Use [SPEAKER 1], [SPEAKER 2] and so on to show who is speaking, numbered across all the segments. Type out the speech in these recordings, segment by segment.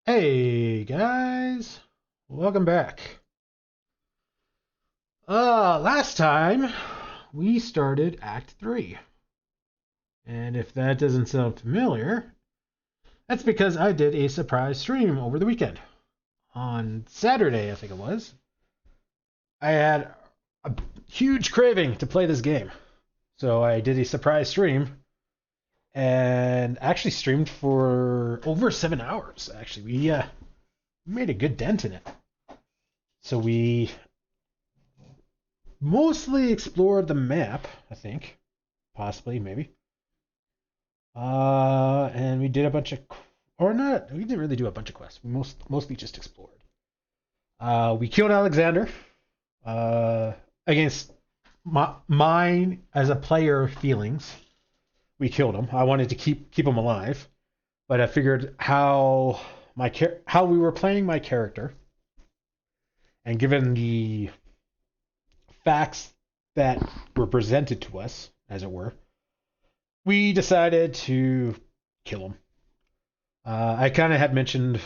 [SPEAKER 1] Hey guys, welcome back. Last time we started Act 3. And if that doesn't sound familiar, that's because I did a surprise stream over the weekend. On Saturday, I think it was. I had a huge craving to play this game. So I did a surprise stream and actually streamed for over 7 hours. Actually, we made a good dent in it. So we mostly explored the map, I think. Possibly, maybe. And we did a bunch of, or not, we didn't really do a bunch of quests. We mostly just explored. We killed Alexander, against mine as a player feelings. We killed him. I wanted to keep him alive, but I figured how we were playing my character, and given the facts that were presented to us, as it were, we decided to kill him. I kind of had mentioned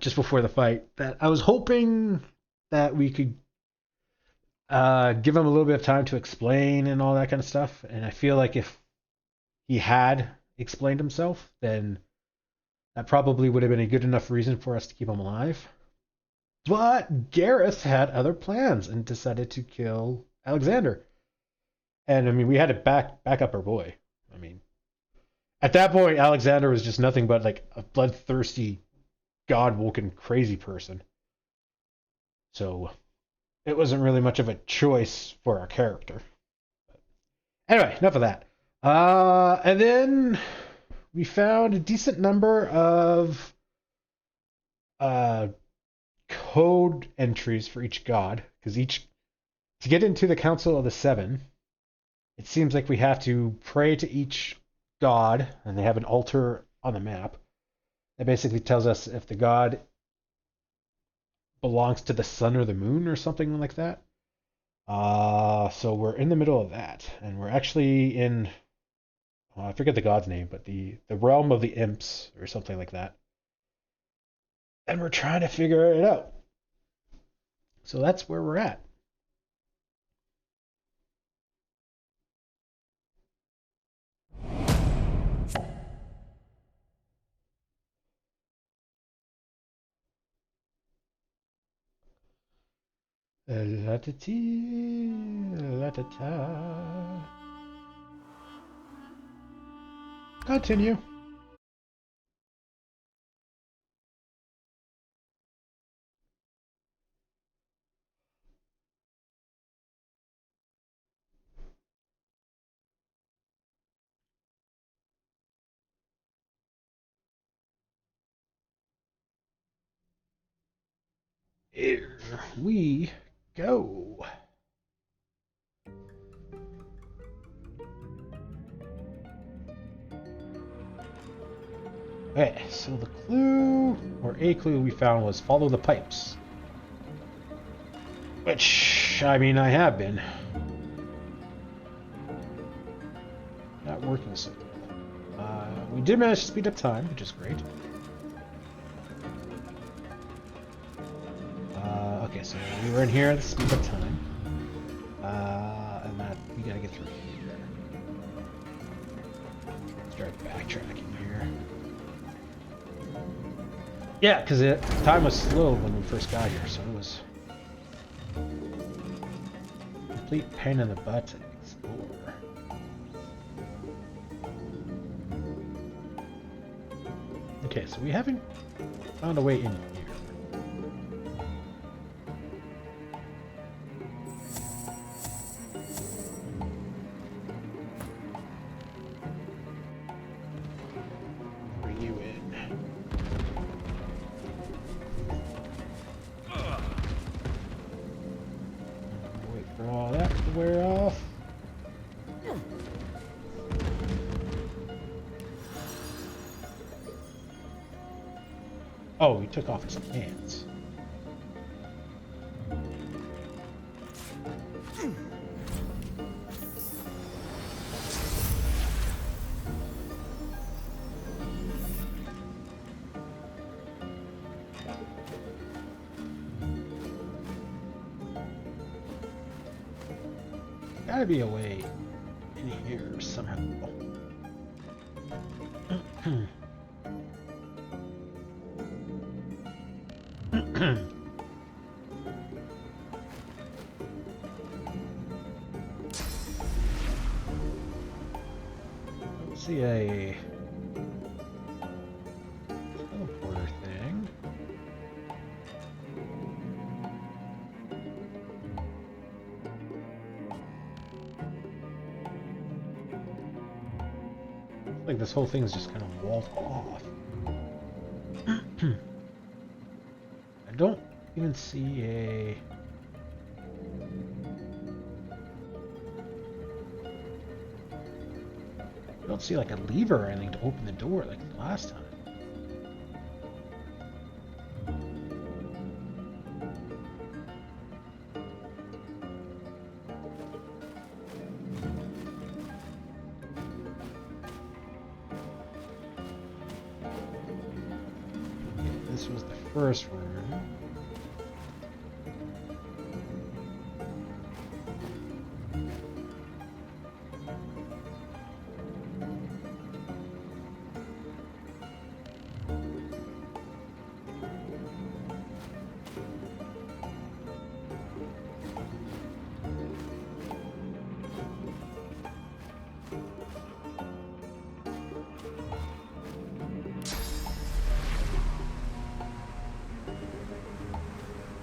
[SPEAKER 1] just before the fight that I was hoping that we could give him a little bit of time to explain and all that kind of stuff. And I feel like if he had explained himself, then that probably would have been a good enough reason for us to keep him alive. But Gareth had other plans and decided to kill Alexander. And I mean, we had to back up our boy. I mean, at that point, Alexander was just nothing but like a bloodthirsty, god-woken, crazy person. So it wasn't really much of a choice for our character. But anyway, enough of that. And then we found a decent number of code entries for each god, because to get into the Council of the Seven, it seems like we have to pray to each god, and they have an altar on the map that basically tells us if the god belongs to the sun or the moon or something like that. So we're in the middle of that, and we're actually in I forget the god's name, but the realm of the imps or something like that, and we're trying to figure it out. So that's where we're at. La-ta-tee, la-ta-ta. Continue. Here we go. Okay, so the clue, or a clue we found was follow the pipes. Which, I mean, I have been. Not working so good. We did manage to speed up time, which is great. Okay, so we were in here at the speed up time. And that, we gotta get through here. Start backtracking here. Yeah, because time was slow when we first got here, so it was a complete pain in the butt to explore. Okay, so we haven't found a way in here. Bring you in. Wait for all that to wear off. Oh, he took off his pants. gotta be a way in here somehow. Let's see a teleporter thing. Like this whole thing's just kind of walled off. I don't even see a... I don't see like a lever or anything to open the door like the last time. This was the first room.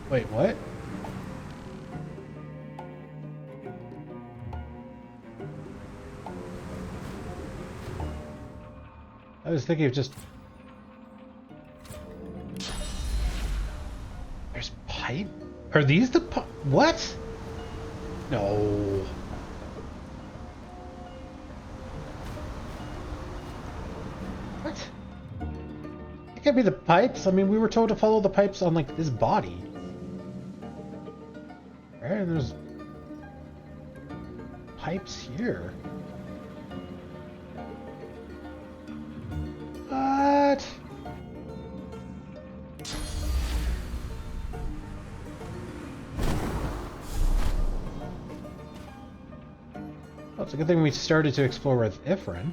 [SPEAKER 1] Wait, what? I was thinking of just... There's pipe? Are these the pipe? What? No. What? It can't be the pipes. I mean, we were told to follow the pipes on, like, this body. Right, and there's pipes here. What? Well, it's a good thing we started to explore with Ifrin.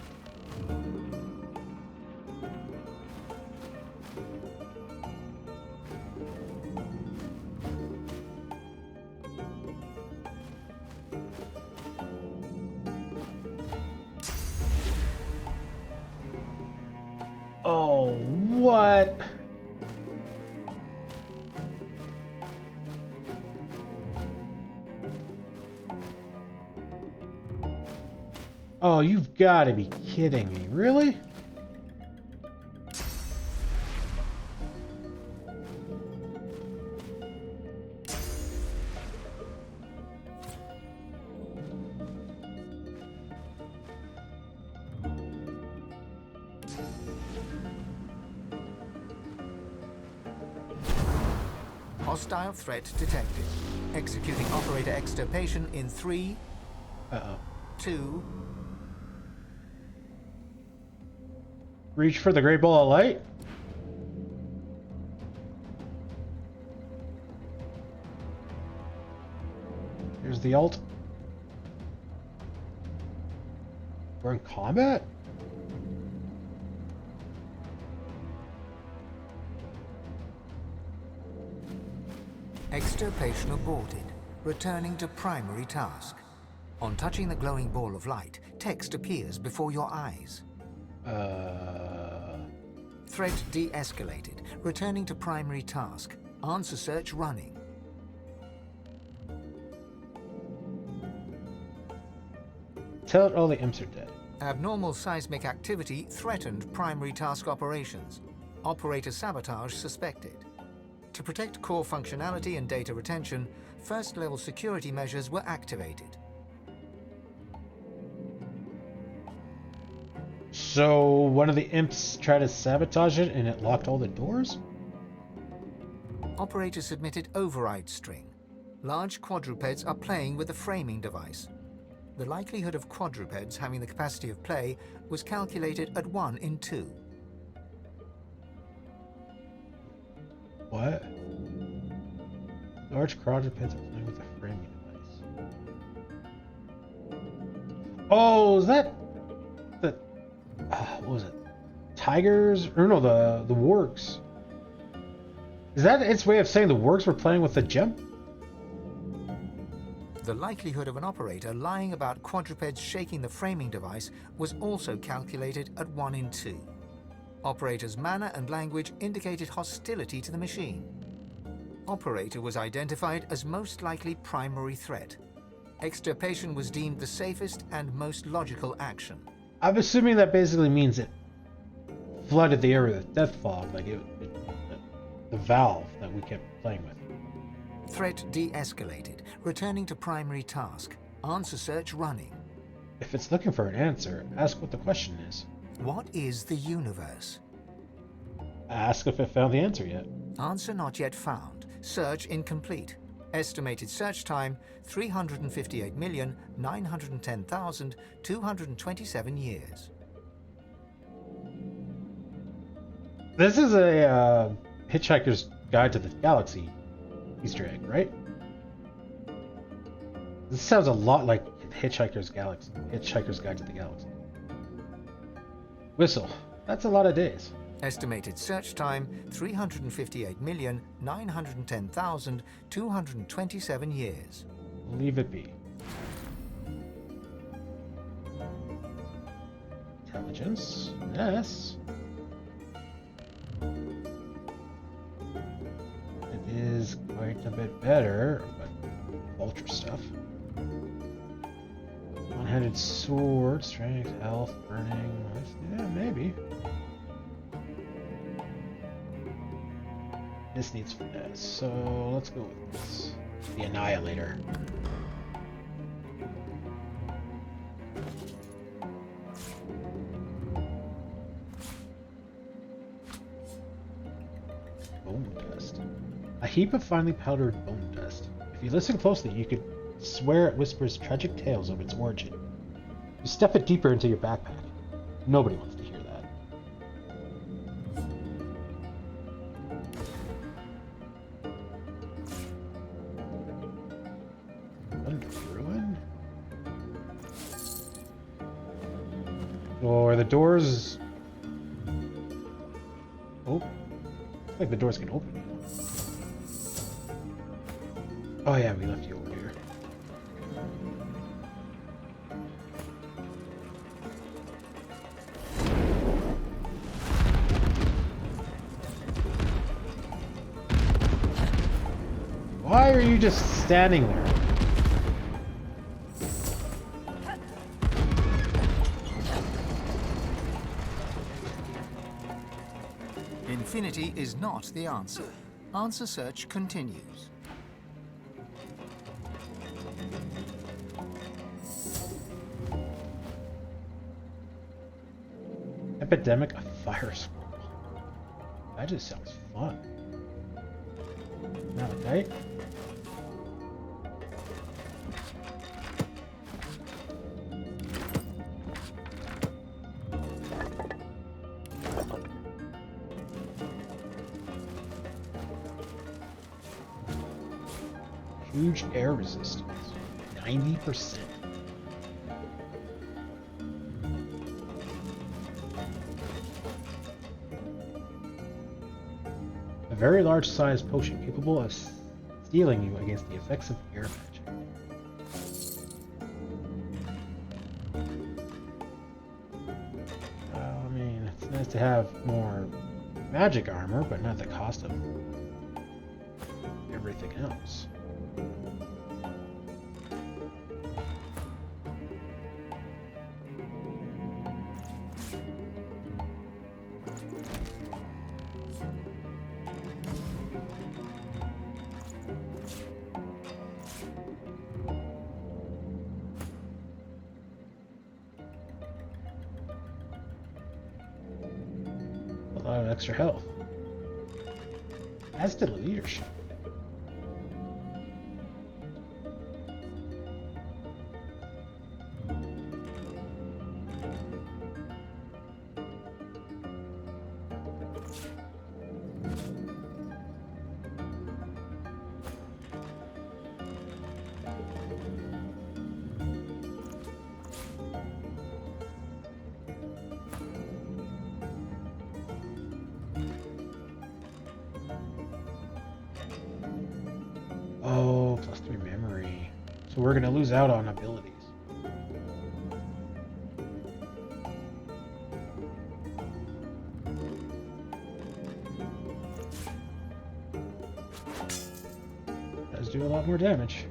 [SPEAKER 1] Oh, what? Oh, you've got to be kidding me. Really?
[SPEAKER 2] Hostile threat detected. Executing operator extirpation in 3,
[SPEAKER 1] Uh-oh.
[SPEAKER 2] 2.
[SPEAKER 1] Reach for the great ball of light? Here's the ult. We're in combat?
[SPEAKER 2] Extirpation aborted. Returning to primary task. On touching the glowing ball of light, text appears before your eyes. Threat de-escalated. Returning to primary task. Answer search running.
[SPEAKER 1] Tell it all the imps are dead.
[SPEAKER 2] Abnormal seismic activity threatened primary task operations. Operator sabotage suspected. To protect core functionality and data retention, first-level security measures were activated.
[SPEAKER 1] So one of the imps tried to sabotage it and it locked all the doors?
[SPEAKER 2] Operator submitted override string. Large quadrupeds are playing with the framing device. The likelihood of quadrupeds having the capacity of play was calculated at 1 in 2.
[SPEAKER 1] What? Large quadrupeds are playing with a framing device. Oh, is that the what was it? Tigers? Or no, the wargs. Is that its way of saying the wargs were playing with the gem?
[SPEAKER 2] The likelihood of an operator lying about quadrupeds shaking the framing device was also calculated at 1 in 2. Operator's manner and language indicated hostility to the machine. Operator was identified as most likely primary threat. Extirpation was deemed the safest and most logical action.
[SPEAKER 1] I'm assuming that basically means it flooded the area with death fog, like the valve that we kept playing with.
[SPEAKER 2] Threat de-escalated, returning to primary task. Answer search running.
[SPEAKER 1] If it's looking for an answer, ask what the question is.
[SPEAKER 2] What is the universe?
[SPEAKER 1] Ask if it found the answer yet.
[SPEAKER 2] Answer not yet found. Search incomplete. Estimated search time 358,910,227 years.
[SPEAKER 1] This is a Hitchhiker's Guide to the Galaxy Easter egg, right? This sounds a lot like Hitchhiker's Guide to the Galaxy. Whistle. That's a lot of days.
[SPEAKER 2] Estimated search time 358,910,227 years.
[SPEAKER 1] Leave it be. Intelligence. Yes. It is quite a bit better, but ultra stuff. One-handed sword, strength, health, burning. Yeah, maybe. This needs finesse, so let's go with this. The Annihilator. Bone dust. A heap of finely powdered bone dust. If you listen closely, you could swear it whispers tragic tales of its origin. You step it deeper into your backpack. Nobody wants to hear that. Ruin? Or the doors... Oh. Looks like the doors can open now. Oh yeah, we left you over here. Why are you just standing there?
[SPEAKER 2] Infinity is not the answer. Answer search continues.
[SPEAKER 1] Epidemic of Fire Squirrel. That just sounds fun. Malachite. Huge air resistance. 90%. A very large sized potion capable of stealing you against the effects of air magic. Well, I mean, it's nice to have more magic armor, but not at the cost of everything else. A lot of extra health. As did leadership. So we're going to lose out on abilities. Does do a lot more damage.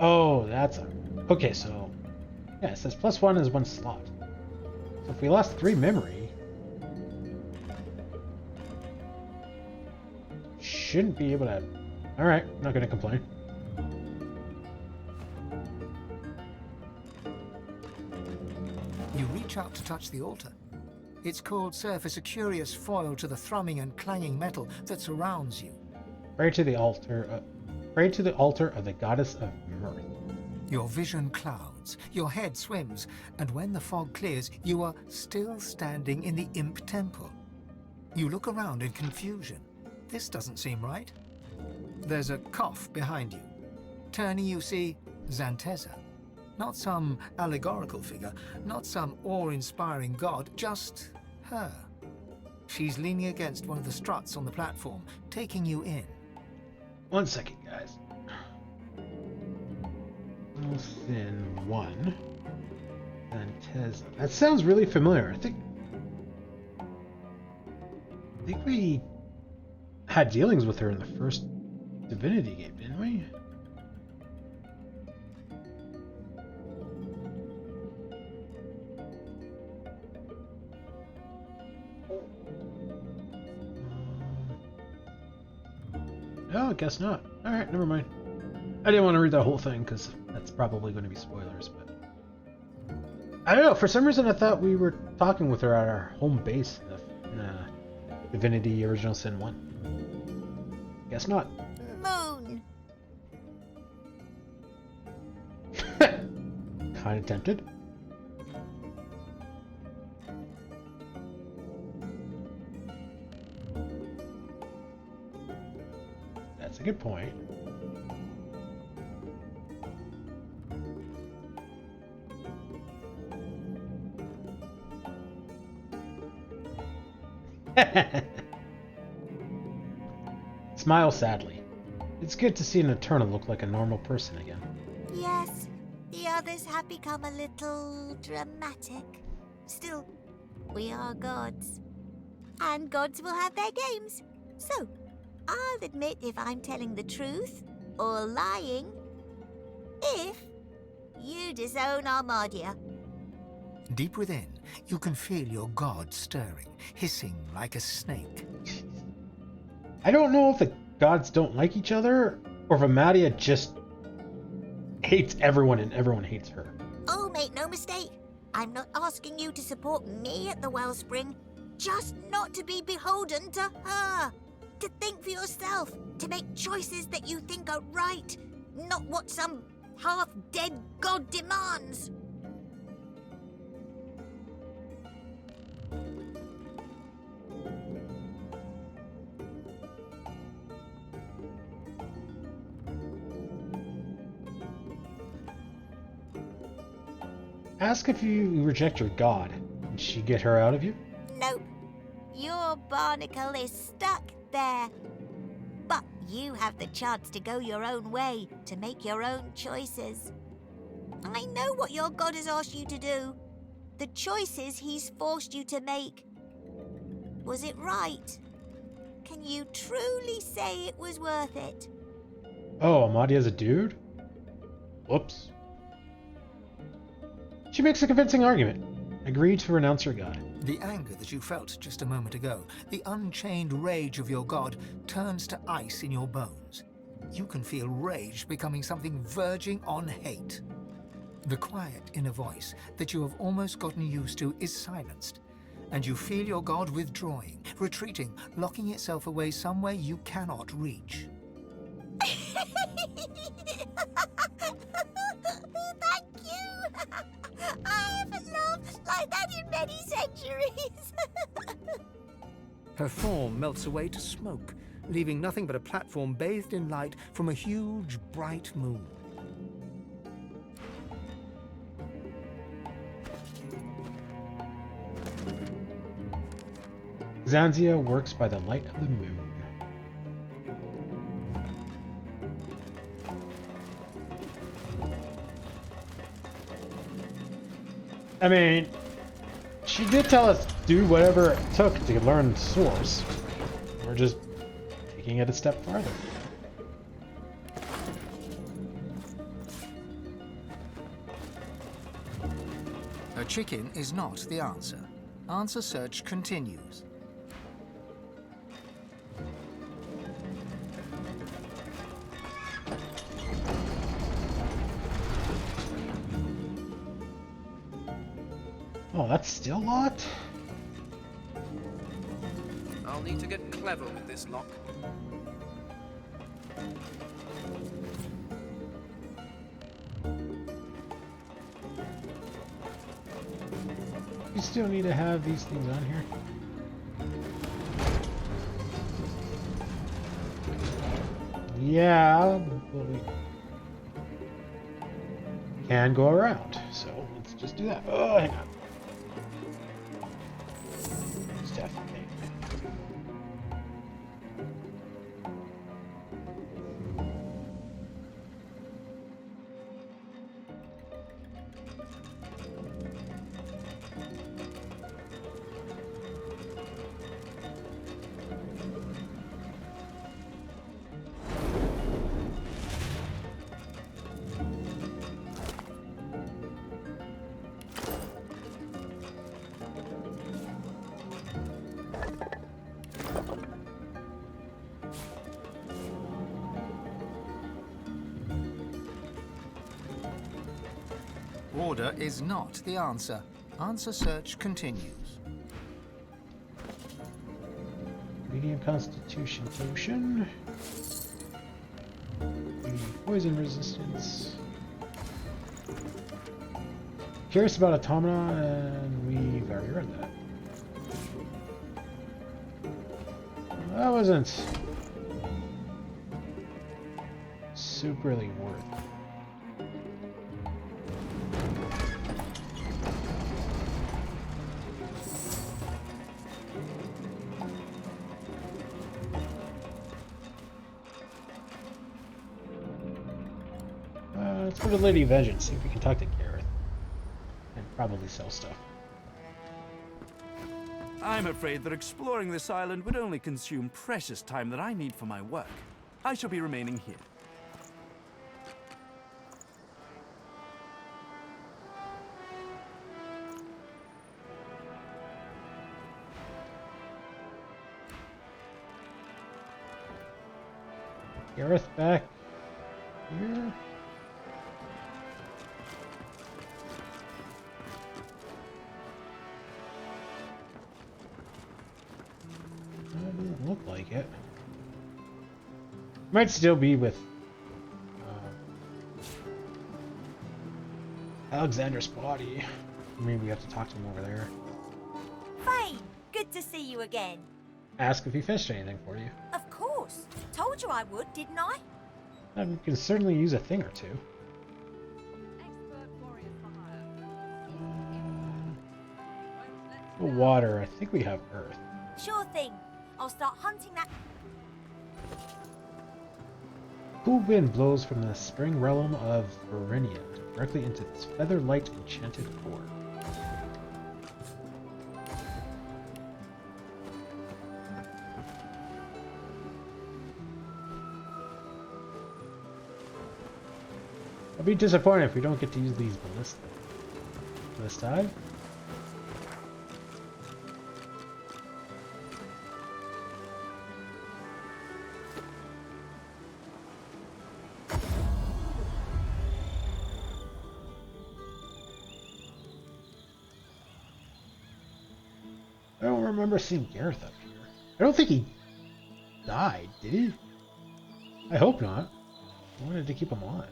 [SPEAKER 1] Oh, that's a... Okay, so... Yeah, it says +1 is 1 slot. So if we lost 3 memory... Shouldn't be able to... Alright, not gonna complain.
[SPEAKER 2] You reach out to touch the altar. Its cold surface a curious foil to the thrumming and clanging metal that surrounds you.
[SPEAKER 1] Pray to the altar... Pray to the altar of the goddess of mirth.
[SPEAKER 2] Your vision clouds, your head swims, and when the fog clears, you are still standing in the Imp Temple. You look around in confusion. This doesn't seem right. There's a cough behind you. Turning, you see Zanteza. Not some allegorical figure, not some awe-inspiring god, just her. She's leaning against one of the struts on the platform, taking you in.
[SPEAKER 1] 1 second, guys. Thin 1. Zanteza. That sounds really familiar. I think we had dealings with her in the first Divinity game, didn't we? No, I guess not. Alright, never mind. I didn't want to read that whole thing because that's probably going to be spoilers, but... I don't know, for some reason I thought we were talking with her at our home base in Divinity Original Sin 1. Guess not.
[SPEAKER 3] Moon.
[SPEAKER 1] Kinda tempted. That's a good point. Smile sadly. It's good to see an Eternal look like a normal person again.
[SPEAKER 3] Yes, the others have become a little dramatic. Still, we are gods. And gods will have their games. So, I'll admit if I'm telling the truth or lying if you disown Armadia.
[SPEAKER 2] Deep within, you can feel your god stirring, hissing like a snake.
[SPEAKER 1] I don't know if the gods don't like each other, or if Amadia just hates everyone and everyone hates her.
[SPEAKER 3] Oh, make no mistake. I'm not asking you to support me at the Wellspring. Just not to be beholden to her. To think for yourself. To make choices that you think are right. Not what some half-dead god demands.
[SPEAKER 1] Ask if you reject your god. Did she get her out of you?
[SPEAKER 3] Nope. Your barnacle is stuck there. But you have the chance to go your own way, to make your own choices. I know what your god has asked you to do. The choices he's forced you to make. Was it right? Can you truly say it was worth it?
[SPEAKER 1] Oh, Amadia's a dude? Whoops. She makes a convincing argument. Agree to renounce your god.
[SPEAKER 2] The anger that you felt just a moment ago, the unchained rage of your god, turns to ice in your bones. You can feel rage becoming something verging on hate. The quiet inner voice that you have almost gotten used to is silenced, and you feel your god withdrawing, retreating, locking itself away somewhere you cannot reach.
[SPEAKER 3] Thank you! I haven't laughed like that in many centuries.
[SPEAKER 2] Her form melts away to smoke, leaving nothing but a platform bathed in light from a huge, bright moon.
[SPEAKER 1] Xanzia works by the light of the moon. I mean, she did tell us to do whatever it took to learn the source. We're just taking it a step farther.
[SPEAKER 2] A chicken is not the answer. Answer search continues.
[SPEAKER 1] Oh, that's still locked?
[SPEAKER 4] I'll need to get clever with this lock.
[SPEAKER 1] You still need to have these things on here. Yeah, but we can go around, so let's just do that. Oh, hang on. Stuff.
[SPEAKER 2] Order is not the answer. Answer search continues.
[SPEAKER 1] Medium constitution potion. Poison resistance. Curious about automata, and we've already read that. That wasn't superly worth it. Let's go to Lady Vengeance, see if we can talk to Gareth. And probably sell stuff.
[SPEAKER 5] I'm afraid that exploring this island would only consume precious time that I need for my work. I shall be remaining here.
[SPEAKER 1] Gareth back here. Doesn't look like it. Might still be with Alexander's body. Maybe we have to talk to him over there.
[SPEAKER 3] Faye, good to see you again.
[SPEAKER 1] Ask if he fished anything for you.
[SPEAKER 3] Of course. Told you I would, didn't I?
[SPEAKER 1] We can certainly use a thing or two. Water. I think we have earth.
[SPEAKER 3] Sure thing. I'll start hunting that.
[SPEAKER 1] Cool wind blows from the spring realm of Verenia directly into this feather-light enchanted core. I'll be disappointed if we don't get to use these ballistas this time. I don't remember seeing Gareth up here. I don't think he died, did he? I hope not. I wanted to keep him alive.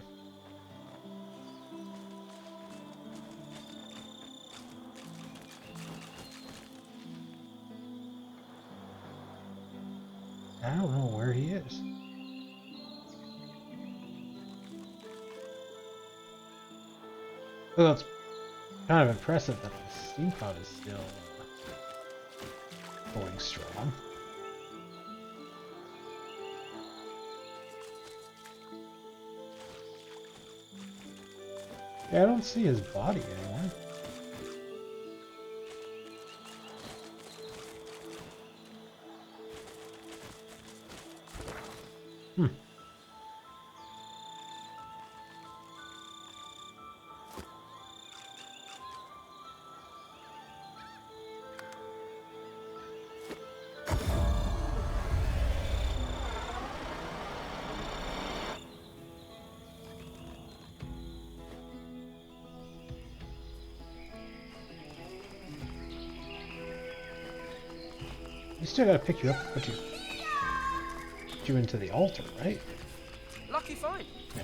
[SPEAKER 1] I don't know where he is. Well, it's kind of impressive that the steam pod is still going strong. Yeah, I don't see his body anymore. Hmm. We still gotta pick you up and put you into the altar, right?
[SPEAKER 4] Lucky find.
[SPEAKER 1] Yeah.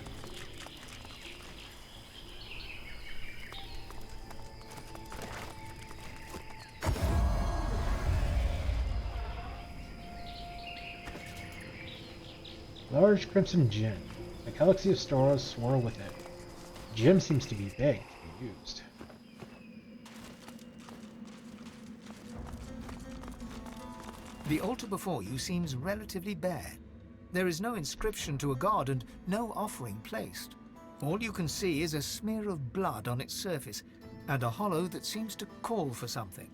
[SPEAKER 1] Large crimson gem. A galaxy of stars swirl with it. The gem seems to be big to be used.
[SPEAKER 2] The altar before you seems relatively bare. There is no inscription to a god and no offering placed. All you can see is a smear of blood on its surface and a hollow that seems to call for something.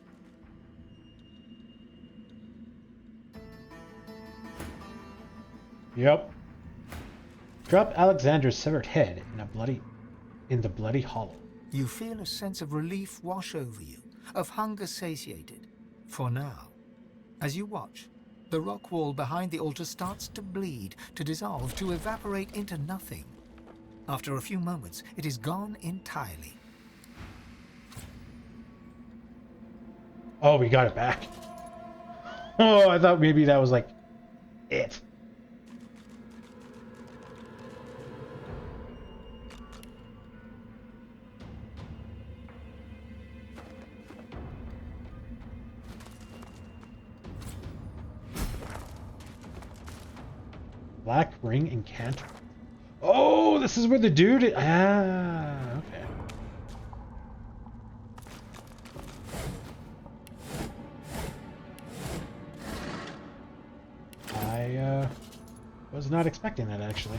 [SPEAKER 1] Yep. Drop Alexander's severed head in the bloody hollow.
[SPEAKER 2] You feel a sense of relief wash over you, of hunger satiated, for now. As you watch, the rock wall behind the altar starts to bleed, to dissolve, to evaporate into nothing. After a few moments, it is gone entirely.
[SPEAKER 1] Oh, we got it back. Oh, I thought maybe that was like it. Black ring encounter. Oh, this is where the dude is. Ah, okay. I was not expecting that, actually.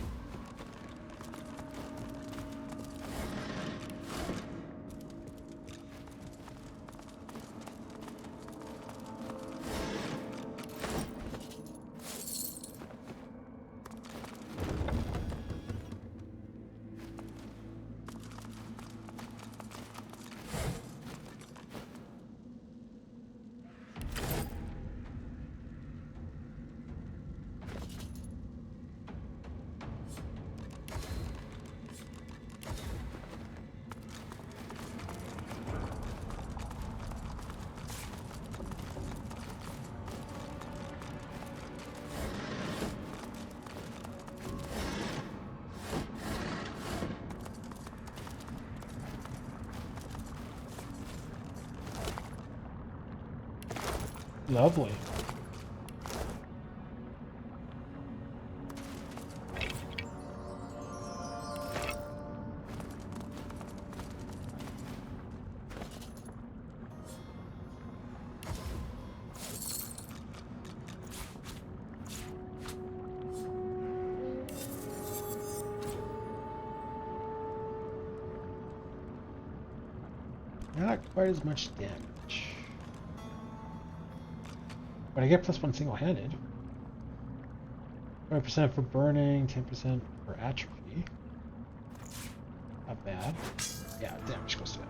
[SPEAKER 1] Lovely. Not quite as much damage. But I get +1 single-handed. 20% for burning, 10% for atrophy. Not bad. Yeah, damage goes down.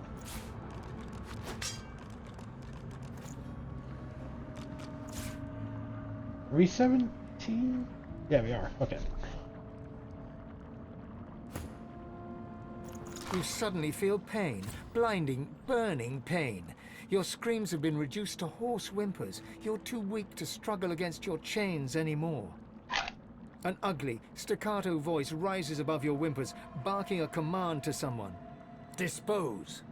[SPEAKER 1] Are we 17? Yeah, we are. Okay.
[SPEAKER 2] You suddenly feel pain, blinding, burning pain. Your screams have been reduced to hoarse whimpers. You're too weak to struggle against your chains anymore. An ugly, staccato voice rises above your whimpers, barking a command to someone. Dispose.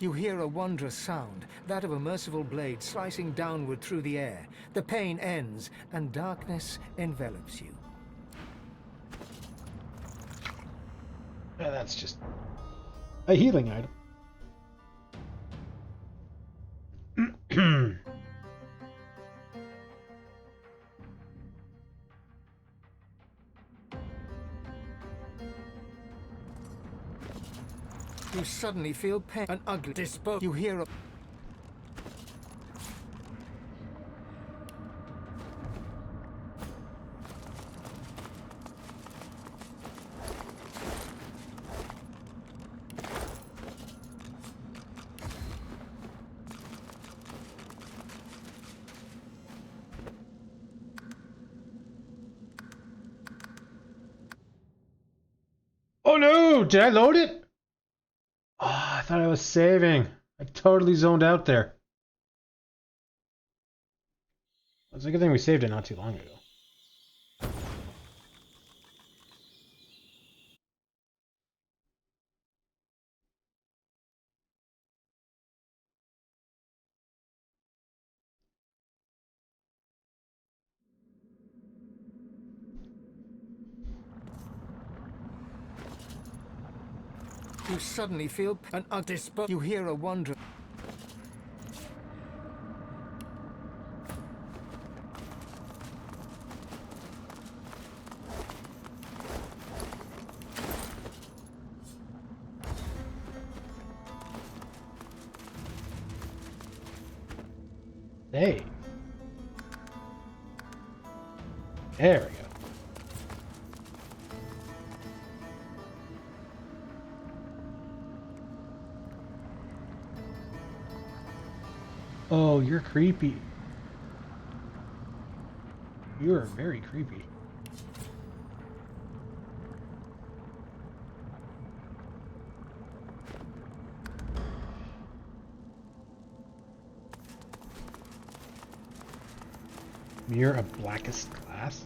[SPEAKER 2] You hear a wondrous sound, that of a merciful blade slicing downward through the air. The pain ends, and darkness envelops you.
[SPEAKER 1] Yeah, that's just a healing item.
[SPEAKER 2] You suddenly feel pain. An ugly dispo. You hear a...
[SPEAKER 1] Oh no! Did I load it? Oh, I thought I was saving. I totally zoned out there. It's a good thing we saved it not too long ago.
[SPEAKER 2] You suddenly feel an ugly dispo. You hear a wonder.
[SPEAKER 1] Hey. There we go. Oh, you're creepy. You are very creepy. Mirror of blackest glass?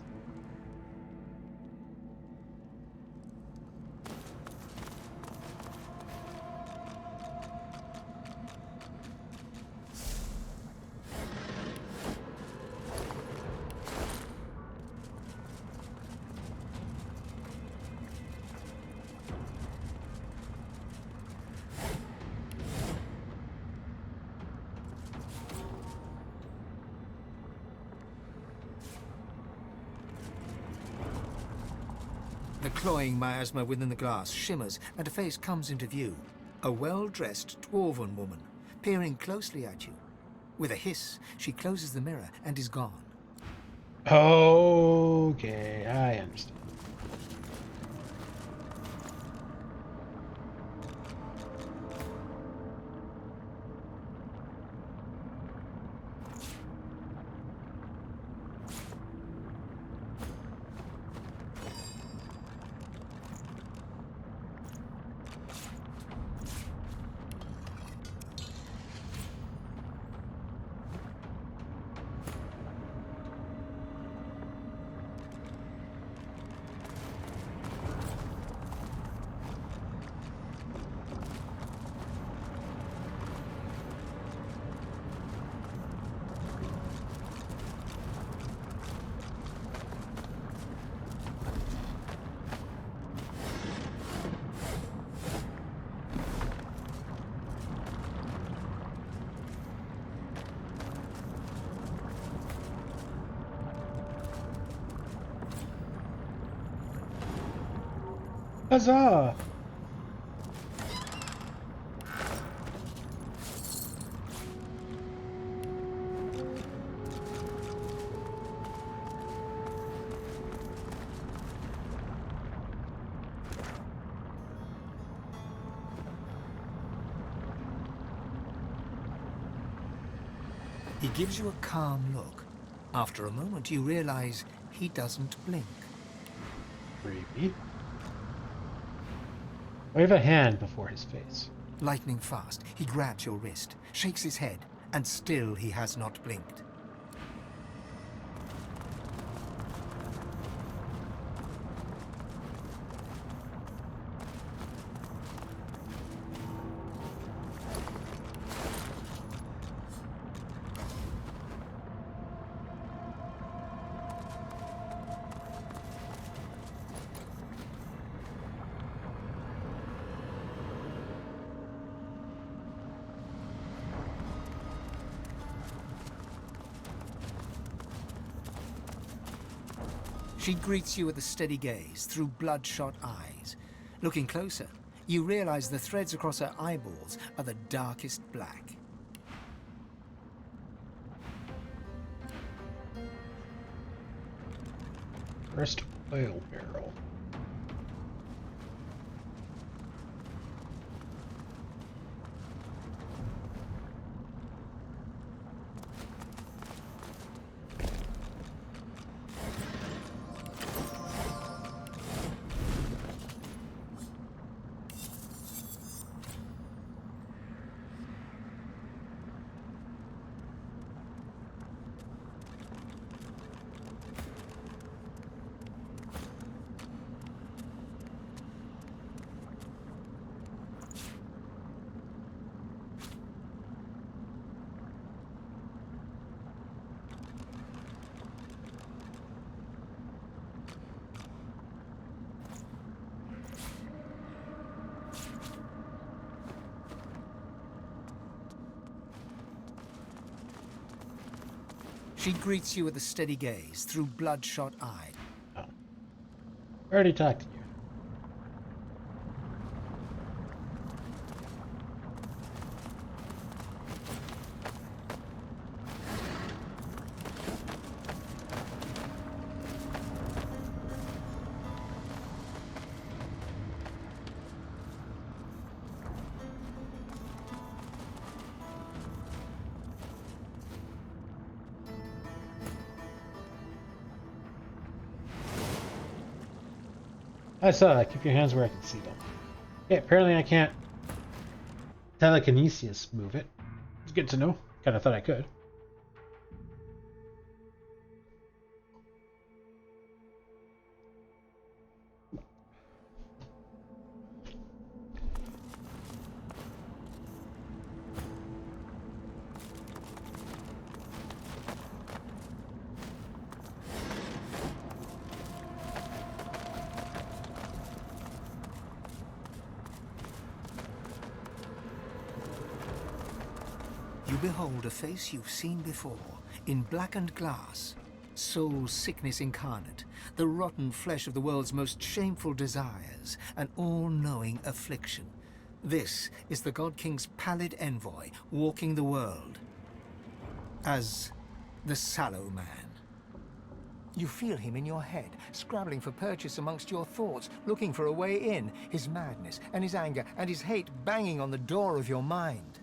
[SPEAKER 2] The cloying miasma within the glass shimmers, and a face comes into view. A well-dressed dwarven woman, peering closely at you. With a hiss, she closes the mirror and is gone.
[SPEAKER 1] Okay, I understand. Huzzah!
[SPEAKER 2] He gives you a calm look. After a moment, you realize he doesn't blink.
[SPEAKER 1] Creepy. Wave a hand before his face.
[SPEAKER 2] Lightning fast, he grabs your wrist, shakes his head, and still he has not blinked. She greets you with a steady gaze through bloodshot eyes. Looking closer, You realize the threads across her eyeballs are the darkest black.
[SPEAKER 1] First oil barrel.
[SPEAKER 2] She greets you with a steady gaze through bloodshot eyes.
[SPEAKER 1] Oh. I already talked to you. I saw that. Keep your hands where I can see them. Yeah, apparently I can't telekinesis move it. It's good to know. Kind of thought I could.
[SPEAKER 2] You behold a face you've seen before, in blackened glass, soul sickness incarnate, the rotten flesh of the world's most shameful desires, an all-knowing affliction. This is the God King's pallid envoy, walking the world as the Sallow Man. You feel him in your head, scrabbling for purchase amongst your thoughts, looking for a way in, his madness and his anger and his hate banging on the door of your mind.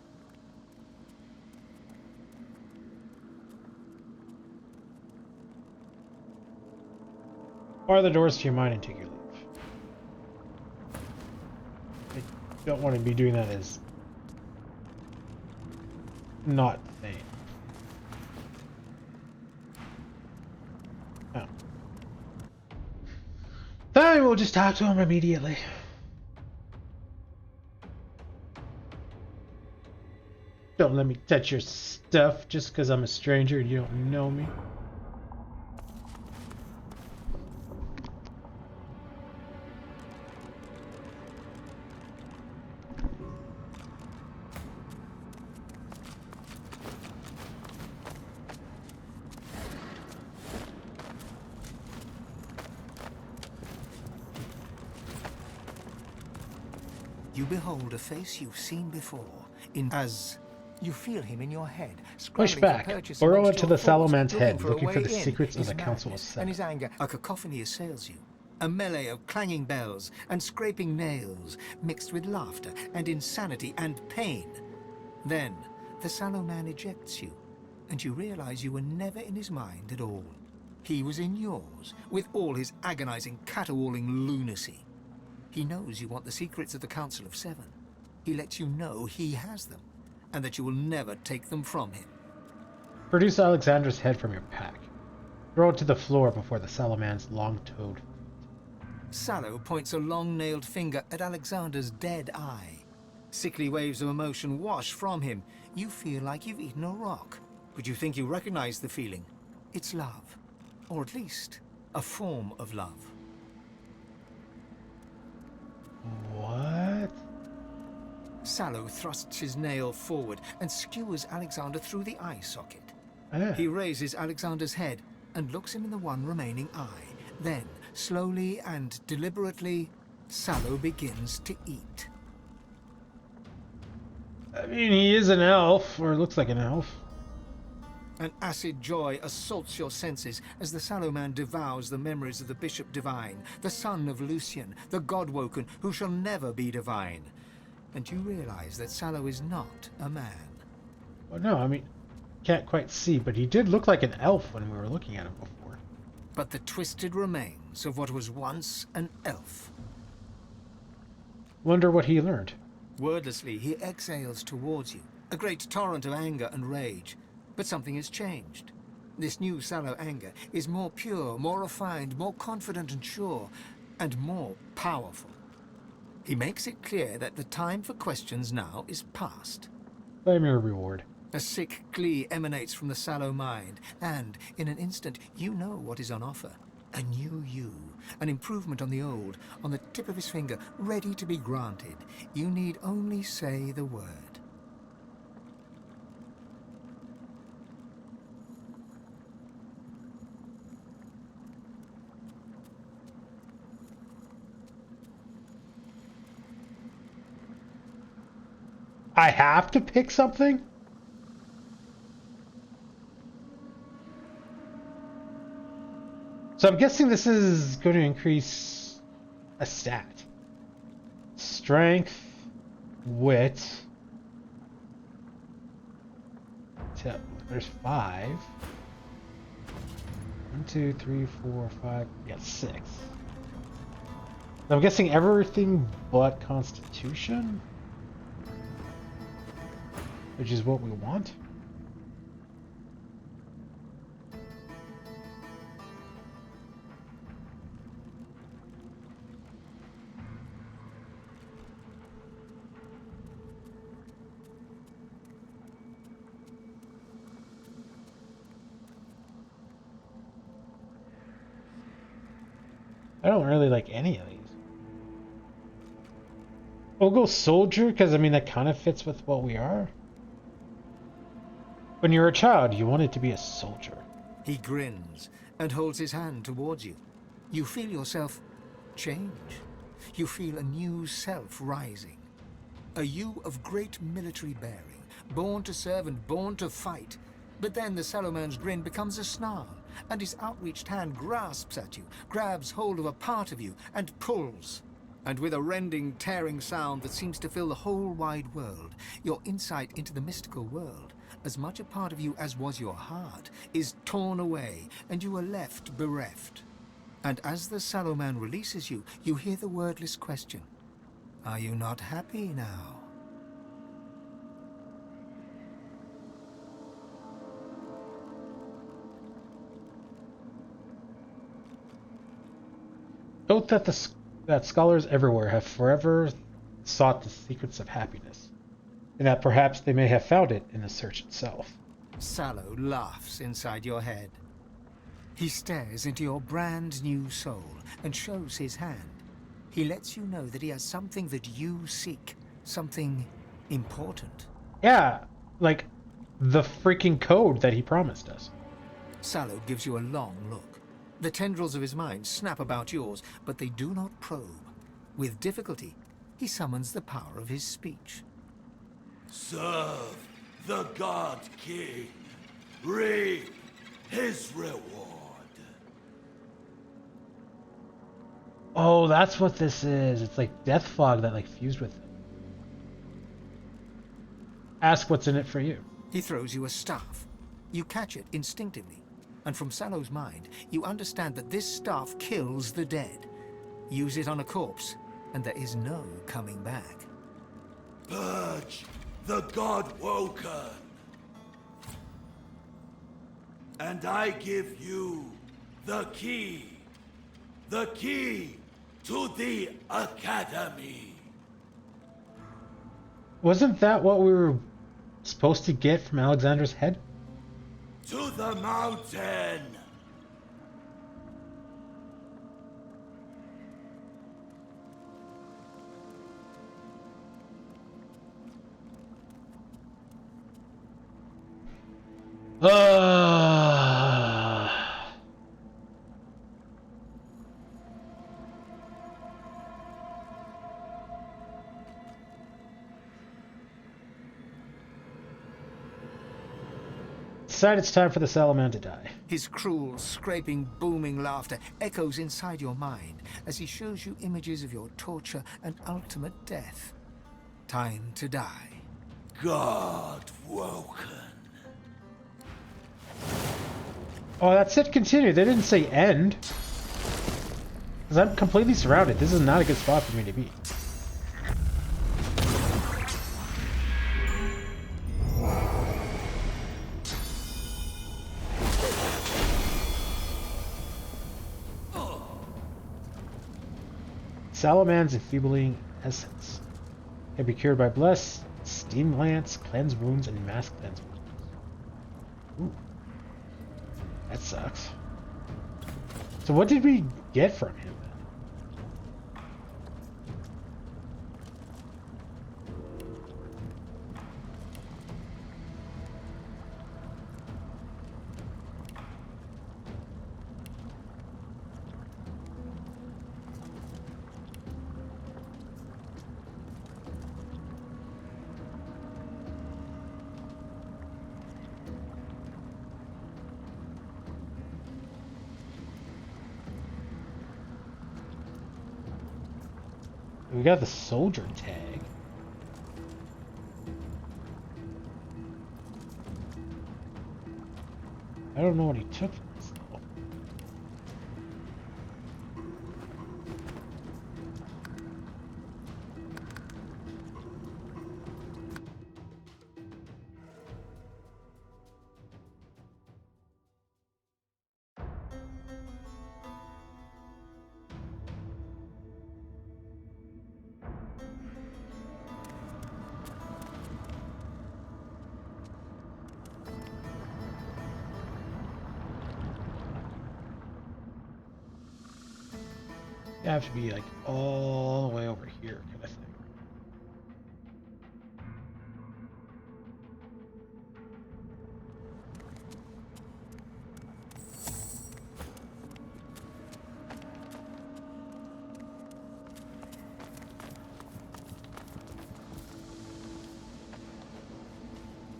[SPEAKER 1] Bar the doors to your mind and take your leave. I don't want to be doing that as not thing. Oh. Fine, we'll just talk to him immediately. Don't let me touch your stuff just because I'm a stranger and you don't know me.
[SPEAKER 2] You behold a face you've seen before, as you feel him in your head.
[SPEAKER 1] Push back. Burrow into the Sallow Man's head, looking for the secrets of the Council of
[SPEAKER 2] Seven. And his anger, a cacophony assails you. A melee of clanging bells and scraping nails, mixed with laughter and insanity and pain. Then, the Sallow Man ejects you, and you realize you were never in his mind at all. He was in yours, with all his agonizing, caterwauling lunacy. He knows you want the secrets of the Council of Seven. He lets you know he has them, and that you will never take them from him.
[SPEAKER 1] Produce Alexandra's head from your pack. Throw it to the floor before the Sallow Man's long-toed feet.
[SPEAKER 2] Sallow points a long-nailed finger at Alexander's dead eye. Sickly waves of emotion wash from him. You feel like you've eaten a rock, but you think you recognize the feeling. It's love, or at least a form of love.
[SPEAKER 1] What?
[SPEAKER 2] Sallow thrusts his nail forward and skewers Alexander through the eye socket.
[SPEAKER 1] Ah.
[SPEAKER 2] He raises Alexander's head and looks him in the one remaining eye. Then, slowly and deliberately, Sallow begins to eat.
[SPEAKER 1] I mean, he is an elf, or looks like an elf.
[SPEAKER 2] An acid joy assaults your senses as the sallow man devours the memories of the Bishop Divine, the son of Lucian, the God-woken, who shall never be divine. And you realize that Sallow is not a man.
[SPEAKER 1] Well, no, I mean, can't quite see, but he did look like an elf when we were looking at him before.
[SPEAKER 2] But the twisted remains of what was once an elf.
[SPEAKER 1] Wonder what he learned.
[SPEAKER 2] Wordlessly, he exhales towards you, a great torrent of anger and rage. But something has changed. This new Sallow anger is more pure, more refined, more confident and sure, and more powerful. He makes it clear that the time for questions now is past.
[SPEAKER 1] Claim your reward.
[SPEAKER 2] A sick glee emanates from the Sallow mind, and in an instant you know what is on offer. A new you, an improvement on the old, on the tip of his finger, ready to be granted. You need only say the word.
[SPEAKER 1] I have to pick something? So I'm guessing this is going to increase a stat. Strength, wit. There's 5. 1, 2, 3, 4, 5. Yeah, 6. I'm guessing everything but Constitution? Which is what we want. I don't really like any of these. We'll go soldier, because I mean that kind of fits with what we are. When you're a child, you wanted to be a soldier.
[SPEAKER 2] He grins and holds his hand towards you. You feel yourself change. You feel a new self rising. A you of great military bearing, born to serve and born to fight. But then the Sallow man's grin becomes a snarl, and his outreached hand grasps at you, grabs hold of a part of you, and pulls. And with a rending, tearing sound that seems to fill the whole wide world, your insight into the mystical world, as much a part of you as was your heart, is torn away, and you are left bereft. And as the Sallow man releases you, you hear the wordless question, "Are you not happy now?"
[SPEAKER 1] Note that scholars everywhere have forever sought the secrets of happiness, and that perhaps they may have found it in the search itself.
[SPEAKER 2] Sallow laughs inside your head. He stares into your brand new soul and shows his hand. He lets you know that he has something that you seek, something important.
[SPEAKER 1] Yeah, like the freaking code that he promised us.
[SPEAKER 2] Sallow gives you a long look. The tendrils of his mind snap about yours, but they do not probe. With difficulty, he summons the power of his speech.
[SPEAKER 6] Serve the God King. Reap his reward.
[SPEAKER 1] Oh, that's what this is. It's like Death Fog that like fused with it. Ask what's in it for you.
[SPEAKER 2] He throws you a staff. You catch it instinctively. And from Sallow's mind, you understand that this staff kills the dead. Use it on a corpse, and there is no coming back.
[SPEAKER 6] Purge the God-woken. And I give you the key to the Academy.
[SPEAKER 1] Wasn't that what we were supposed to get from Alexander's head?
[SPEAKER 6] To the mountain.
[SPEAKER 1] decide it's time for the salamander to die.
[SPEAKER 2] His cruel, scraping, booming laughter echoes inside your mind as he shows you images of your torture and ultimate death. Time to die.
[SPEAKER 6] God woken.
[SPEAKER 1] Oh, that said continue. They didn't say end. Because I'm completely surrounded. This is not a good spot for me to be. Salaman's enfeebling essence can be cured by bless, steam lance, cleanse wounds, and mass cleanse wounds. Ooh. That sucks. So what did we get from him then? We got the soldier tag. I don't know what he took from this though. You have to be like all the way over here kind of thing.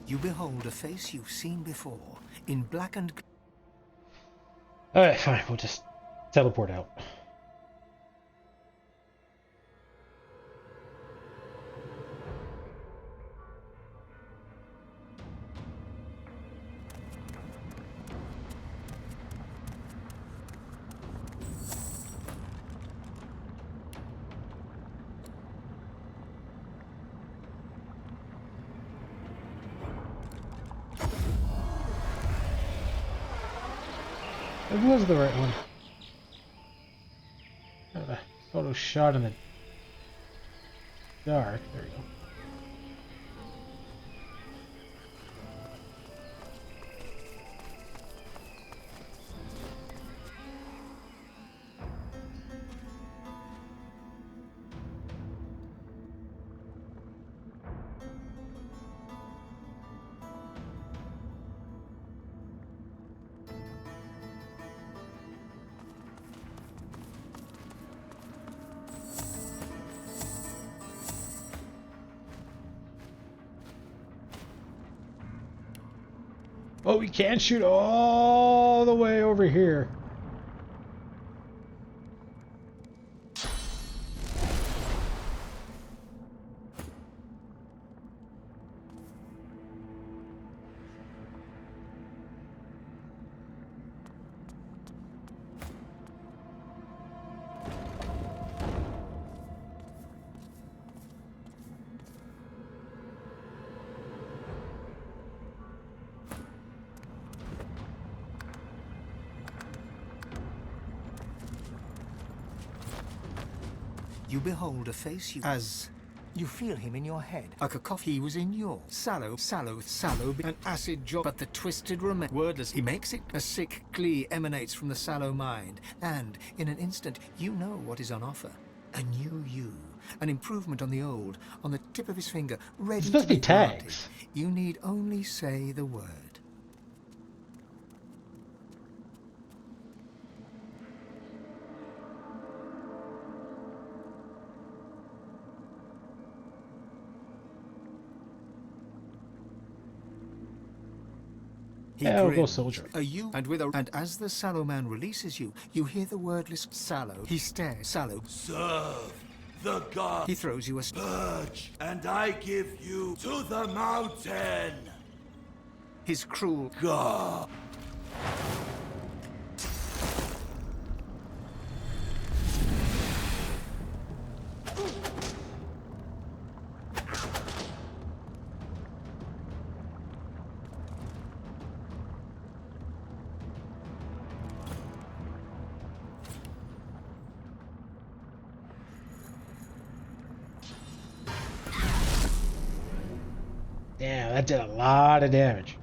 [SPEAKER 2] You behold a face you've seen before, in blackened...
[SPEAKER 1] Alright, fine, we'll just teleport out. It was the right one. Got a photo shot in the dark. There you go. Oh, we can't shoot all the way over here.
[SPEAKER 2] You behold a face as you feel him in your head. A cacophony was in your sallow, an acid job, but the twisted wordless. He makes it. A sick glee emanates from the sallow mind, and in an instant you know what is on offer. A new you, an improvement on the old, on the tip of his finger, ready
[SPEAKER 1] It's supposed
[SPEAKER 2] to
[SPEAKER 1] to be
[SPEAKER 2] granted.
[SPEAKER 1] tags.
[SPEAKER 2] You need only say the word. He
[SPEAKER 1] Yeah, we'll go
[SPEAKER 2] grins.
[SPEAKER 1] soldier.
[SPEAKER 2] Are you? And as the Sallow Man releases you, you hear the wordless Sallow. He stares. Sallow.
[SPEAKER 6] Serve the god.
[SPEAKER 2] He throws you a.
[SPEAKER 6] Purge, and I give you to the mountain.
[SPEAKER 2] His cruel.
[SPEAKER 6] God.
[SPEAKER 1] Damn, that did a lot of damage.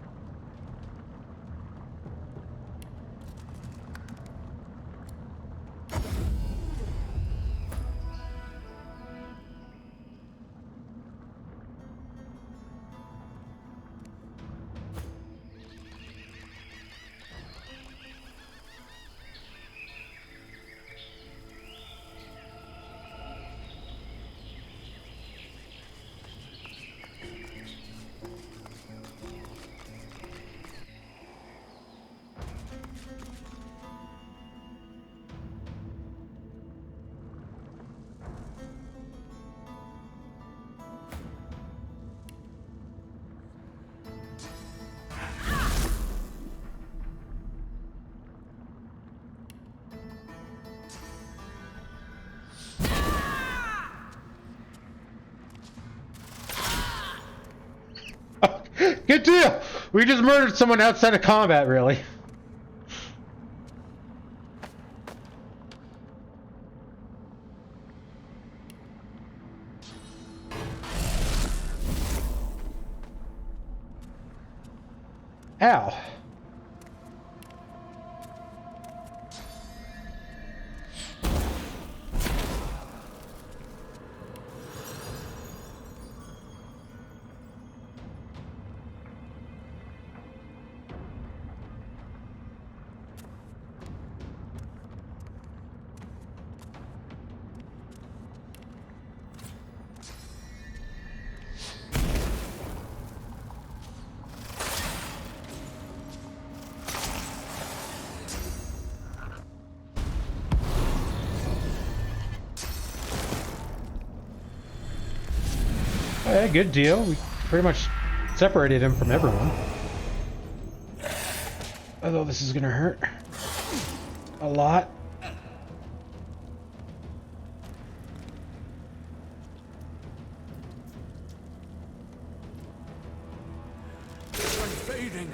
[SPEAKER 1] Good deal! We just murdered someone outside of combat, really. Ow. Oh, yeah, good deal. We pretty much separated him from everyone. Although this is gonna hurt a lot.
[SPEAKER 6] I'm fading.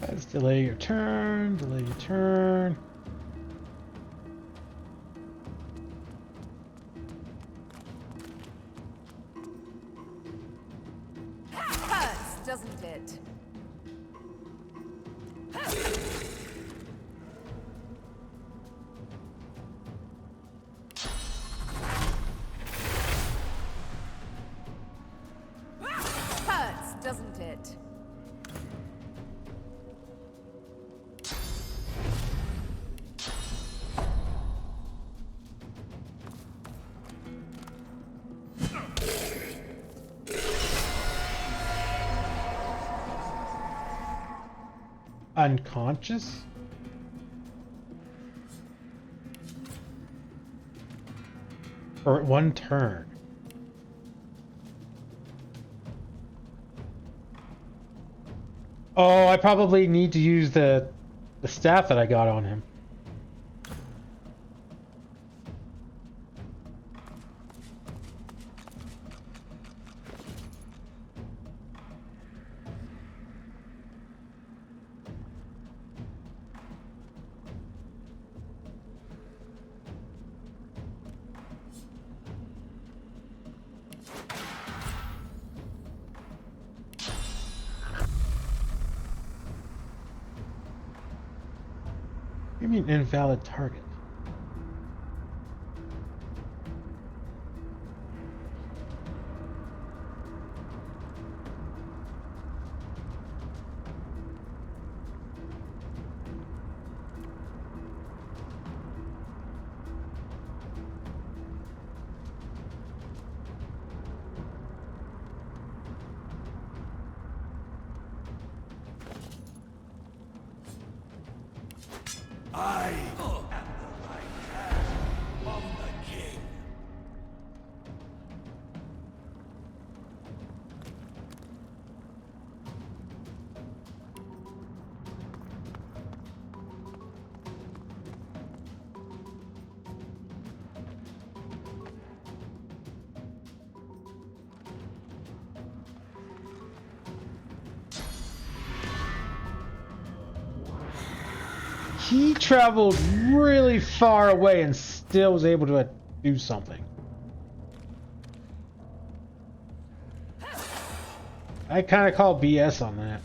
[SPEAKER 1] Let's delay your turn, delay your turn.
[SPEAKER 7] Hurts, doesn't it? Hurts, doesn't it?
[SPEAKER 1] Unconscious? For one turn. Oh, I probably need to use the staff that I got on him. do you mean invalid target?
[SPEAKER 6] I am the right hand of the king.
[SPEAKER 1] He traveled really far away and still was able to do something. I kind of call BS on that.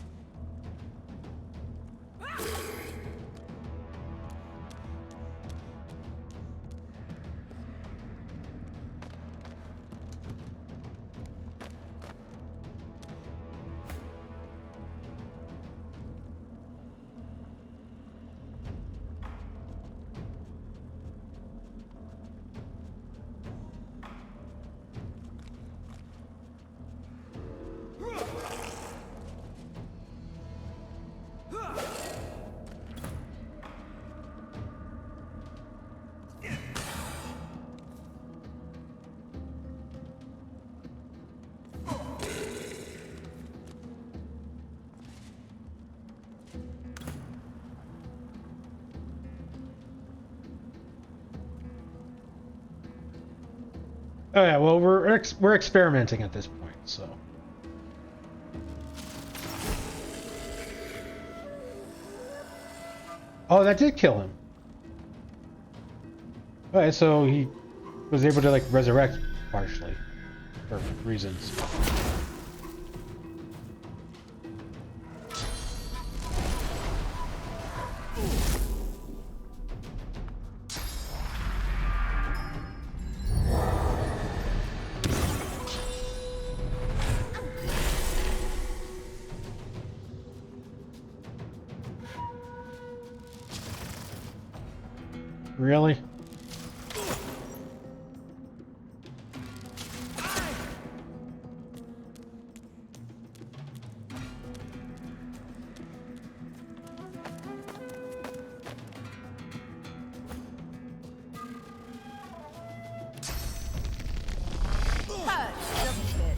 [SPEAKER 1] Oh yeah, well we're experimenting at this point, so. Oh, that did kill him. Okay, so he was able to like resurrect partially for reasons. Really?
[SPEAKER 7] Hurts, doesn't it?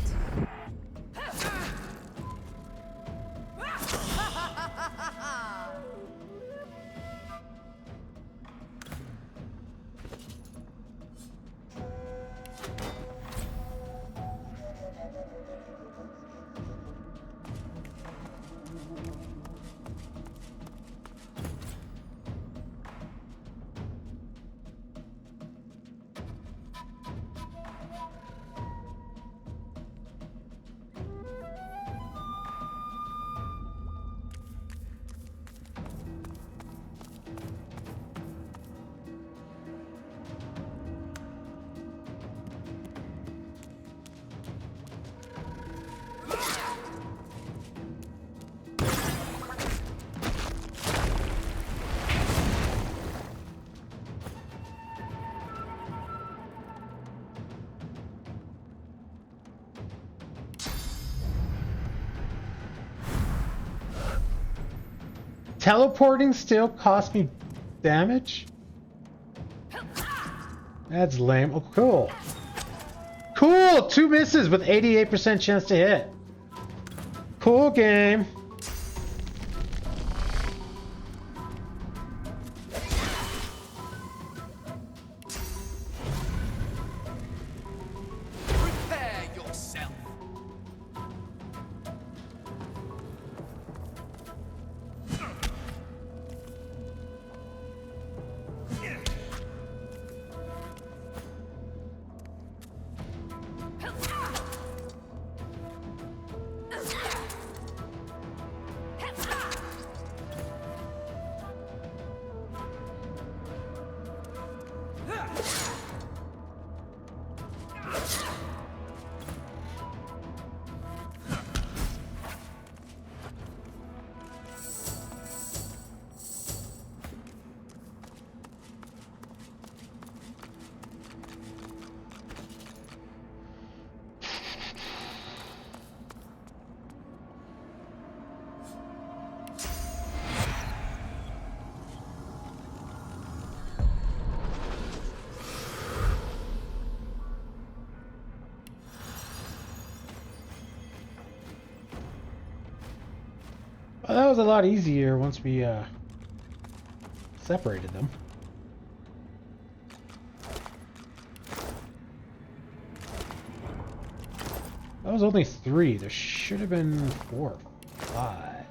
[SPEAKER 1] Teleporting still cost me damage? That's lame. Oh, cool. Cool! 2 misses with 88% chance to hit. Cool game.
[SPEAKER 4] Prepare yourself.
[SPEAKER 1] was a lot easier once we separated them. That was only 3. There should have been 4 or 5.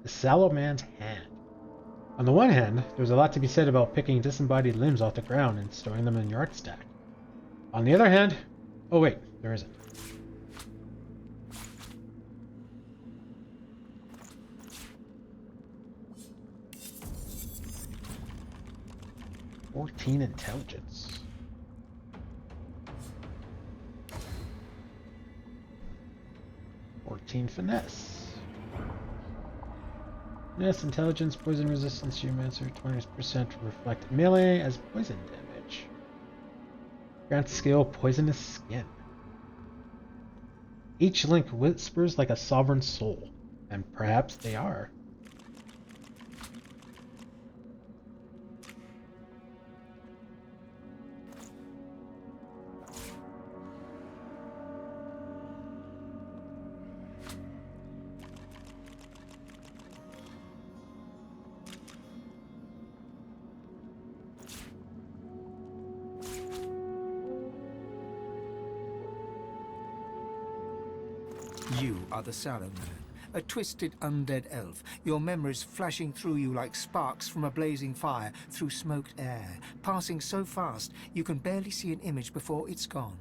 [SPEAKER 1] The Sallow Man's Hand. On the one hand, there's a lot to be said about picking disembodied limbs off the ground and storing them in your art stack. On the other hand, oh wait, there isn't. "14 intelligence. "14 finesse. Finesse, intelligence, poison resistance, geomancer, 20% reflect melee as poison damage. Grant skill, poisonous skin. Each link whispers like a sovereign soul, and perhaps they are.
[SPEAKER 2] You are the Sallow Man, a twisted undead elf, your memories flashing through you like sparks from a blazing fire through smoked air, passing so fast you can barely see an image before it's gone.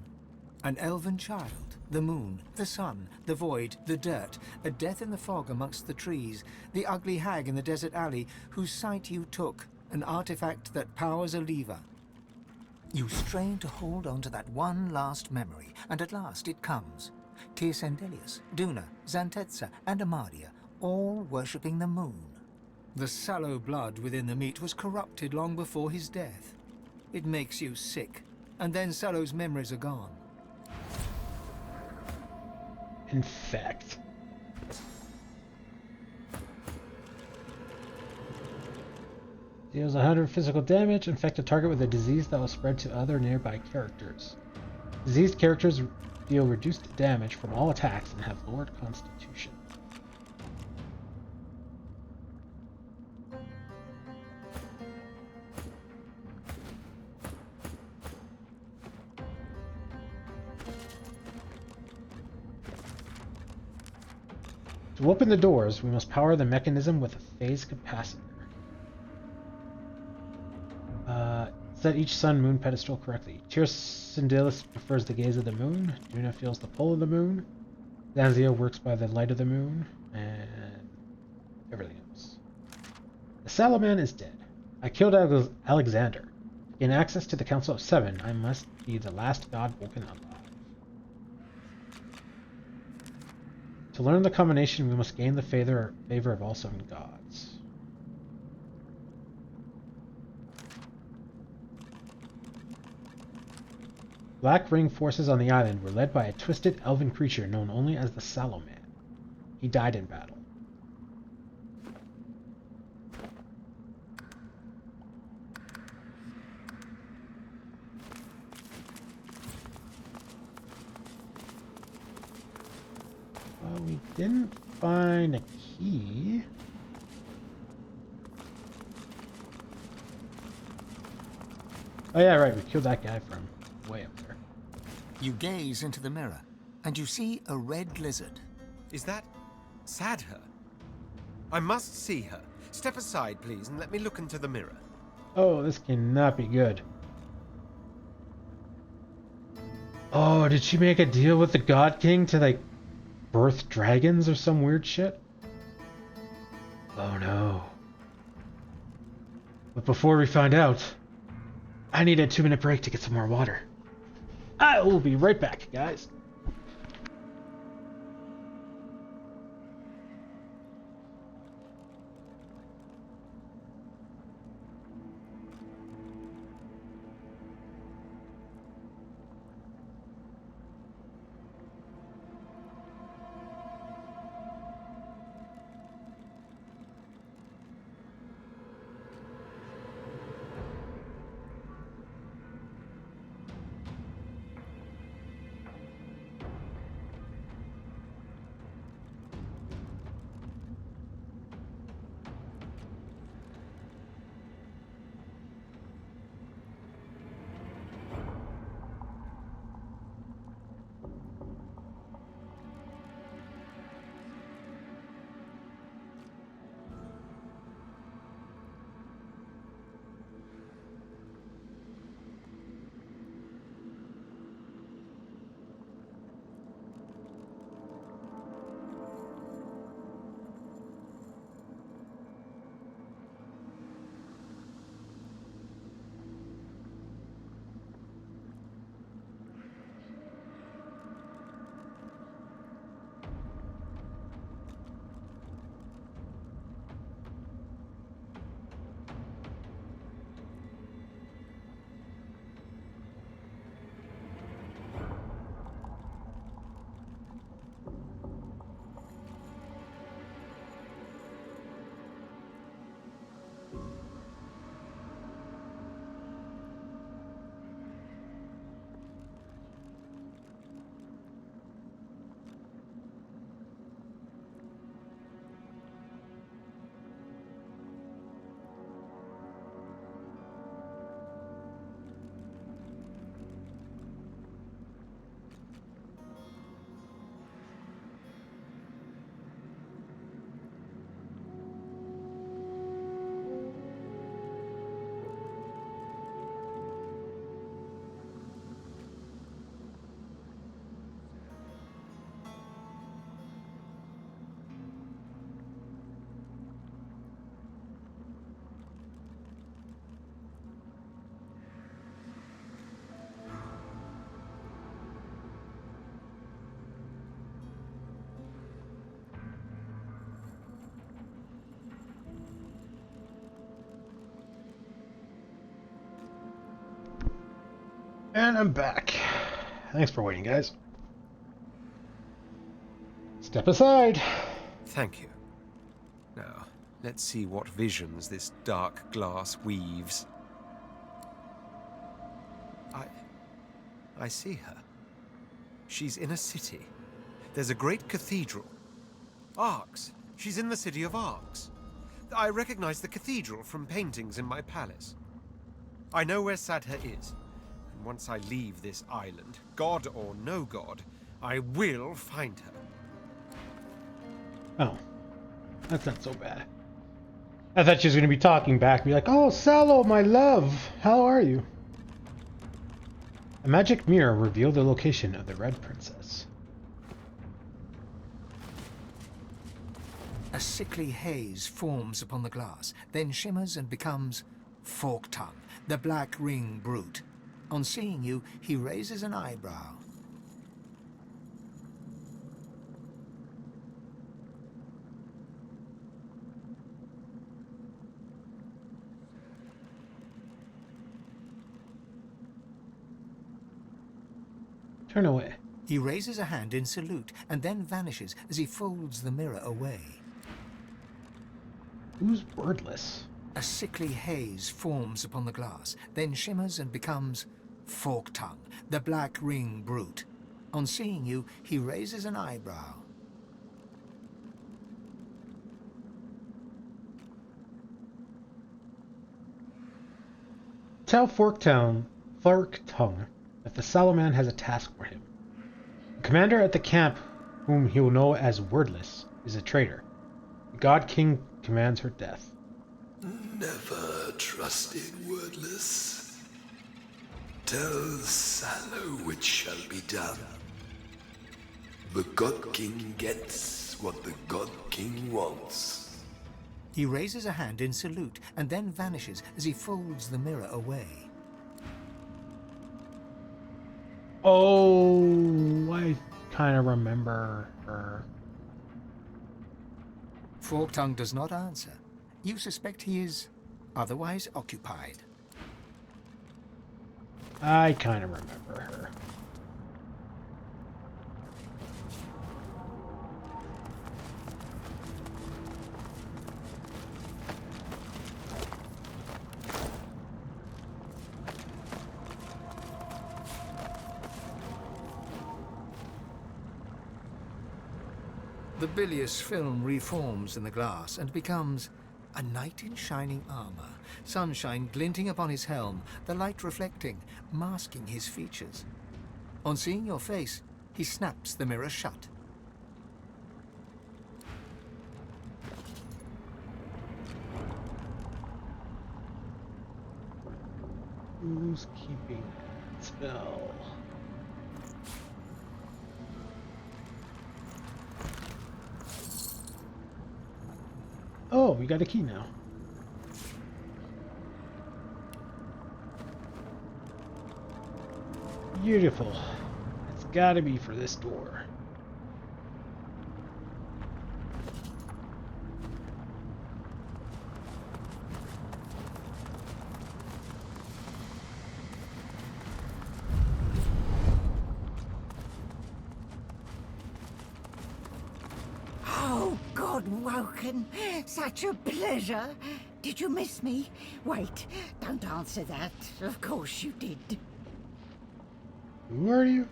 [SPEAKER 2] An elven child, the moon, the sun, the void, the dirt, a death in the fog amongst the trees, the ugly hag in the desert alley whose sight you took, an artifact that powers a lever. You strain to hold on to that one last memory, and at last it comes. Tir Sendelius, Duna, Zantetza, and Amadia, all worshipping the moon. The sallow blood within the meat was corrupted long before his death. It makes you sick, and then Sallow's memories are gone.
[SPEAKER 1] Infect. Deals 100 physical damage. Infect a target with a disease that will spread to other nearby characters. Diseased characters deal reduced damage from all attacks and have lowered constitution. To open the doors, we must power the mechanism with a phase capacitor. Set each sun-moon pedestal correctly. Tir Sendelius prefers the gaze of the moon. Duna feels the pull of the moon. Zanzio works by the light of the moon. And everything else. The Sallow Man is dead. I killed Alexander. To gain access to the Council of Seven, I must be the last god woken alive. To learn the combination, we must gain the favor of all seven gods. Black Ring forces on the island were led by a twisted elven creature known only as the Sallow Man. He died in battle. Well, we didn't find a key. Oh yeah, right, we killed that guy from way up there.
[SPEAKER 2] You gaze into the mirror, and you see a red lizard.
[SPEAKER 8] Is that Sadher? I must see her. Step aside, please, and let me look into the mirror.
[SPEAKER 1] Oh, this cannot be good. Oh, did she make a deal with the God King to, like, birth dragons or some weird shit? Oh no. But before we find out, I need a 2-minute break to get some more water. I will be right back, guys. And I'm back. Thanks for waiting, guys. Step aside.
[SPEAKER 8] Thank you. Now, let's see what visions this dark glass weaves. I see her. She's in a city. There's a great cathedral. Arcs. She's in the city of Arcs. I recognize the cathedral from paintings in my palace. I know where Sadher is. And once I leave this island, god or no god, I will find her.
[SPEAKER 1] Oh. That's not so bad. I thought she was going to be talking back, be like, "Oh, Sallow, my love, how are you?" A magic mirror revealed the location of the Red Princess.
[SPEAKER 2] A sickly haze forms upon the glass, then shimmers and becomes Fork Tongue, the black ring brute. On seeing you, he raises an eyebrow.
[SPEAKER 1] Turn away.
[SPEAKER 2] He raises a hand in salute and then vanishes as he folds the mirror away.
[SPEAKER 1] Who's wordless?
[SPEAKER 2] A sickly haze forms upon the glass, then shimmers and becomes Fork Tongue, the black ring brute. On seeing you, he raises an eyebrow.
[SPEAKER 1] Tell Fork Tongue that the Salaman has a task for him. The commander at the camp, whom he will know as Wordless, is a traitor. The God King commands her death.
[SPEAKER 6] Never trusted Wordless. Tell Sallow it shall be done. The God King gets what the God King wants.
[SPEAKER 2] He raises a hand in salute and then vanishes as he folds the mirror away.
[SPEAKER 1] Oh, I kind of remember her.
[SPEAKER 2] Fork Tongue does not answer. You suspect he is otherwise occupied.
[SPEAKER 1] I kind of remember her.
[SPEAKER 2] The bilious film reforms in the glass and becomes a knight in shining armor, sunshine glinting upon his helm, the light reflecting, masking his features. On seeing your face, he snaps the mirror shut.
[SPEAKER 1] Who's keeping that spell? Oh, we got a key now. Beautiful. It's gotta be for this door.
[SPEAKER 9] Oh, God Woken, such a pleasure. Did you miss me? Wait, don't answer that. Of course you did.
[SPEAKER 1] Who are you?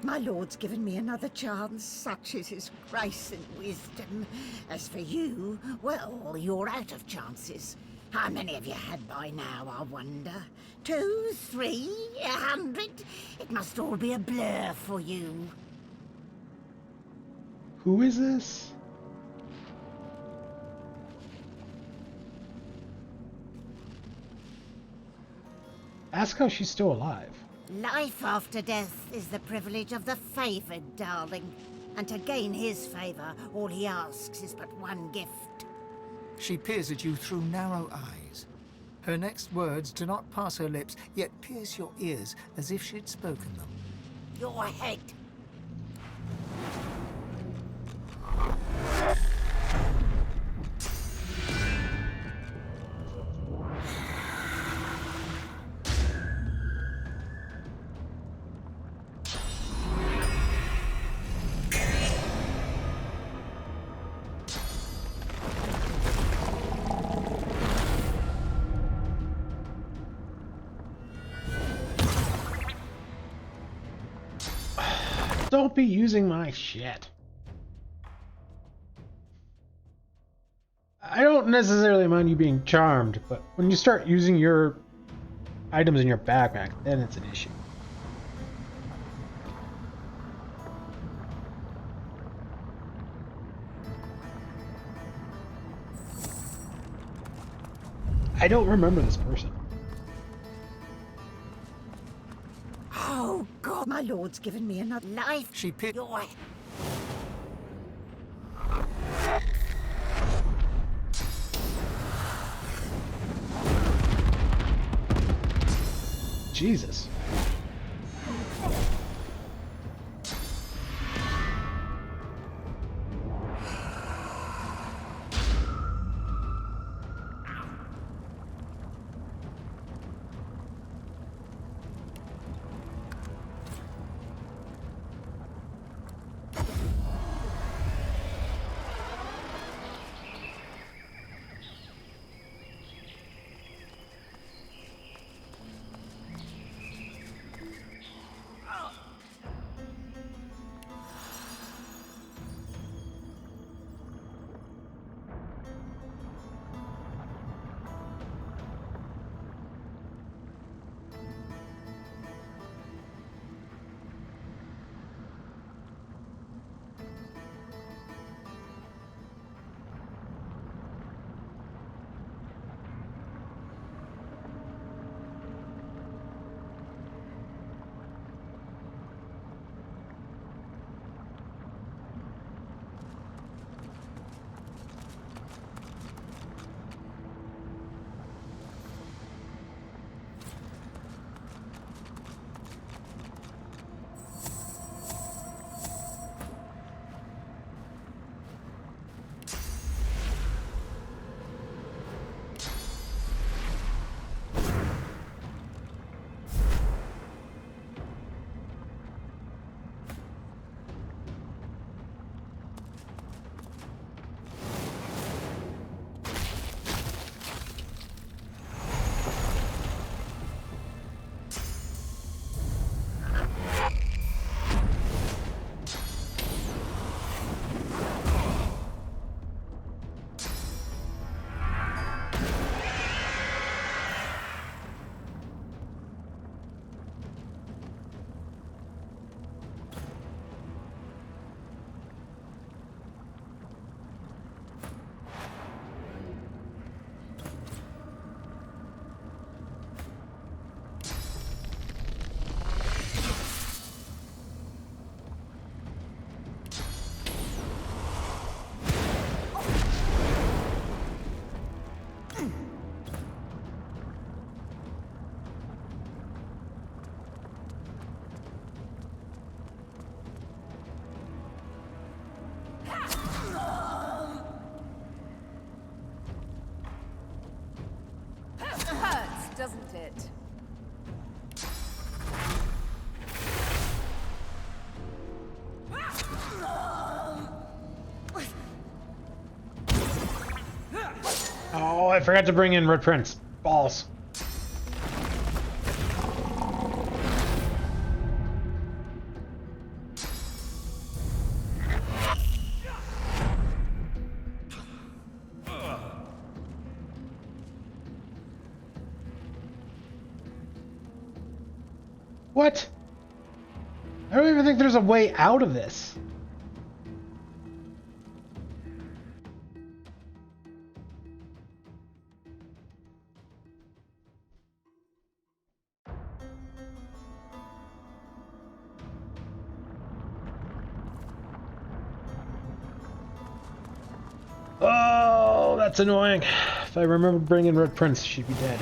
[SPEAKER 9] My lord's given me another chance, such is his grace and wisdom. As for you, well, you're out of chances. How many have you had by now, I wonder? 2, 3, 100? It must all be a blur for you.
[SPEAKER 1] Who is this? Ask how she's still alive.
[SPEAKER 3] Life after death is the privilege of the favored, darling. And to gain his favor, all he asks is but one gift.
[SPEAKER 2] She peers at you through narrow eyes. Her next words do not pass her lips, yet pierce your ears as if she'd spoken them.
[SPEAKER 3] Your head.
[SPEAKER 1] Don't be using my shit. I don't necessarily mind you being charmed, but when you start using your items in your backpack, then it's an issue. I don't remember this person.
[SPEAKER 9] Oh, God, my lord's given me another life.
[SPEAKER 2] She picked.
[SPEAKER 9] Your
[SPEAKER 1] Jesus.
[SPEAKER 7] Hurts, doesn't it?
[SPEAKER 1] Oh, I forgot to bring in Red Prince. Balls. What? I don't even think there's a way out of this. Oh, that's annoying. If I remember bringing Red Prince, she'd be dead.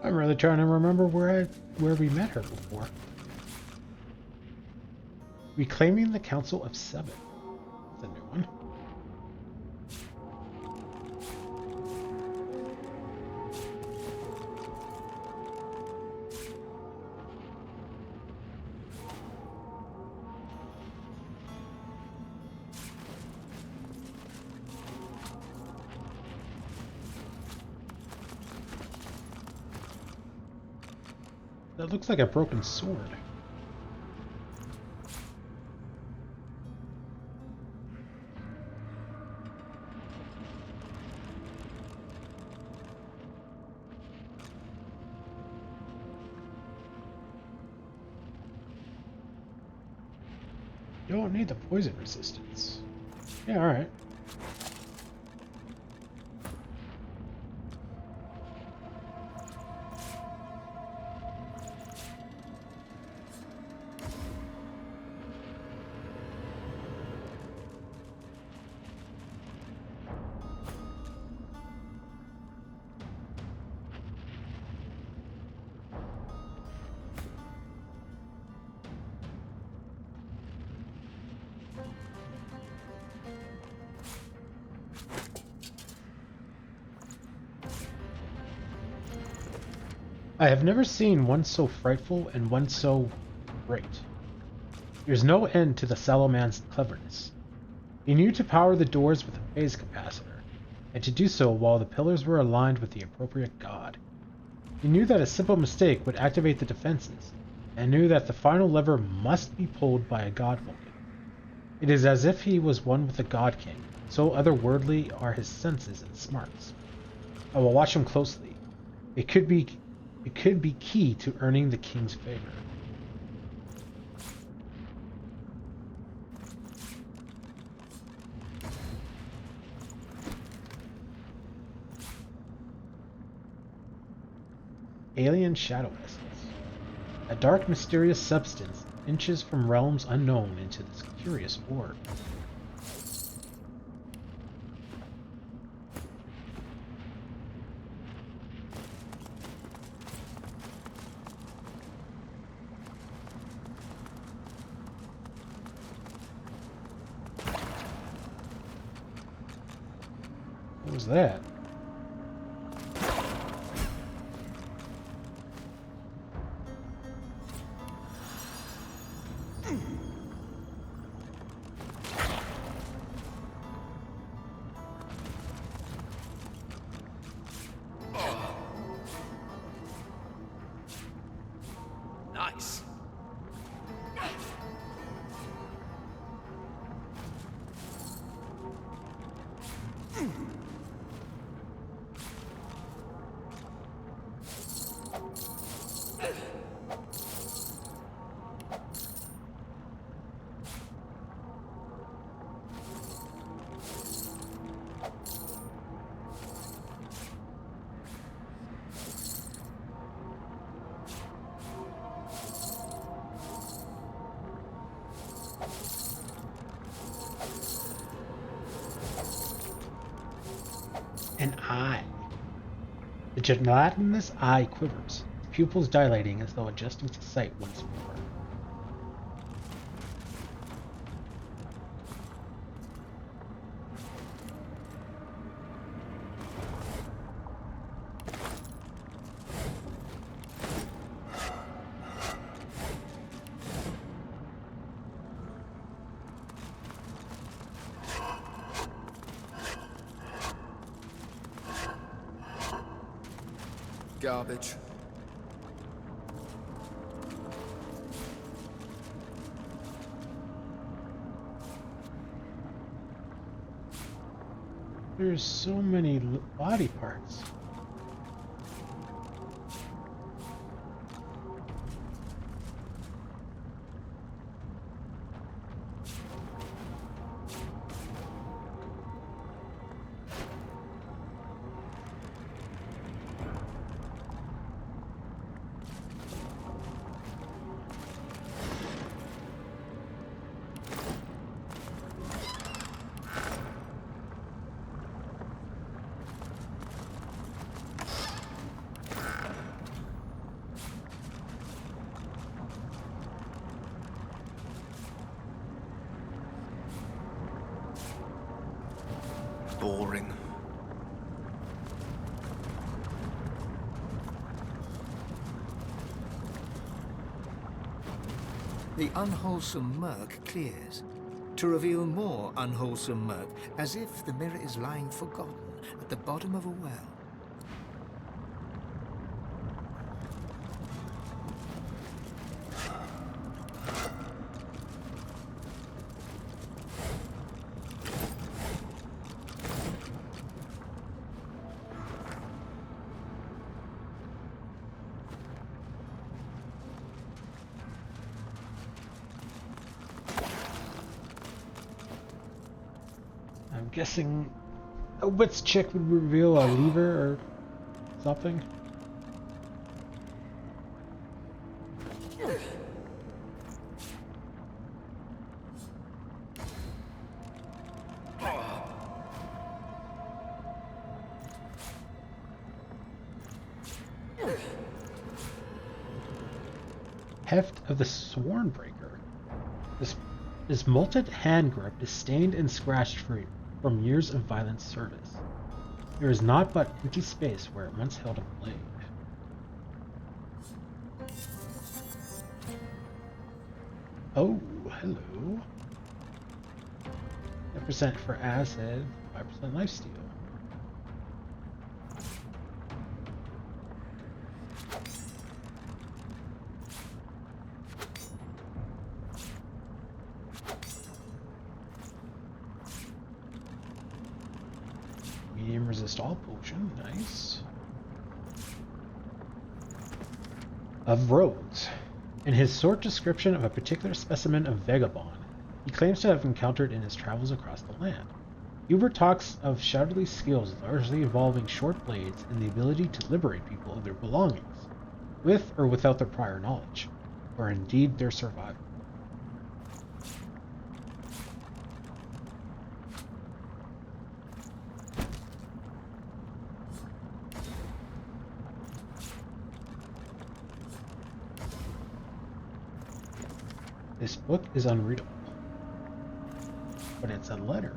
[SPEAKER 1] I'm really trying to remember where we met her before. Reclaiming the Council of Seven. That's a new one. That looks like a broken sword. You don't need the poison resistance. Yeah, alright. I have never seen one so frightful and one so great. There's no end to the sallow man's cleverness. He knew to power the doors with a phase capacitor, and to do so while the pillars were aligned with the appropriate god. He knew that a simple mistake would activate the defenses, and knew that the final lever must be pulled by a god Vulcan. It is as if he was one with the God King, so otherworldly are his senses and smarts. I will watch him closely. It could be key to earning the king's favor. Alien shadow essence. A dark, mysterious substance inches from realms unknown into this curious orb. What was that?
[SPEAKER 4] Nice.
[SPEAKER 1] An eye. The gelatinous eye quivers, pupils dilating as though adjusting to sight once more.
[SPEAKER 4] Garbage.
[SPEAKER 1] There's so many body parts.
[SPEAKER 8] boring.
[SPEAKER 2] The unwholesome murk clears, to reveal more unwholesome murk, as if the mirror is lying forgotten at the bottom of a well.
[SPEAKER 1] I'm guessing a wits check would reveal a lever or something. Heft of the Swornbreaker. This molted hand grip is stained and scratched from years of violent service. There is naught but empty space where it once held a blade. Oh, hello. 10% for acid, 5% lifesteal. Medium resist all potion, nice. Of rogues. In his short description of a particular specimen of vagabond, he claims to have encountered in his travels across the land. Hubert talks of shadowy skills largely involving short blades and the ability to liberate people of their belongings, with or without their prior knowledge, or indeed their survival. This book is unreadable, but it's a letter.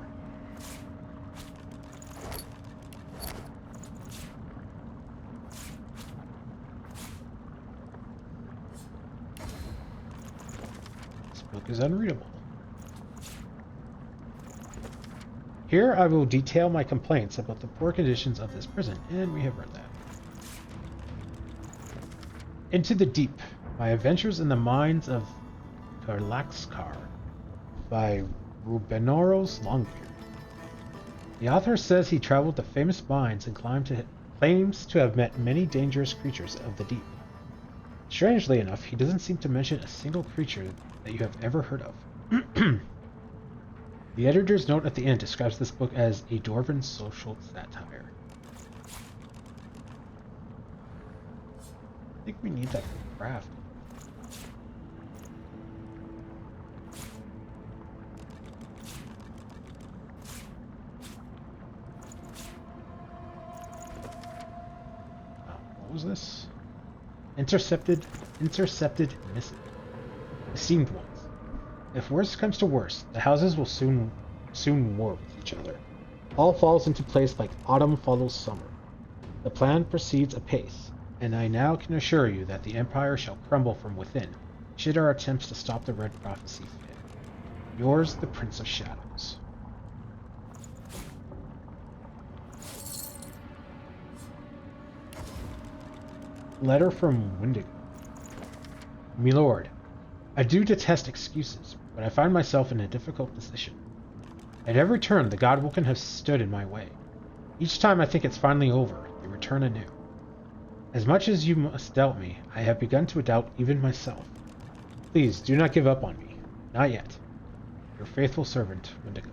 [SPEAKER 1] This book is unreadable. Here I will detail my complaints about the poor conditions of this prison, and we have read that. Into the Deep, my adventures in the mines of Karlaxkar by Rubenoros Longbeard. The author says he traveled to famous mines and claims to have met many dangerous creatures of the deep. Strangely enough, he doesn't seem to mention a single creature that you have ever heard of. The editor's note at the end describes this book as a dwarven social satire. I think we need that for craft. What was this? Intercepted missive. Esteemed ones. If worst comes to worst, the houses will soon war with each other. All falls into place like autumn follows summer. The plan proceeds apace, and I now can assure you that the Empire shall crumble from within, should our attempts to stop the Red Prophecy fail. Yours, the Prince of Shadows. Letter from Wendigo. Milord, I do detest excuses, but I find myself in a difficult position. At every turn, the Godwoken have stood in my way. Each time I think it's finally over, they return anew. As much as you must doubt me, I have begun to doubt even myself. Please, do not give up on me. Not yet. Your faithful servant, Wendigo.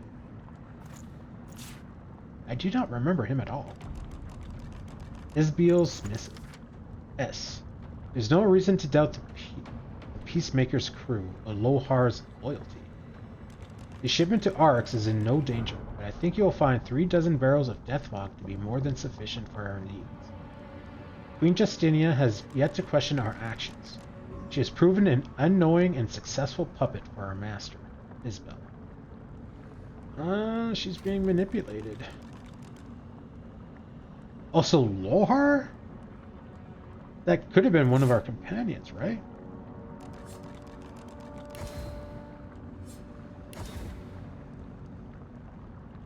[SPEAKER 1] I do not remember him at all. Isbiel's missive. S. There's no reason to doubt the Peacemaker's crew or Lohar's loyalty. The shipment to Arx is in no danger, but I think you'll find 36 barrels of Deathfog to be more than sufficient for our needs. Queen Justinia has yet to question our actions. She has proven an unknowing and successful puppet for our master, Isbel. She's being manipulated. Also, Lohar? That could have been one of our companions, right?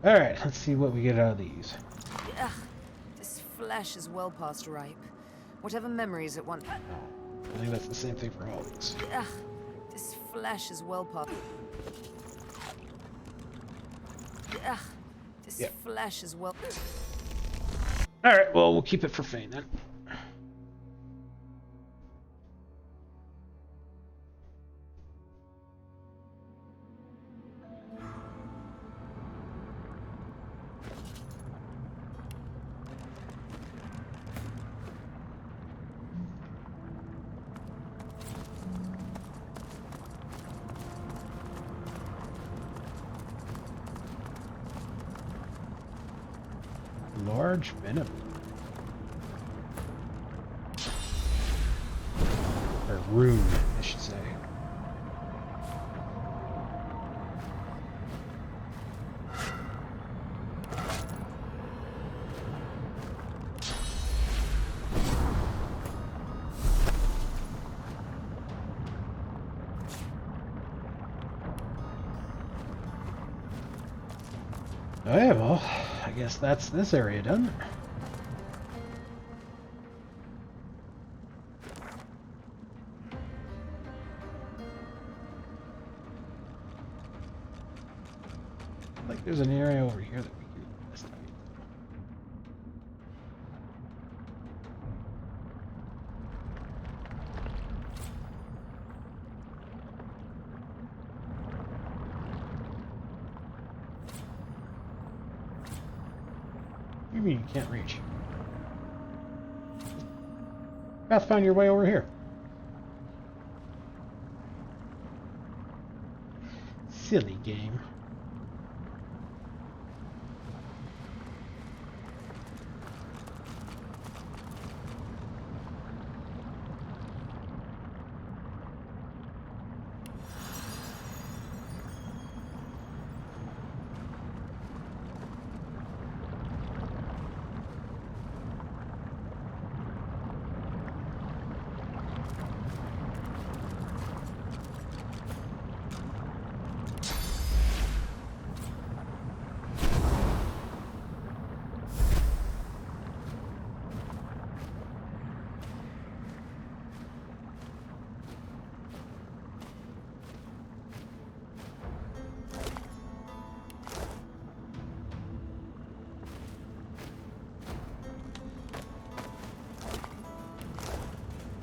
[SPEAKER 1] Alright, let's see what we get out of these.
[SPEAKER 7] Ugh, this flesh is well past ripe. Whatever memories it once.
[SPEAKER 1] I think that's the same thing for all of these.
[SPEAKER 7] Ugh, this flesh is well past. Ugh, this flesh is well.
[SPEAKER 1] Alright, well, we'll keep it for Fane then. Large venom. Or rune, I should say. Oh yeah, well, I guess that's this area done. Like there's an area over here that we can investigate. What do you mean you can't reach? Path, find your way over here. Silly game.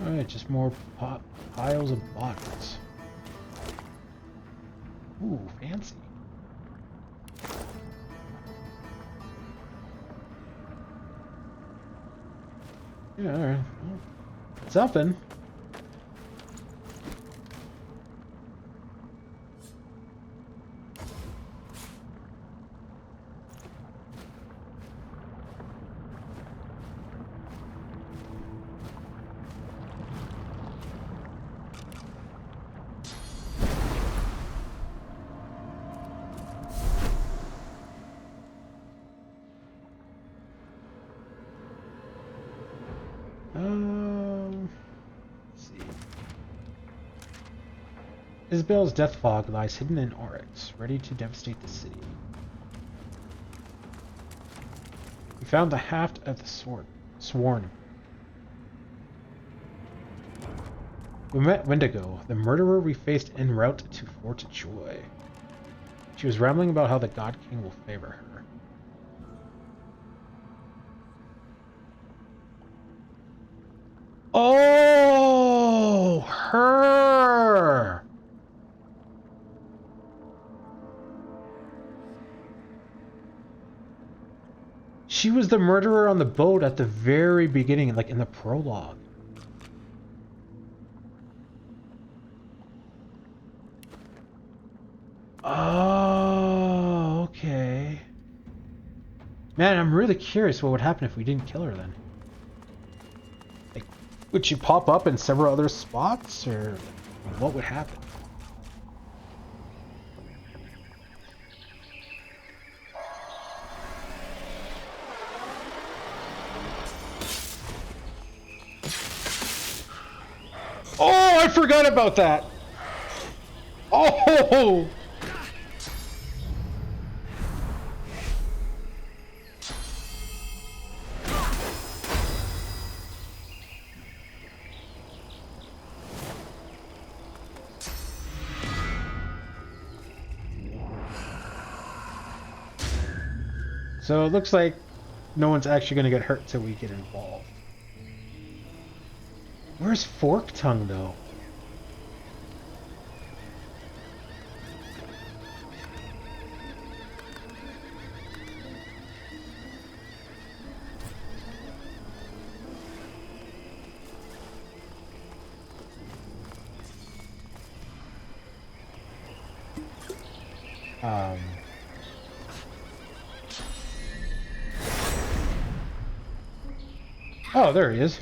[SPEAKER 1] Alright, just more piles of bodies. Ooh, fancy. Yeah, alright. Well, something. Let's see. Isabel's death fog lies hidden in Oryx, ready to devastate the city. We found the haft of the sworn. We met Wendigo, the murderer we faced en route to Fort Joy. She was rambling about how the God King will favor her. Oh, her! She was the murderer on the boat at the very beginning, like in the prologue. Oh, okay. Man, I'm really curious what would happen if we didn't kill her then. Like, would she pop up in several other spots, or what would happen? Oh, I forgot about that. Oh! So it looks like no one's actually going to get hurt till we get involved. Where's Fork Tongue, though? Oh, there he is.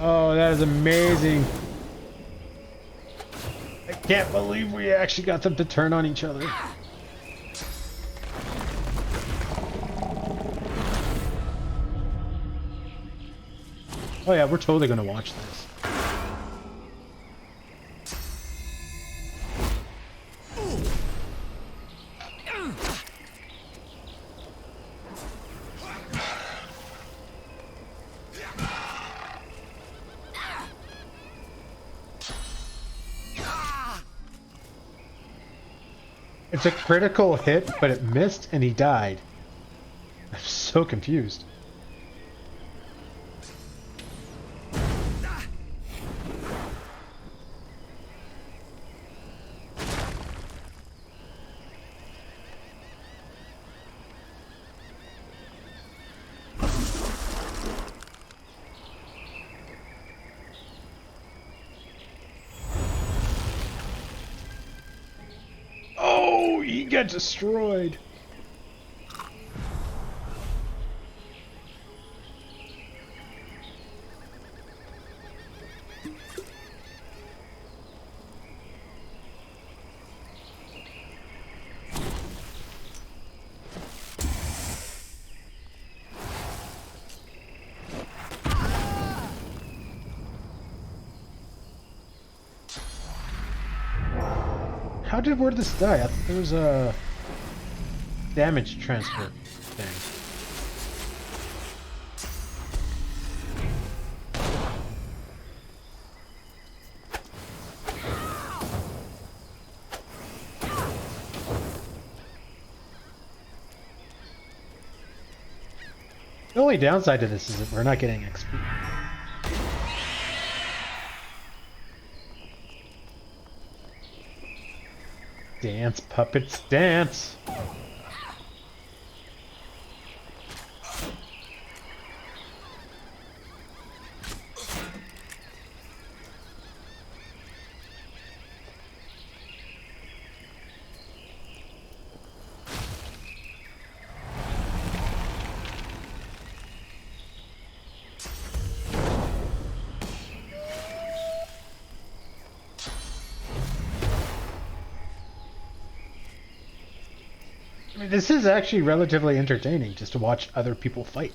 [SPEAKER 1] Oh, that is amazing. I can't believe we actually got them to turn on each other. Oh yeah, we're totally gonna watch this. It's a critical hit, but it missed and he died. I'm so confused. Oh, he got destroyed. Where did this die? I thought there was a damage transfer thing. The only downside to this is that we're not getting XP. Dance, puppets, dance! I mean, this is actually relatively entertaining just to watch other people fight.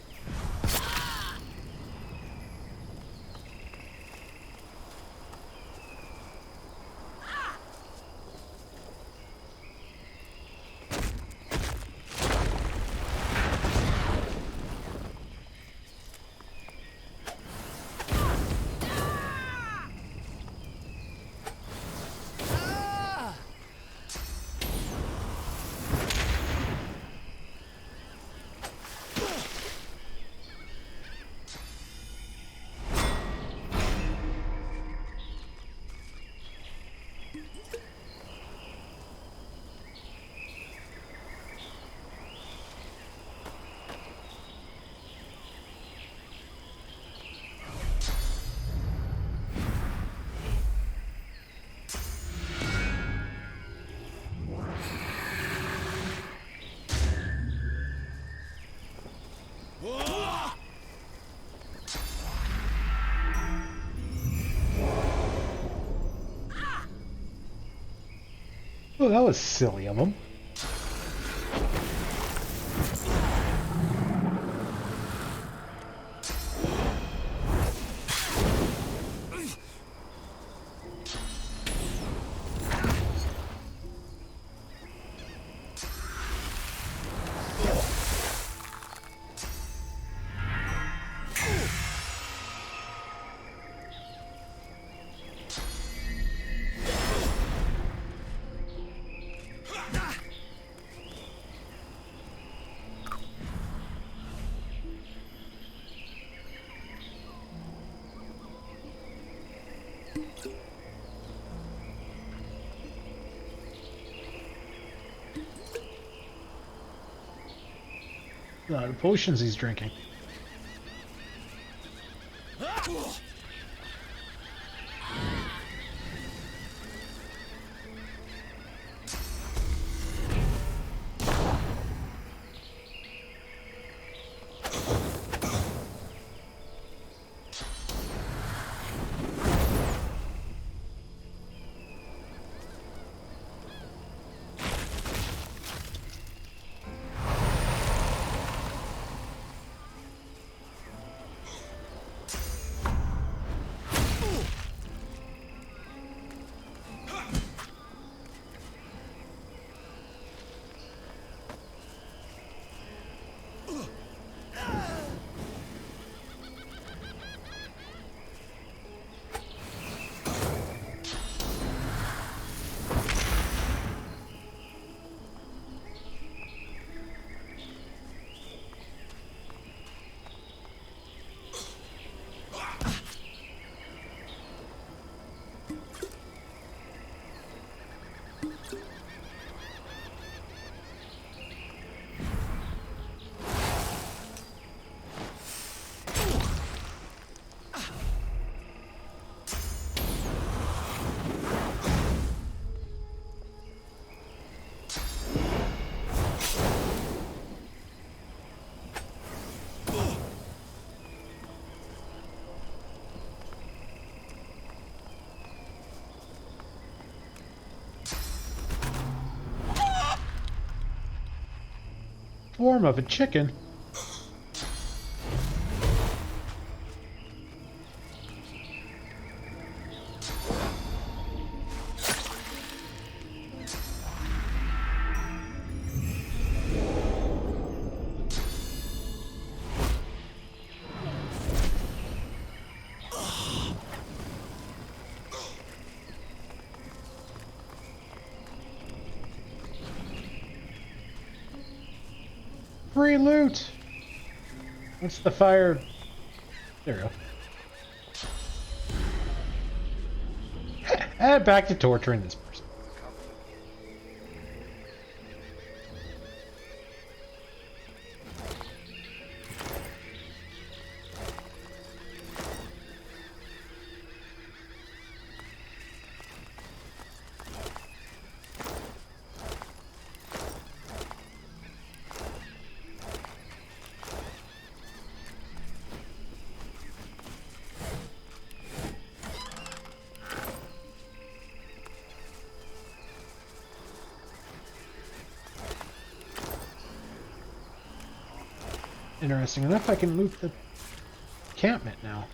[SPEAKER 1] Oh, that was silly of him. A lot of potions he's drinking. Form of a chicken. Free loot! What's the fire? There we go. And back to torturing this person. Interesting enough, I can loot the encampment now.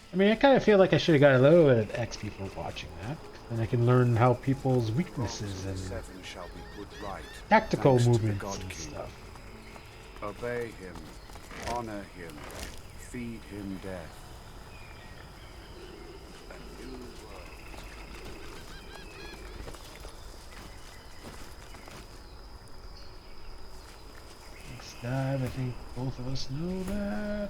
[SPEAKER 1] I mean, I kind of feel like I should have got a little bit of XP for watching that. And I can learn how people's weaknesses and tactical movements and stuff.
[SPEAKER 10] Obey him, honor him, feed him death. A new world.
[SPEAKER 1] Next dive, I think both of us know that.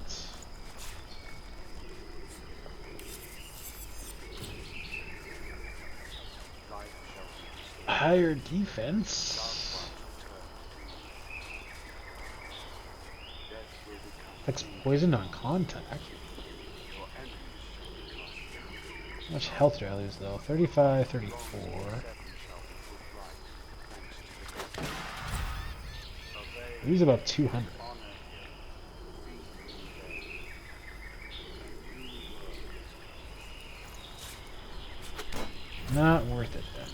[SPEAKER 1] Higher defense. Affects poison on contact. How much health do I lose though? 35, 34. I lose about 200. Not worth it then.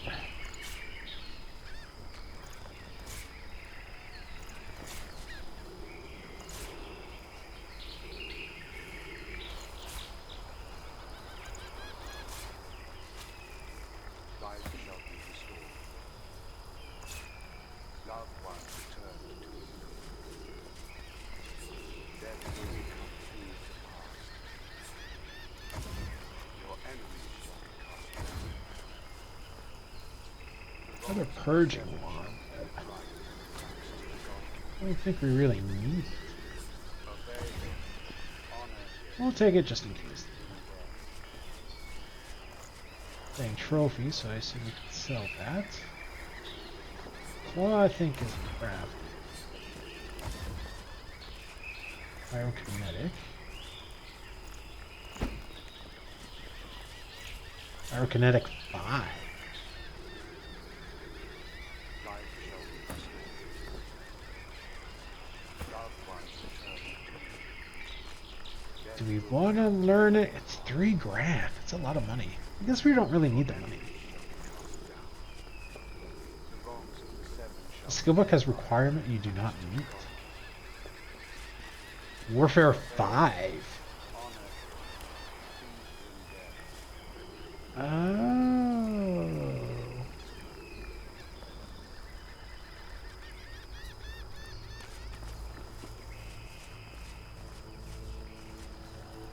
[SPEAKER 1] Another purging wand. I don't think we really need it. We'll take it just in case. Dang trophy, so I assume we can sell that. What I think is craft. Pyrokinetic. Pyrokinetic 5. Do we want to learn it? It's $3,000. It's a lot of money. I guess we don't really need the money. The skill book has requirement you do not meet. Warfare 5. Oh.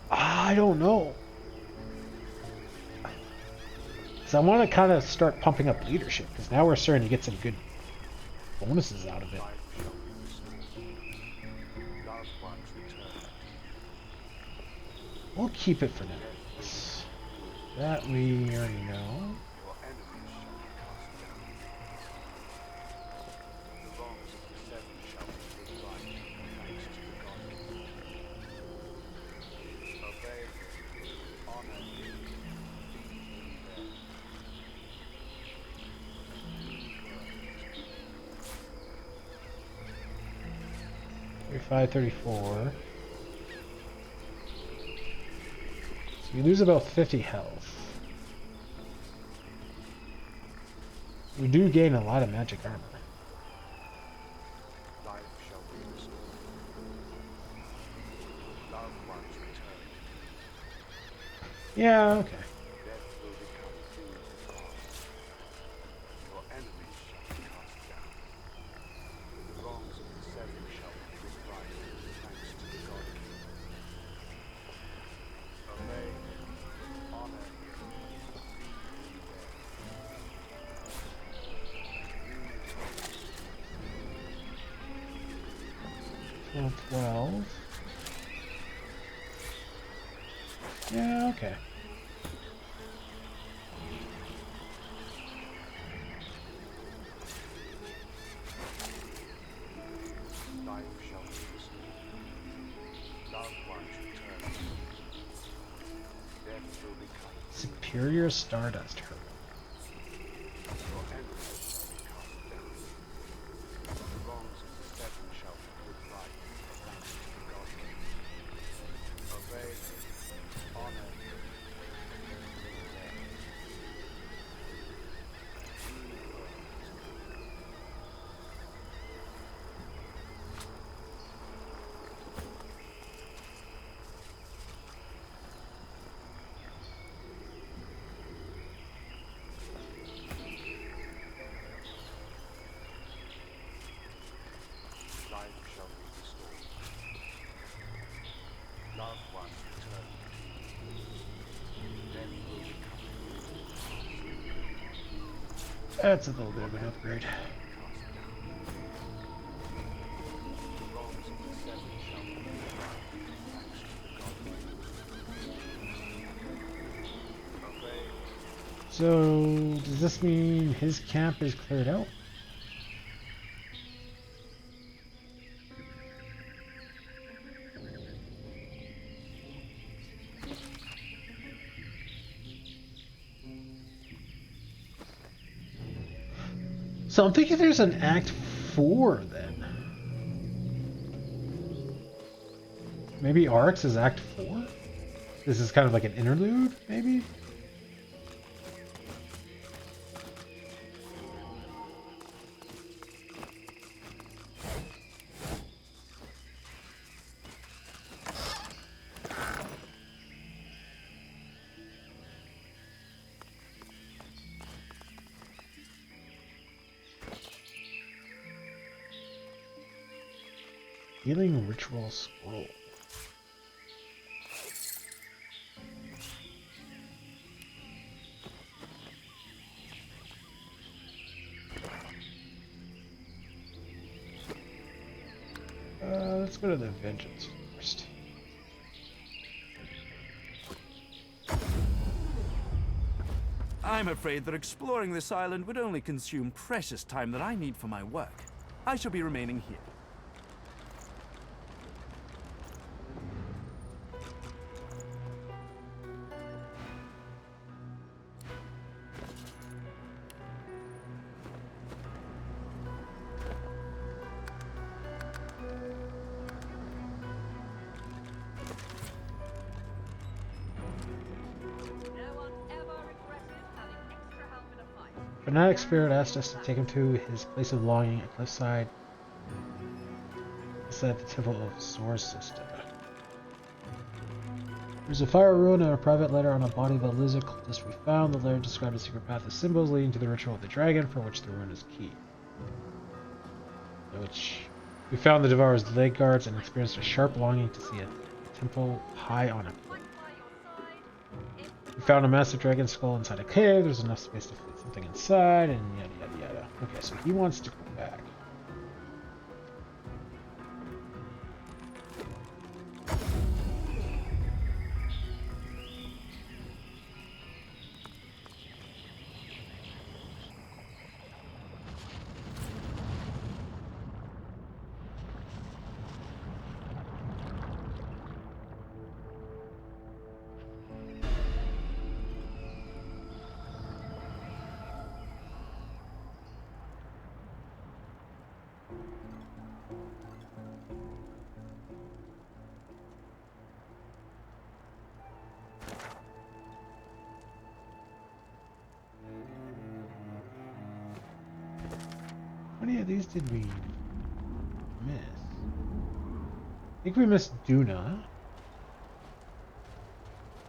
[SPEAKER 1] I don't know. So I want to kind of start pumping up leadership, because now we're starting to get some good bonuses out of it. We'll keep it for now. That we already know. $534. So we lose about 50 health. We do gain a lot of magic armor. Yeah, okay. Well, 12. Yeah, okay. Superior Stardust Hurt. That's a little bit of an upgrade. So, does this mean his camp is cleared out? So I'm thinking there's an Act 4 then. Maybe Arx is Act 4? This is kind of like an interlude, maybe? Healing Ritual Scroll. let's go to the Vengeance first.
[SPEAKER 5] I'm afraid that exploring this island would only consume precious time that I need for my work. I shall be remaining here.
[SPEAKER 1] Fanatic Spirit asked us to take him to his place of longing at cliffside. It's at the Temple of Source System. There's a fire ruin and a private letter on a body of a lizard cultist we found. The letter described a secret path of symbols leading to the ritual of the dragon, for which the ruin is key. Which we found the Devourer's leg guards and experienced a sharp longing to see a temple high on a cliff. We found a massive dragon skull inside a cave. There's enough space to fit something inside, and yada yada yada. Okay, so he wants to go back. How many of these did we miss? I think we missed Duna.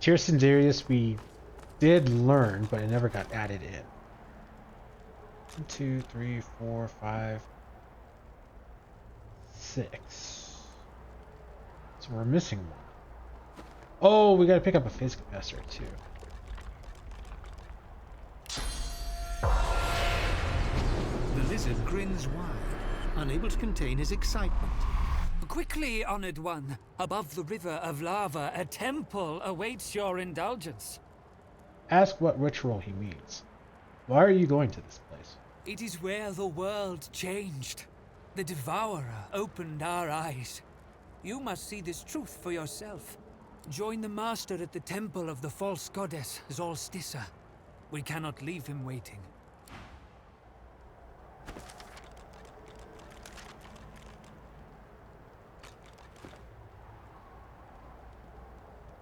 [SPEAKER 1] Tirsan Darius we did learn, but it never got added in. 1, 2, 3, 4, 5, 6. So we're missing one. Oh, we gotta pick up a phase capacitor too.
[SPEAKER 2] The lizard grins wide, unable to contain his excitement.
[SPEAKER 11] Quickly, honored one. Above the river of lava, a temple awaits your indulgence.
[SPEAKER 1] Ask what ritual he means. Why are you going to this place?
[SPEAKER 11] It is where the world changed. The Devourer opened our eyes. You must see this truth for yourself. Join the Master at the temple of the false goddess, Zolstissa. We cannot leave him waiting.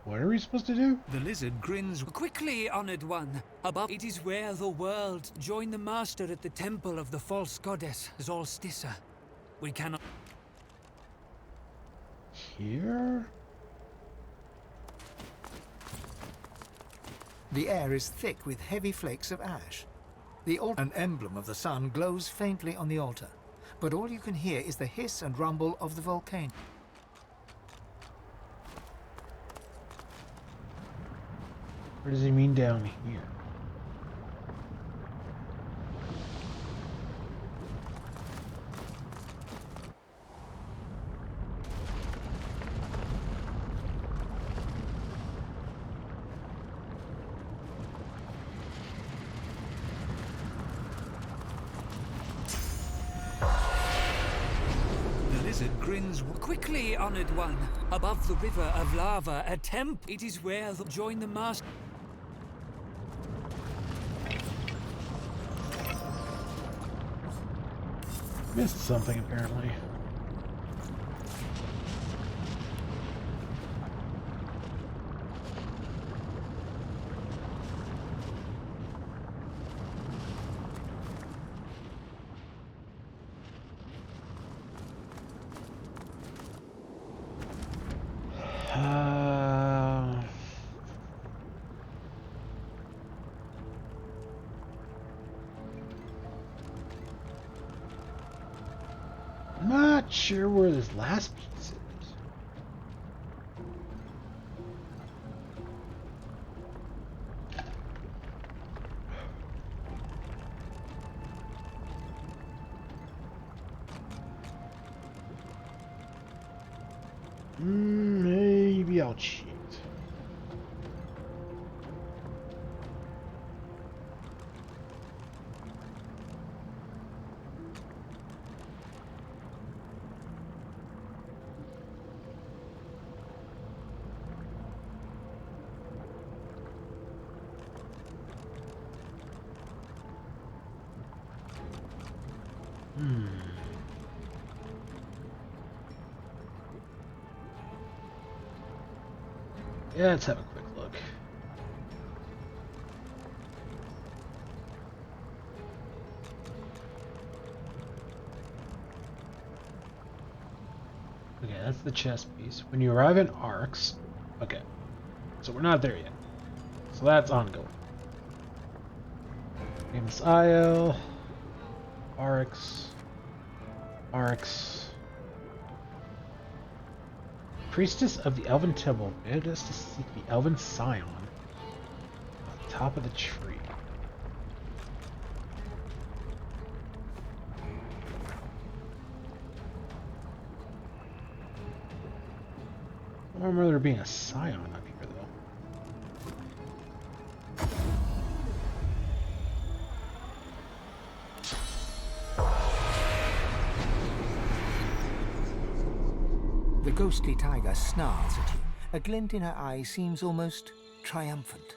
[SPEAKER 1] What are we supposed to do?
[SPEAKER 2] The lizard grins.
[SPEAKER 11] Quickly, honored one. Above it is where the world join the Master at the temple of the false goddess, Zolstissa. We cannot...
[SPEAKER 1] Here?
[SPEAKER 2] The air is thick with heavy flakes of ash. An emblem of the sun glows faintly on the altar, but all you can hear is the hiss and rumble of the volcano.
[SPEAKER 1] What does he mean down here?
[SPEAKER 2] The lizard grins.
[SPEAKER 11] Quickly, honored one. Above the river of lava, a temple. It is where the join the Master...
[SPEAKER 1] Missed something apparently. I'm not sure where this last piece is. Maybe I'll cheat. Yeah, let's have a quick look. Okay, that's the chess piece. When you arrive in Arcs, okay, so we're not there yet. So that's ongoing. Famous Isle, Arcs, Arcs. Priestess of the Elven Temple bid us to seek the Elven Scion at the top of the tree. I don't remember there being a Scion up here, though.
[SPEAKER 2] The ghostly tiger snarls at you. A glint in her eye seems almost triumphant.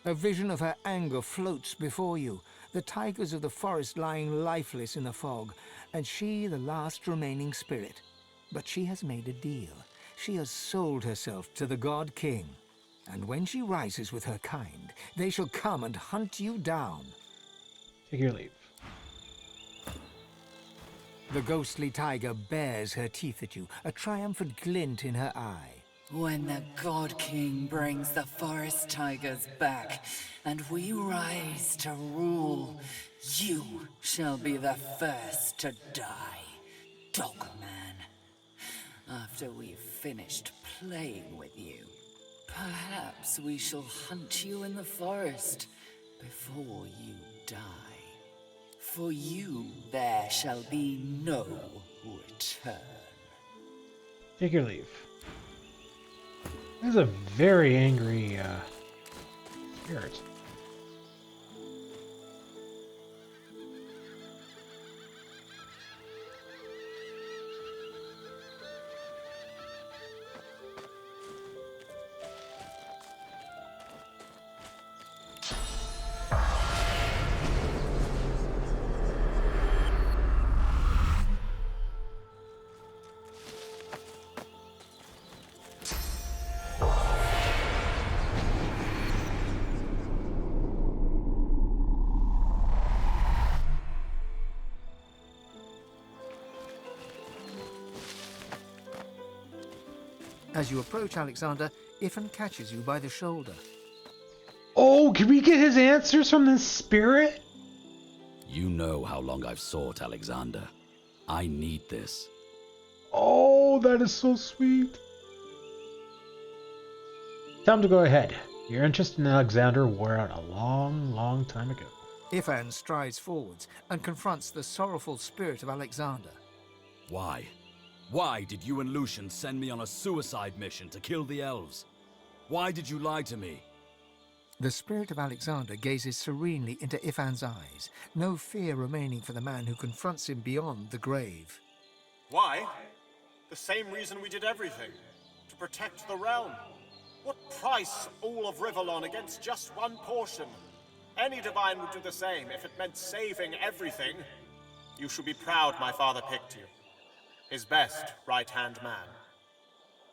[SPEAKER 2] A vision of her anger floats before you, the tigers of the forest lying lifeless in the fog, and she the last remaining spirit. But she has made a deal. She has sold herself to the God King. And when she rises with her kind, they shall come and hunt you down.
[SPEAKER 1] Take your leave.
[SPEAKER 2] The ghostly tiger bares her teeth at you, a triumphant glint in her eye.
[SPEAKER 12] When the God King brings the forest tigers back, and we rise to rule, you shall be the first to die, Dogman. After we've finished playing with you, perhaps we shall hunt you in the forest before you die. For you there shall be no return.
[SPEAKER 1] Take your leave. This is a very angry spirit.
[SPEAKER 2] As you approach Alexander, Ifan catches you by the shoulder.
[SPEAKER 1] Oh, can we get his answers from this spirit?
[SPEAKER 13] You know how long I've sought Alexander. I need this.
[SPEAKER 1] Oh, that is so sweet. Tell him to go ahead. Your interest in Alexander wore out a long, long time ago.
[SPEAKER 2] Ifan strides forwards and confronts the sorrowful spirit of Alexander.
[SPEAKER 13] Why? Why did you and Lucian send me on a suicide mission to kill the elves? Why did you lie to me?
[SPEAKER 2] The spirit of Alexander gazes serenely into Ifan's eyes, no fear remaining for the man who confronts him beyond the grave.
[SPEAKER 14] Why? The same reason we did everything. To protect the realm. What price all of Rivellon against just one portion? Any divine would do the same if it meant saving everything. You should be proud my father picked you. His best right-hand man.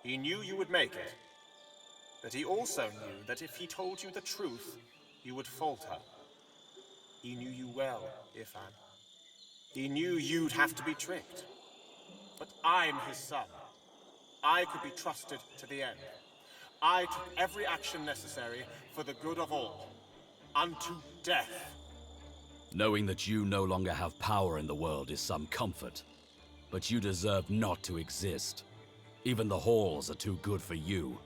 [SPEAKER 14] He knew you would make it. But he also knew that if he told you the truth, you would falter. He knew you well, Ifan. He knew you'd have to be tricked. But I'm his son. I could be trusted to the end. I took every action necessary for the good of all. Unto death.
[SPEAKER 13] Knowing that you no longer have power in the world is some comfort. But you deserve not to exist. Even the halls are too good for you.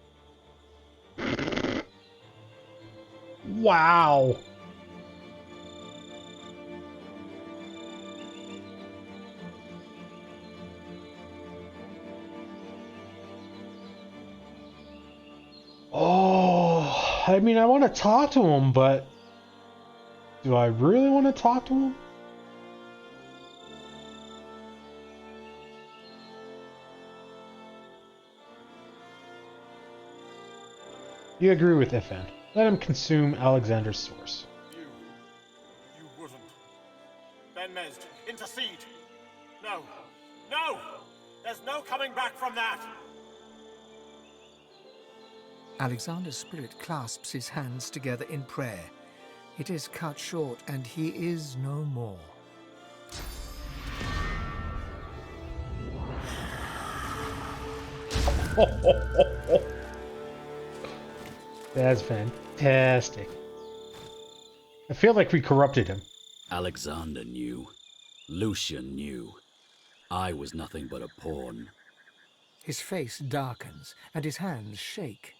[SPEAKER 1] Wow. I mean, I want to talk to him, but do I really want to talk to him? You agree with Ifan. Let him consume Alexander's source.
[SPEAKER 14] You wouldn't. Ben Mesd, intercede! No! No! There's no coming back from that!
[SPEAKER 2] Alexander's spirit clasps his hands together in prayer. It is cut short, and he is no more.
[SPEAKER 1] That's fantastic. I feel like we corrupted him.
[SPEAKER 13] Alexander knew. Lucian knew. I was nothing but a pawn.
[SPEAKER 2] His face darkens, and his hands shake.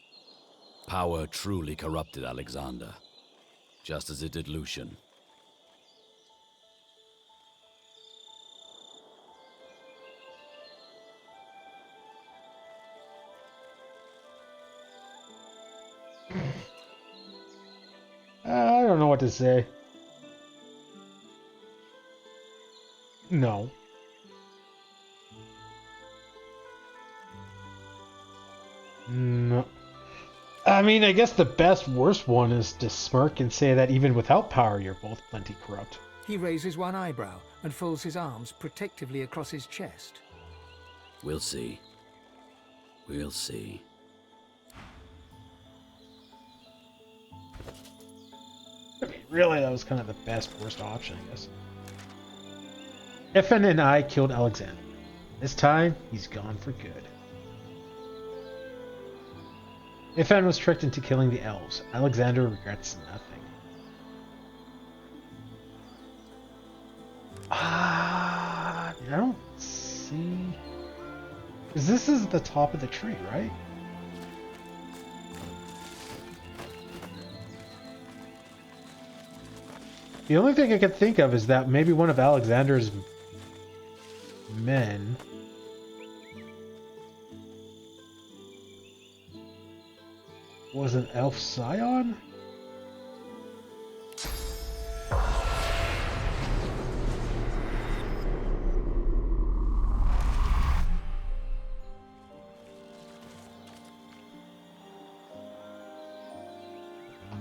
[SPEAKER 13] Power truly corrupted Alexander, just as it did Lucian.
[SPEAKER 1] I don't know what to say. No. No. I mean, I guess the best worst one is to smirk and say that even without power, you're both plenty corrupt.
[SPEAKER 2] He raises one eyebrow and folds his arms protectively across his chest.
[SPEAKER 13] We'll see. We'll see.
[SPEAKER 1] I mean, really, that was kind of the best worst option, I guess. Ifan and I killed Alexander. This time, he's gone for good. Ifan was tricked into killing the elves. Alexander regrets nothing. I don't see... Because this is the top of the tree, right? The only thing I could think of is that maybe one of Alexander's men was an elf scion?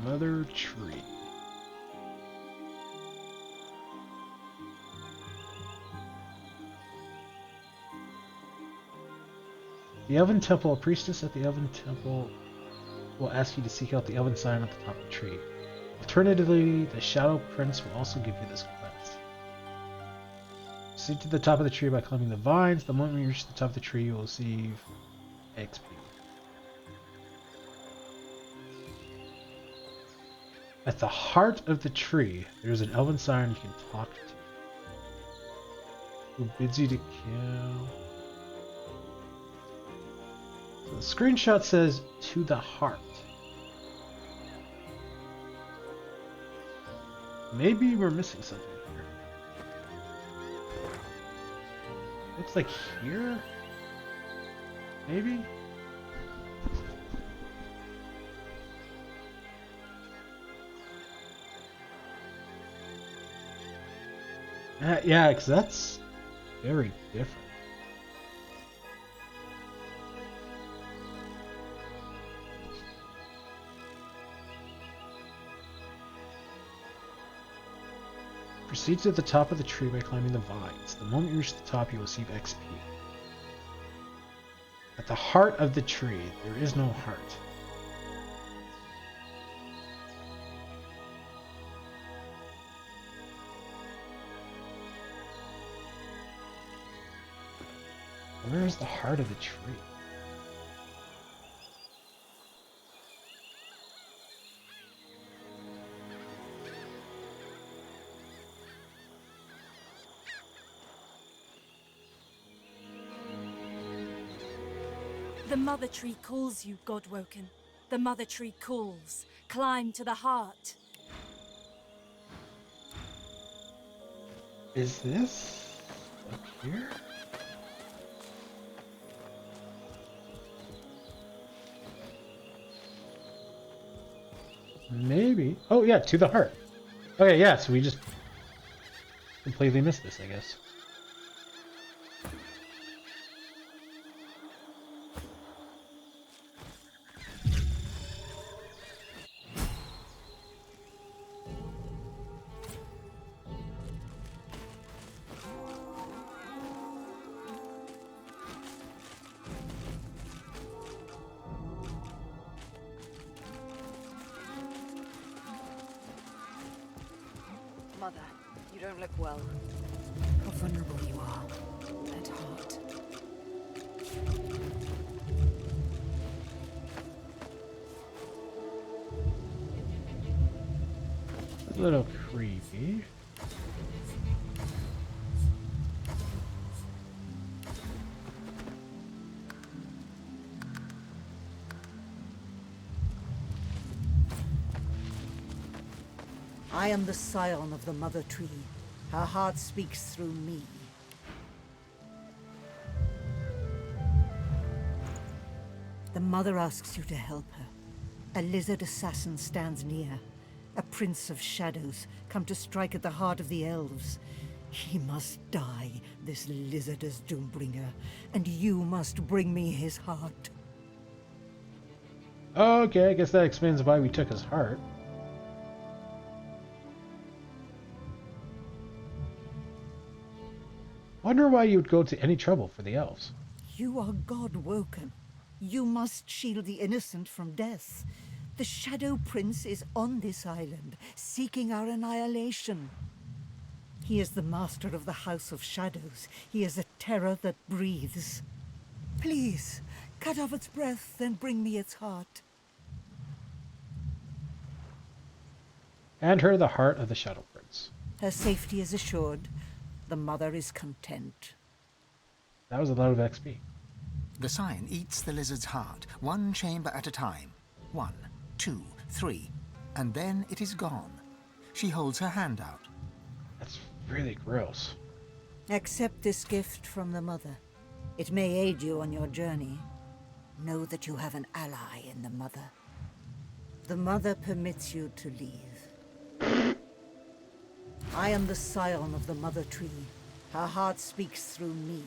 [SPEAKER 1] Another tree. The Elven Temple, a priestess at the Elven Temple will ask you to seek out the Elven sign at the top of the tree. Alternatively, the Shadow Prince will also give you this quest. Proceed to the top of the tree by climbing the vines. The moment you reach the top of the tree, you will receive XP. At the heart of the tree, there's an Elven sign you can talk to. Who bids you to kill... So the screenshot says, to the heart. Maybe we're missing something here. Looks like here? Maybe? Yeah, because that's very different. Proceed to the top of the tree by climbing the vines. The moment you reach the top, you will receive XP. At the heart of the tree, there is no heart. Where is the heart of the tree?
[SPEAKER 15] The Mother Tree calls you, Godwoken. The Mother Tree calls. Climb to the heart.
[SPEAKER 1] Is this up here? Maybe. Oh, yeah, to the heart. Okay, yeah, so we just completely missed this, I guess.
[SPEAKER 7] Mother, you don't look well. How vulnerable you are. At heart.
[SPEAKER 1] A little creepy.
[SPEAKER 9] I am the scion of the Mother Tree. Her heart speaks through me. The Mother asks you to help her. A lizard assassin stands near. A prince of shadows, come to strike at the heart of the elves. He must die, this lizard as Doombringer, and you must bring me his heart.
[SPEAKER 1] Okay, I guess that explains why we took his heart. Wonder why you would go to any trouble for the elves.
[SPEAKER 9] You are God-woken. You must shield the innocent from death. The Shadow Prince is on this island, seeking our annihilation. He is the master of the House of Shadows. He is a terror that breathes. Please, cut off its breath and bring me its heart.
[SPEAKER 1] And her the heart of the Shadow Prince.
[SPEAKER 9] Her safety is assured. The Mother is content.
[SPEAKER 1] That was a lot of XP.
[SPEAKER 2] The Scion eats the lizard's heart, one chamber at a time. 1, 2, 3, and then it is gone. She holds her hand out.
[SPEAKER 1] That's really gross.
[SPEAKER 9] Accept this gift from the Mother. It may aid you on your journey. Know that you have an ally in the Mother. The Mother permits you to leave. I am the scion of the Mother Tree. Her heart speaks through me.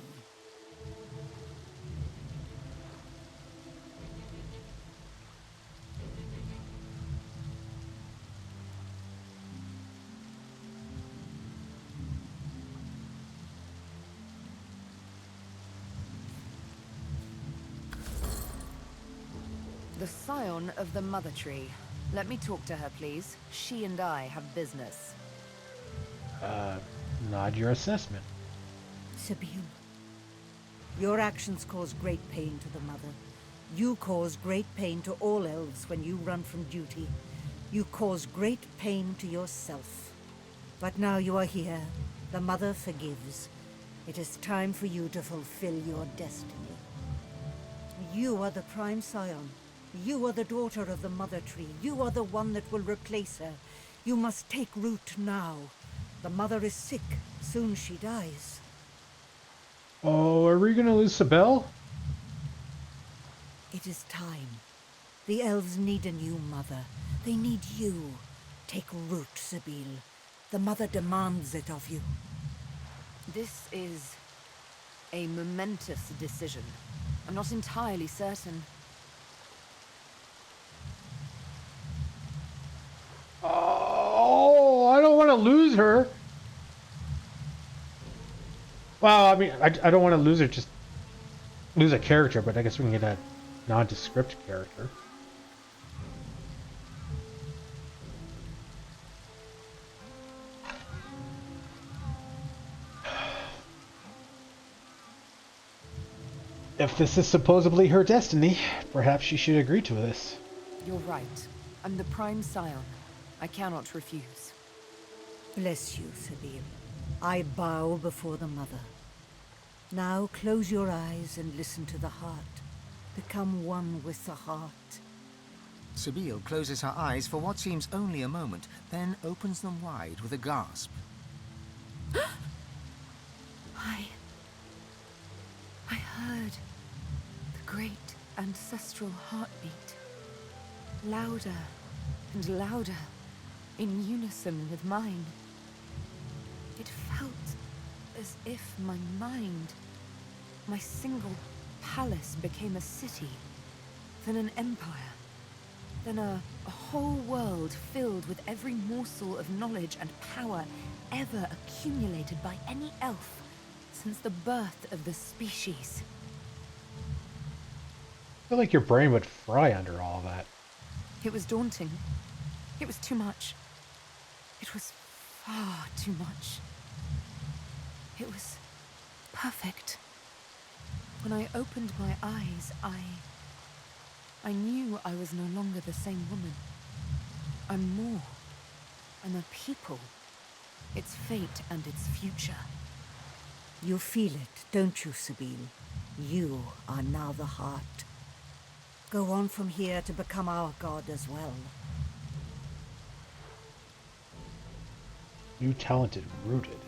[SPEAKER 7] The scion of the Mother Tree. Let me talk to her, please. She and I have business.
[SPEAKER 1] Nod your assessment.
[SPEAKER 9] Sabine, your actions cause great pain to the Mother. You cause great pain to all elves when you run from duty. You cause great pain to yourself. But now you are here. The Mother forgives. It is time for you to fulfill your destiny. You are the Prime Scion. You are the daughter of the Mother Tree. You are the one that will replace her. You must take root now. The Mother is sick. Soon she dies.
[SPEAKER 1] Oh, are we gonna lose Sabelle?
[SPEAKER 9] It is time. The elves need a new mother. They need you. Take root, Sabine. The Mother demands it of you.
[SPEAKER 7] This is a momentous decision. I'm not entirely certain.
[SPEAKER 1] Oh, I don't want to lose her. Well, I mean, I don't want to lose her, just lose a character, but I guess we can get a nondescript character. If this is supposedly her destiny, perhaps she should agree to this.
[SPEAKER 7] You're right. I'm the Prime Scion. I cannot refuse.
[SPEAKER 9] Bless you, Sabine. I bow before the Mother. Now close your eyes and listen to the heart. Become one with the heart.
[SPEAKER 2] Sabine closes her eyes for what seems only a moment, then opens them wide with a gasp.
[SPEAKER 7] I heard the great ancestral heartbeat. Louder and louder, in unison with mine. It felt as if my mind, my single palace, became a city, then an empire, then a whole world filled with every morsel of knowledge and power ever accumulated by any elf since the birth of the species.
[SPEAKER 1] I feel like your brain would fry under all that.
[SPEAKER 7] It was daunting. It was too much. It was far too much. It was perfect. When I opened my eyes, I knew I was no longer the same woman. I'm more. I'm a people. Its fate and its future.
[SPEAKER 9] You feel it, don't you, Sabine? You are now the heart. Go on from here to become our god as well.
[SPEAKER 1] New talented rooted.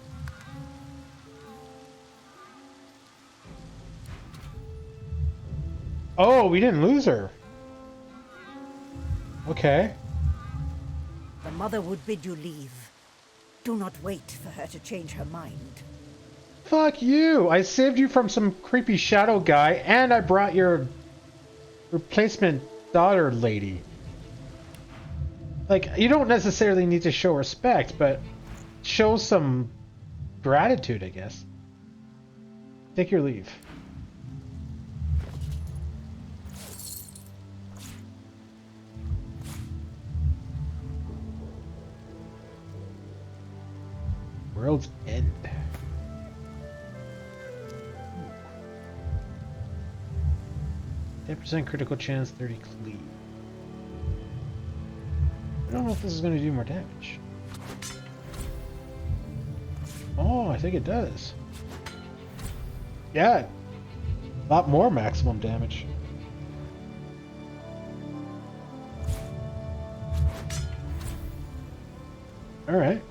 [SPEAKER 1] Oh, we didn't lose her. Okay.
[SPEAKER 9] The mother would bid you leave. Do not wait for her to change her mind.
[SPEAKER 1] Fuck you! I saved you from some creepy shadow guy, and I brought your replacement daughter lady. Like, you don't necessarily need to show respect, but show some gratitude, I guess. Take your leave. World's End. 10% critical chance, 30 cleave. I don't know if this is going to do more damage. Oh, I think it does. Yeah, a lot more maximum damage. All right.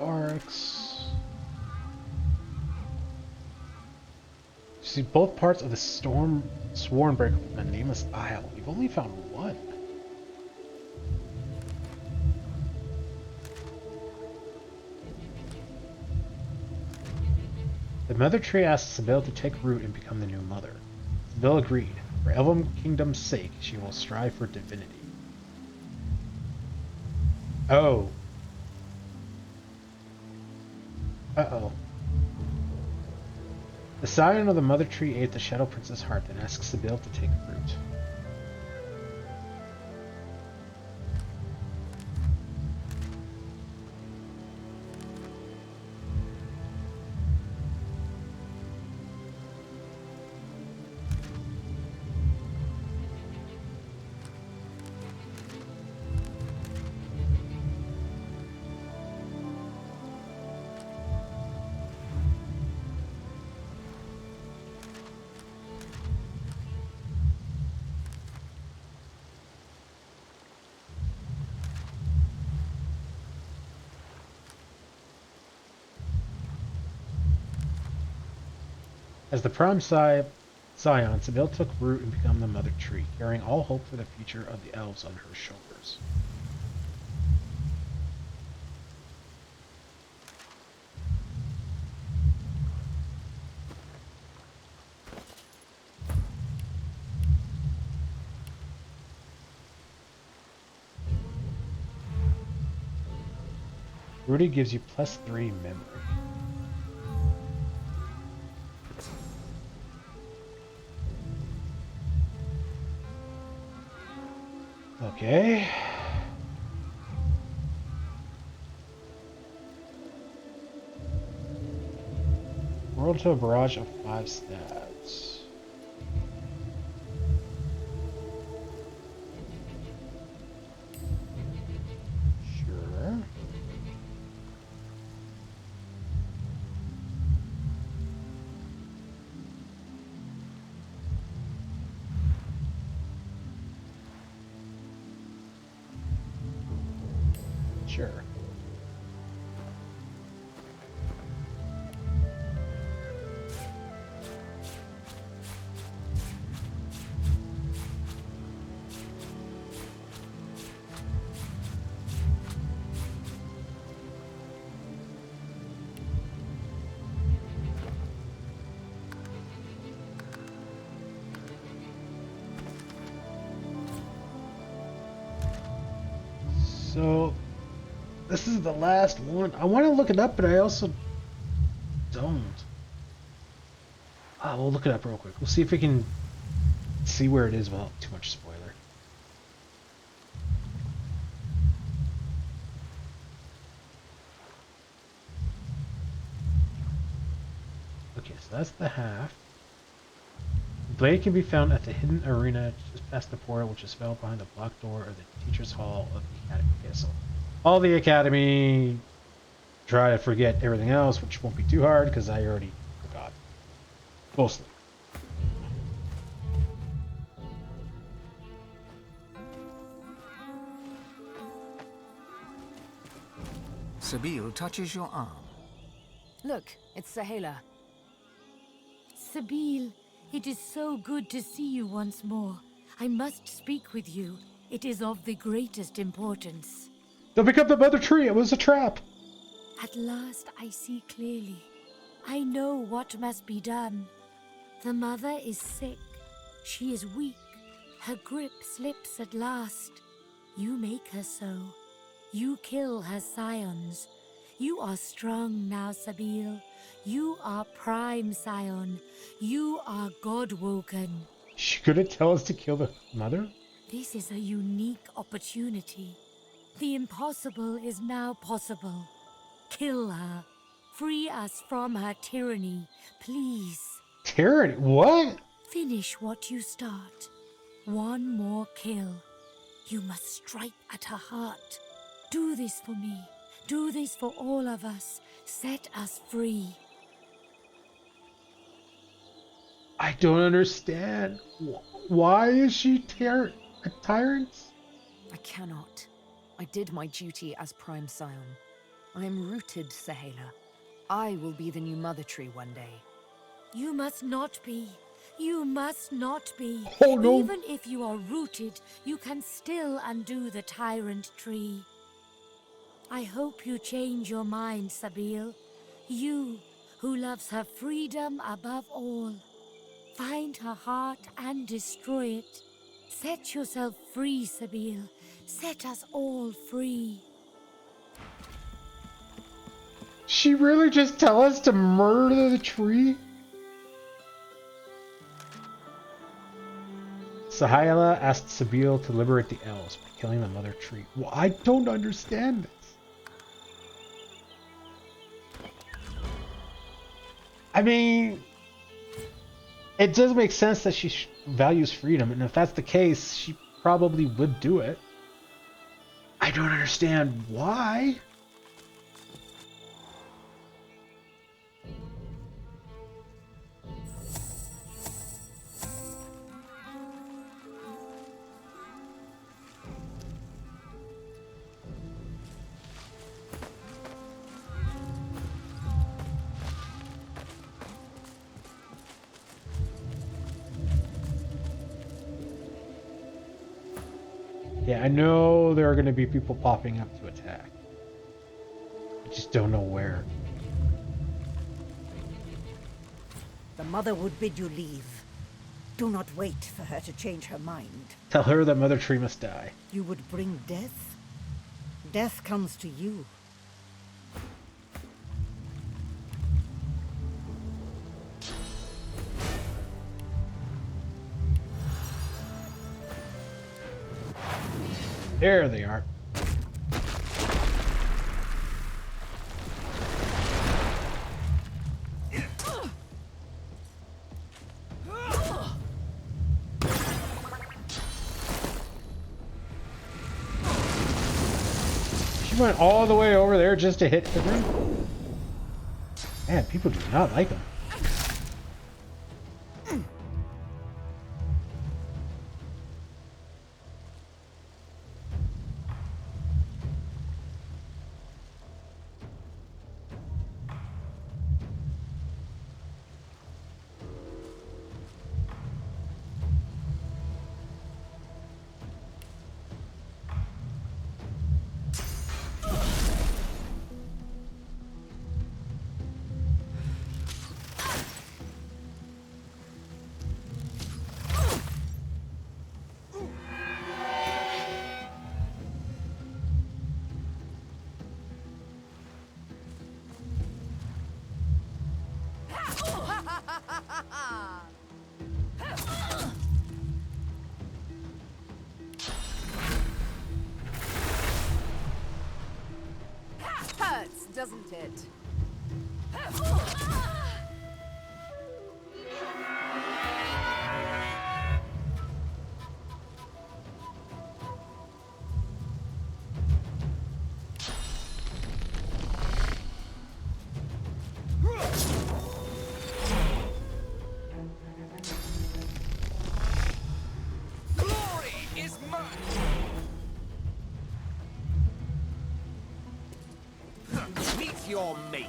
[SPEAKER 1] Arcs. See both parts of the sworn break from the Nameless Isle. You've only found one. The Mother Tree asks Sybil to take root and become the new mother. Sybil agreed. For Elven Kingdom's sake, she will strive for divinity. Oh. Uh-oh. The scion of the Mother Tree ate the Shadow Prince's heart, then asked Sybil to take root. As the prime scion, Sybil took root and became the Mother Tree, carrying all hope for the future of the elves on her shoulders. Rooted gives you +3 memory. Okay. Roll to a barrage of 5 stats. Sure. Sure. So, this is the last one. I want to look it up, but I also don't. We'll look it up real quick. We'll see if we can see where it is without too much spoiler. Okay, so that's the half. The blade can be found at the hidden arena just past the portal, which is found behind the blocked door of the Teacher's Hall of the Academy Castle. All the Academy try to forget everything else, which won't be too hard because I already forgot. Mostly.
[SPEAKER 2] Sabine touches your arm.
[SPEAKER 7] Look, it's Sahela.
[SPEAKER 15] Sabine, it is so good to see you once more. I must speak with you. It is of the greatest importance.
[SPEAKER 1] Don't pick up the mother tree. It was a trap.
[SPEAKER 15] At last I see clearly. I know what must be done. The mother is sick. She is weak. Her grip slips at last. You make her so. You kill her scions. You are strong now, Sabine. You are prime scion. You are God-woken.
[SPEAKER 1] She couldn't tell us to kill the mother?
[SPEAKER 15] This is a unique opportunity. The impossible is now possible. Kill her. Free us from her tyranny, please.
[SPEAKER 1] Tyranny? What?
[SPEAKER 15] Finish what you start. One more kill. You must strike at her heart. Do this for me. Do this for all of us. Set us free.
[SPEAKER 1] I don't understand. Why is she a tyrant?
[SPEAKER 7] I cannot. I did my duty as Prime Scion. I am rooted, Sahela. I will be the new Mother Tree one day.
[SPEAKER 15] You must not be. You must not be.
[SPEAKER 1] Oh, no.
[SPEAKER 15] Even if you are rooted, you can still undo the tyrant tree. I hope you change your mind, Sabine. You, who loves her freedom above all. Find her heart and destroy it. Set yourself free, Sabine. Set us all free.
[SPEAKER 1] She really just tell us to murder the tree? Sahayla asked Sabine to liberate the elves by killing the mother tree. Well, I don't understand this. I mean, it does make sense that she values freedom, and if that's the case, she probably would do it. I don't understand why. Yeah, I know there are going to be people popping up to attack. I just don't know where.
[SPEAKER 9] The mother would bid you leave. Do not wait for her to change her mind.
[SPEAKER 1] Tell her that Mother Tree must die.
[SPEAKER 9] You would bring death? Death comes to you.
[SPEAKER 1] There they are. She went all the way over there just to hit the ring. Man, people do not like him.
[SPEAKER 7] Hurts, doesn't it?
[SPEAKER 11] Glory is mine! Meet your maker.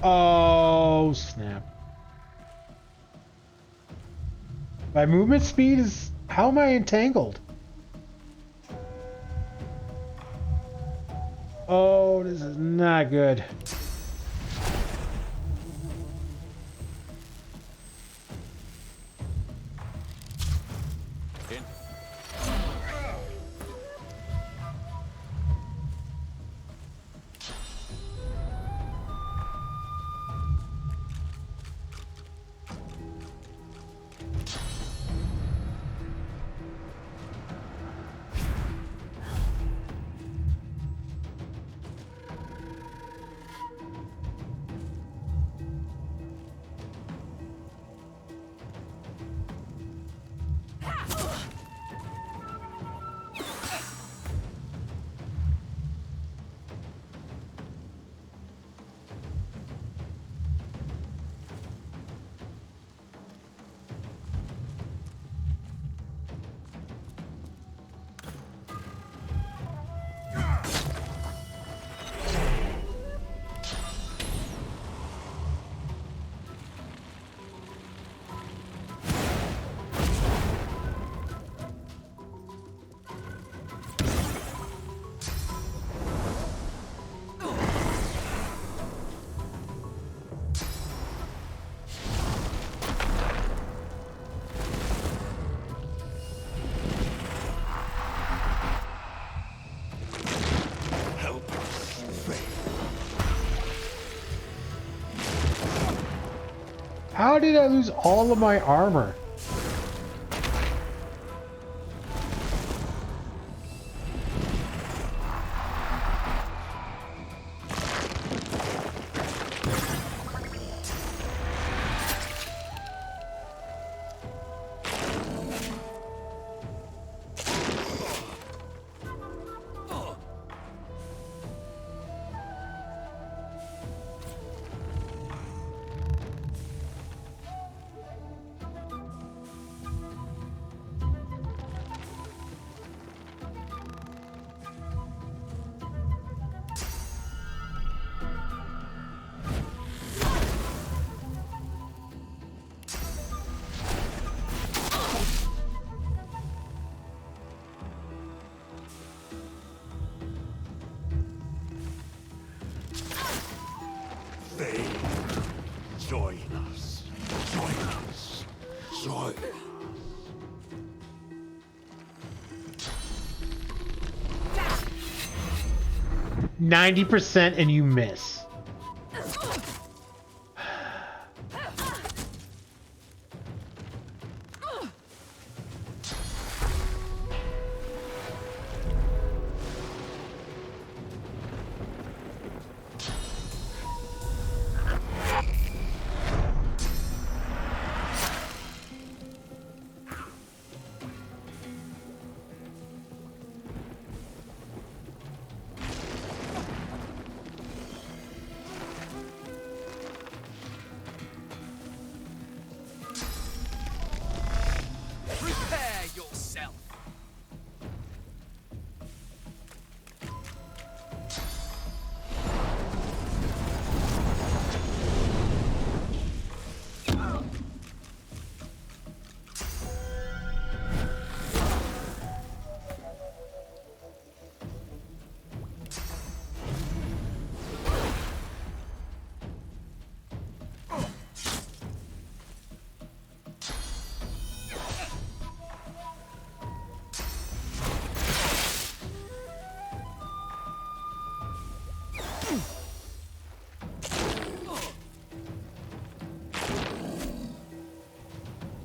[SPEAKER 1] Oh, snap. My movement speed is... How am I entangled? Oh, this is not good. How did I lose all of my armor? 90% and you miss.
[SPEAKER 4] Prepare yourself.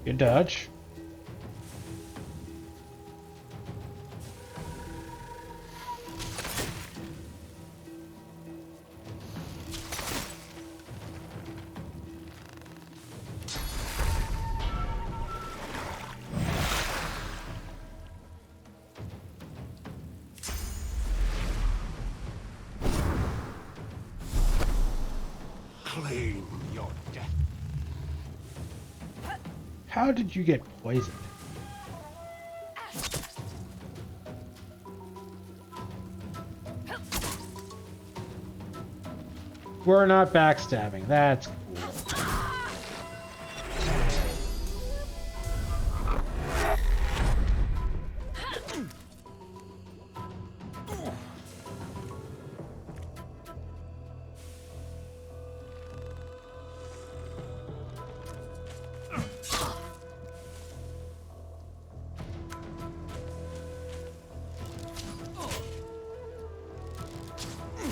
[SPEAKER 1] Good dodge.
[SPEAKER 6] Claim your death.
[SPEAKER 1] How did you get poisoned? We're not backstabbing. That's cool.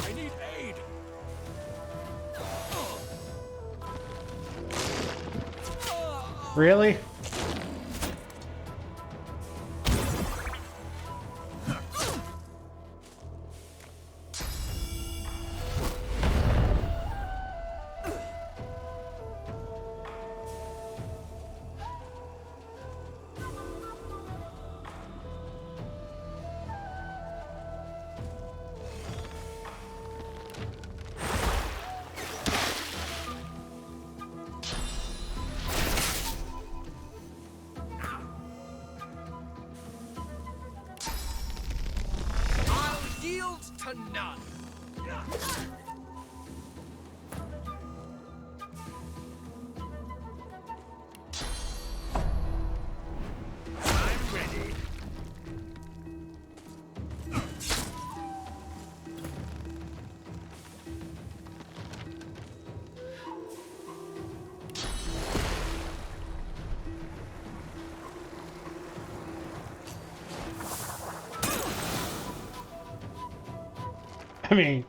[SPEAKER 4] I need aid.
[SPEAKER 1] Really?
[SPEAKER 4] I'll yield to none. I'm ready.
[SPEAKER 1] I mean,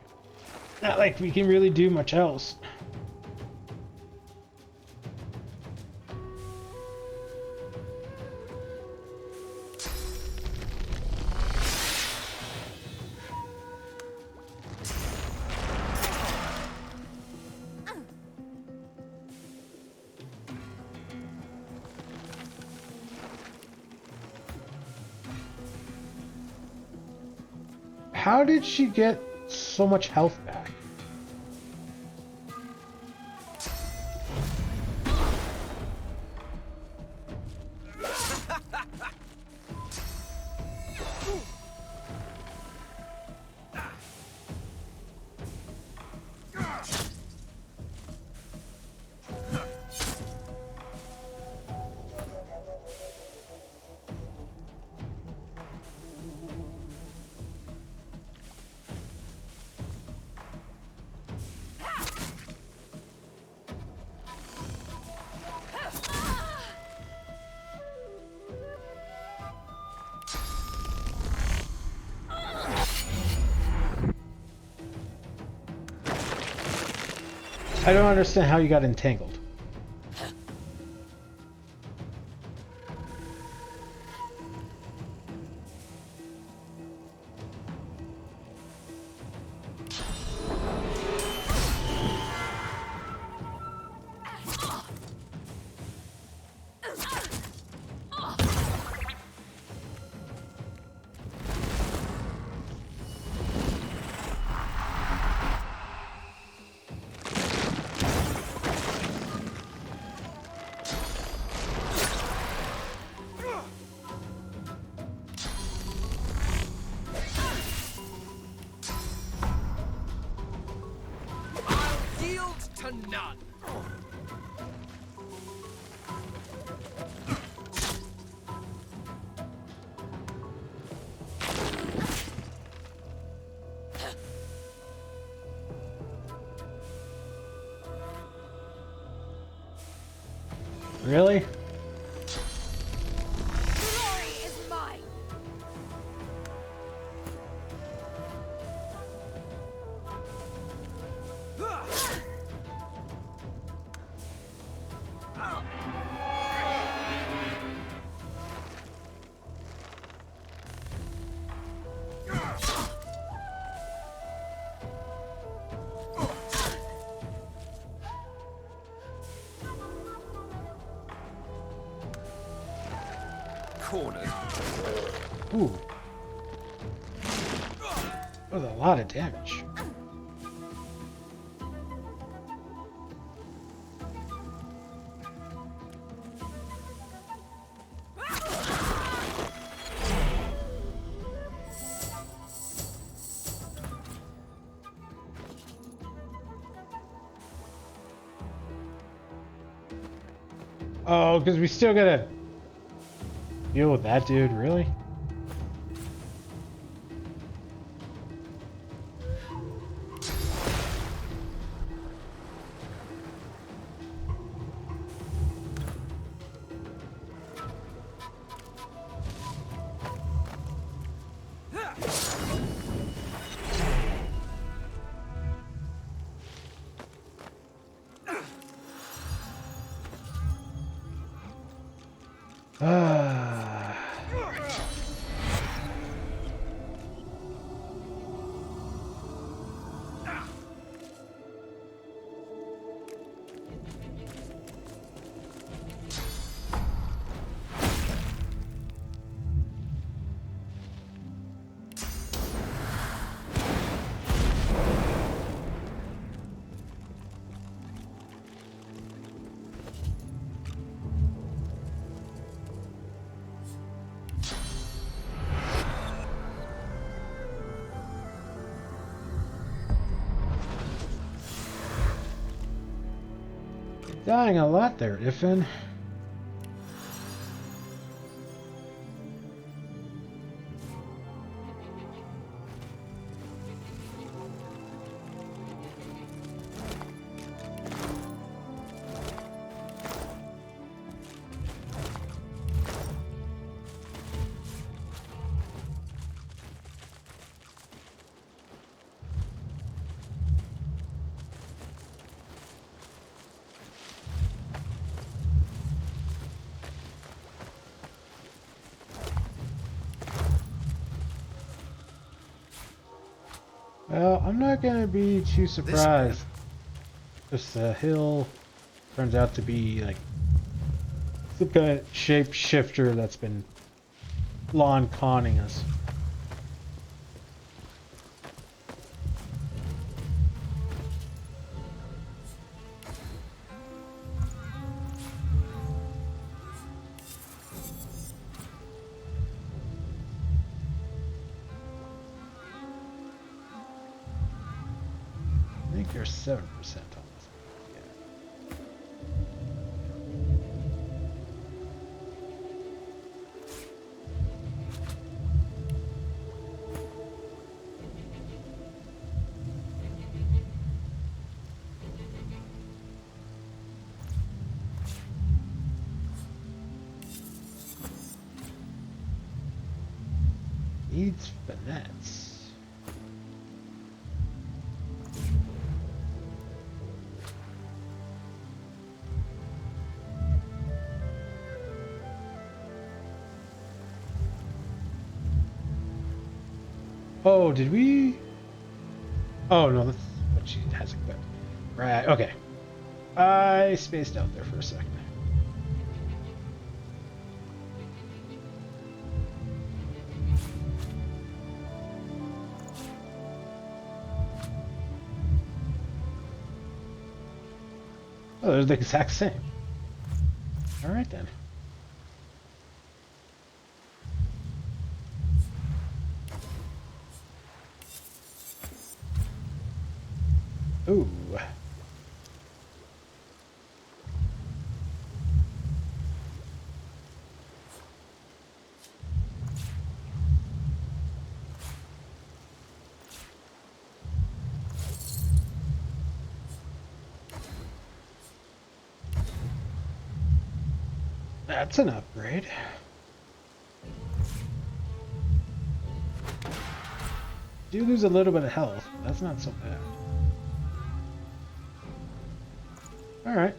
[SPEAKER 1] not like we can really do much else. How did she get so much health back? I don't understand how you got entangled.
[SPEAKER 4] Yield to none.
[SPEAKER 1] Really?
[SPEAKER 15] Glory is mine.
[SPEAKER 8] Cornered.
[SPEAKER 1] Ooh. That was a lot of damage. Oh, because we still gotta deal with that dude, really? Ah. Dying a lot there, Iffin. Well, I'm not gonna be too surprised if the hill turns out to be like some kind of shapeshifter that's been lawn conning us. I think you're 7% on this. Needs finesse. Oh, did we? Oh, no, that's what she has equipped. Right, okay. I spaced out there for a second. Oh, they're the exact same. All right, then. Ooh. That's an upgrade. Do lose a little bit of health. That's not so bad. Alright.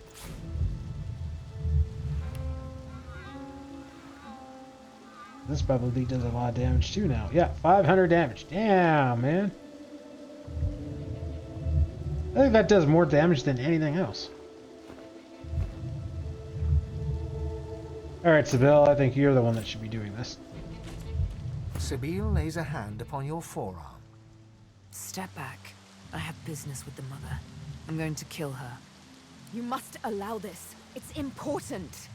[SPEAKER 1] This probably does a lot of damage too now. Yeah, 500 damage. Damn, man. I think that does more damage than anything else. Alright, Sybil, I think you're the one that should be doing this.
[SPEAKER 2] Sybil lays a hand upon your forearm.
[SPEAKER 7] Step back. I have business with the mother. I'm going to kill her. You must allow this. It's important.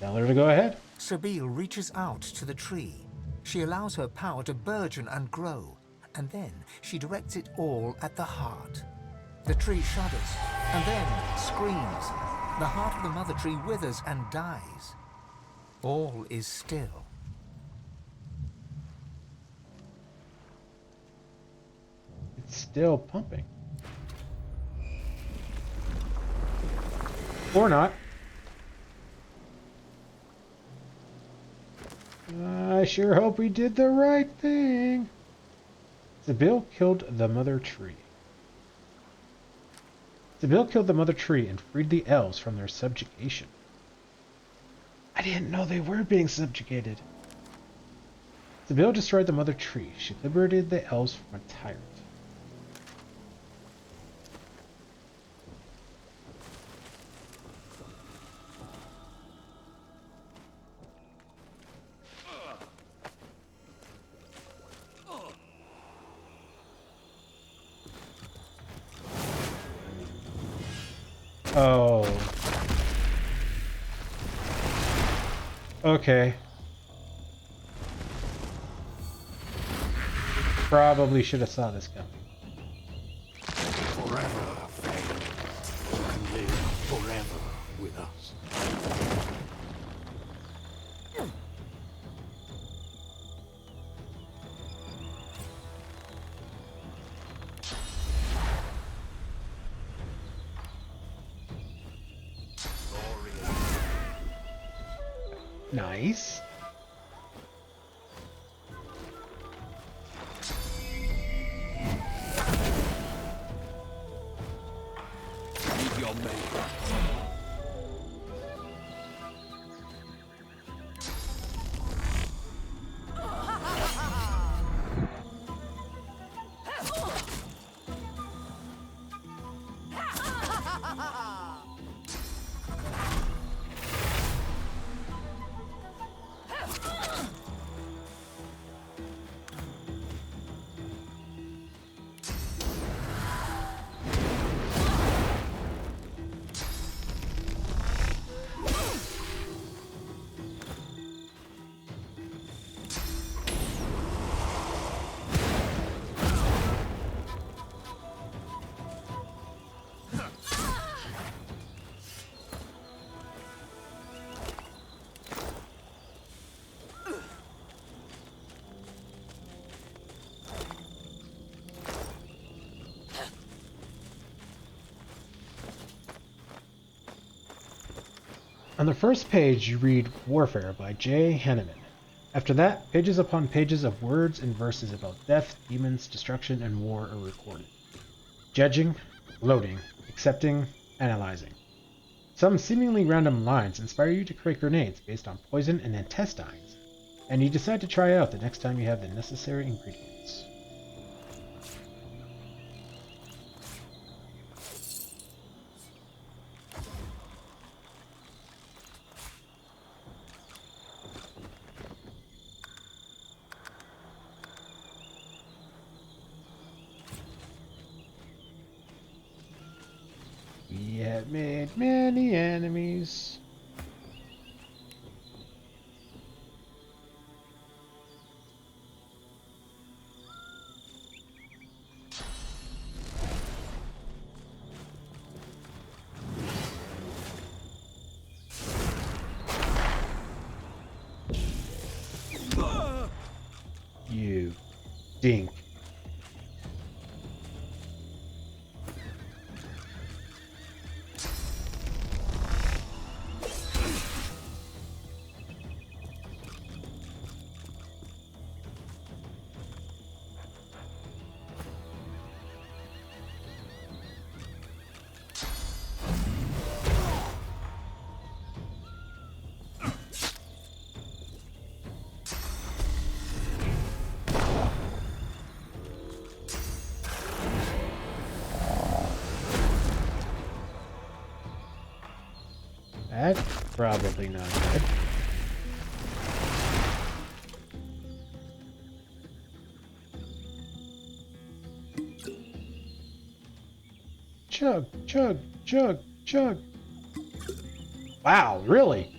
[SPEAKER 1] Tell her to go ahead.
[SPEAKER 2] Sybil reaches out to the tree. She allows her power to burgeon and grow, and then she directs it all at the heart. The tree shudders, and then screams. The heart of the mother tree withers and dies. All is still.
[SPEAKER 1] It's still pumping. Or not. I sure hope we did the right thing. Sybil killed the mother tree. Sybil killed the mother tree and freed the elves from their subjugation. I didn't know they were being subjugated. Sybil destroyed the mother tree. She liberated the elves from a tyrant. Oh. Okay. Probably should have saw this coming.
[SPEAKER 10] Forever, Faye. You can live forever with us.
[SPEAKER 1] Nice.
[SPEAKER 10] Meet your maker.
[SPEAKER 1] On the first page, you read Warfare by J. Henneman. After that, pages upon pages of words and verses about death, demons, destruction, and war are recorded. Judging, loading, accepting, analyzing. Some seemingly random lines inspire you to create grenades based on poison and intestines. and you decide to try it out the next time you have the necessary ingredients. We have made many enemies. You dink. That's probably not good. Chug, chug, chug, chug. Wow, really?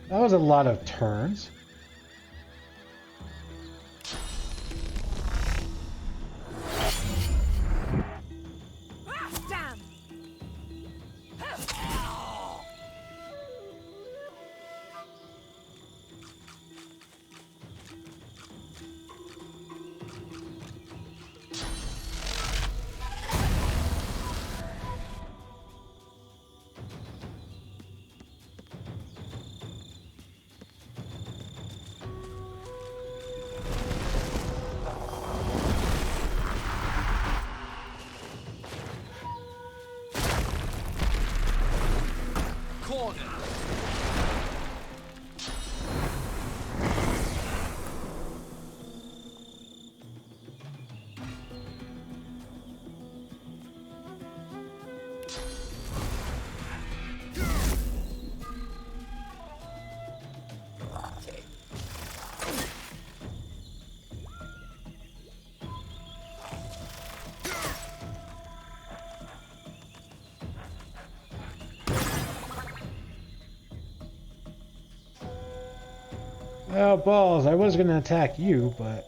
[SPEAKER 1] That was a lot of turns.
[SPEAKER 7] Damn!
[SPEAKER 1] Oh, balls. I was going to attack you, but...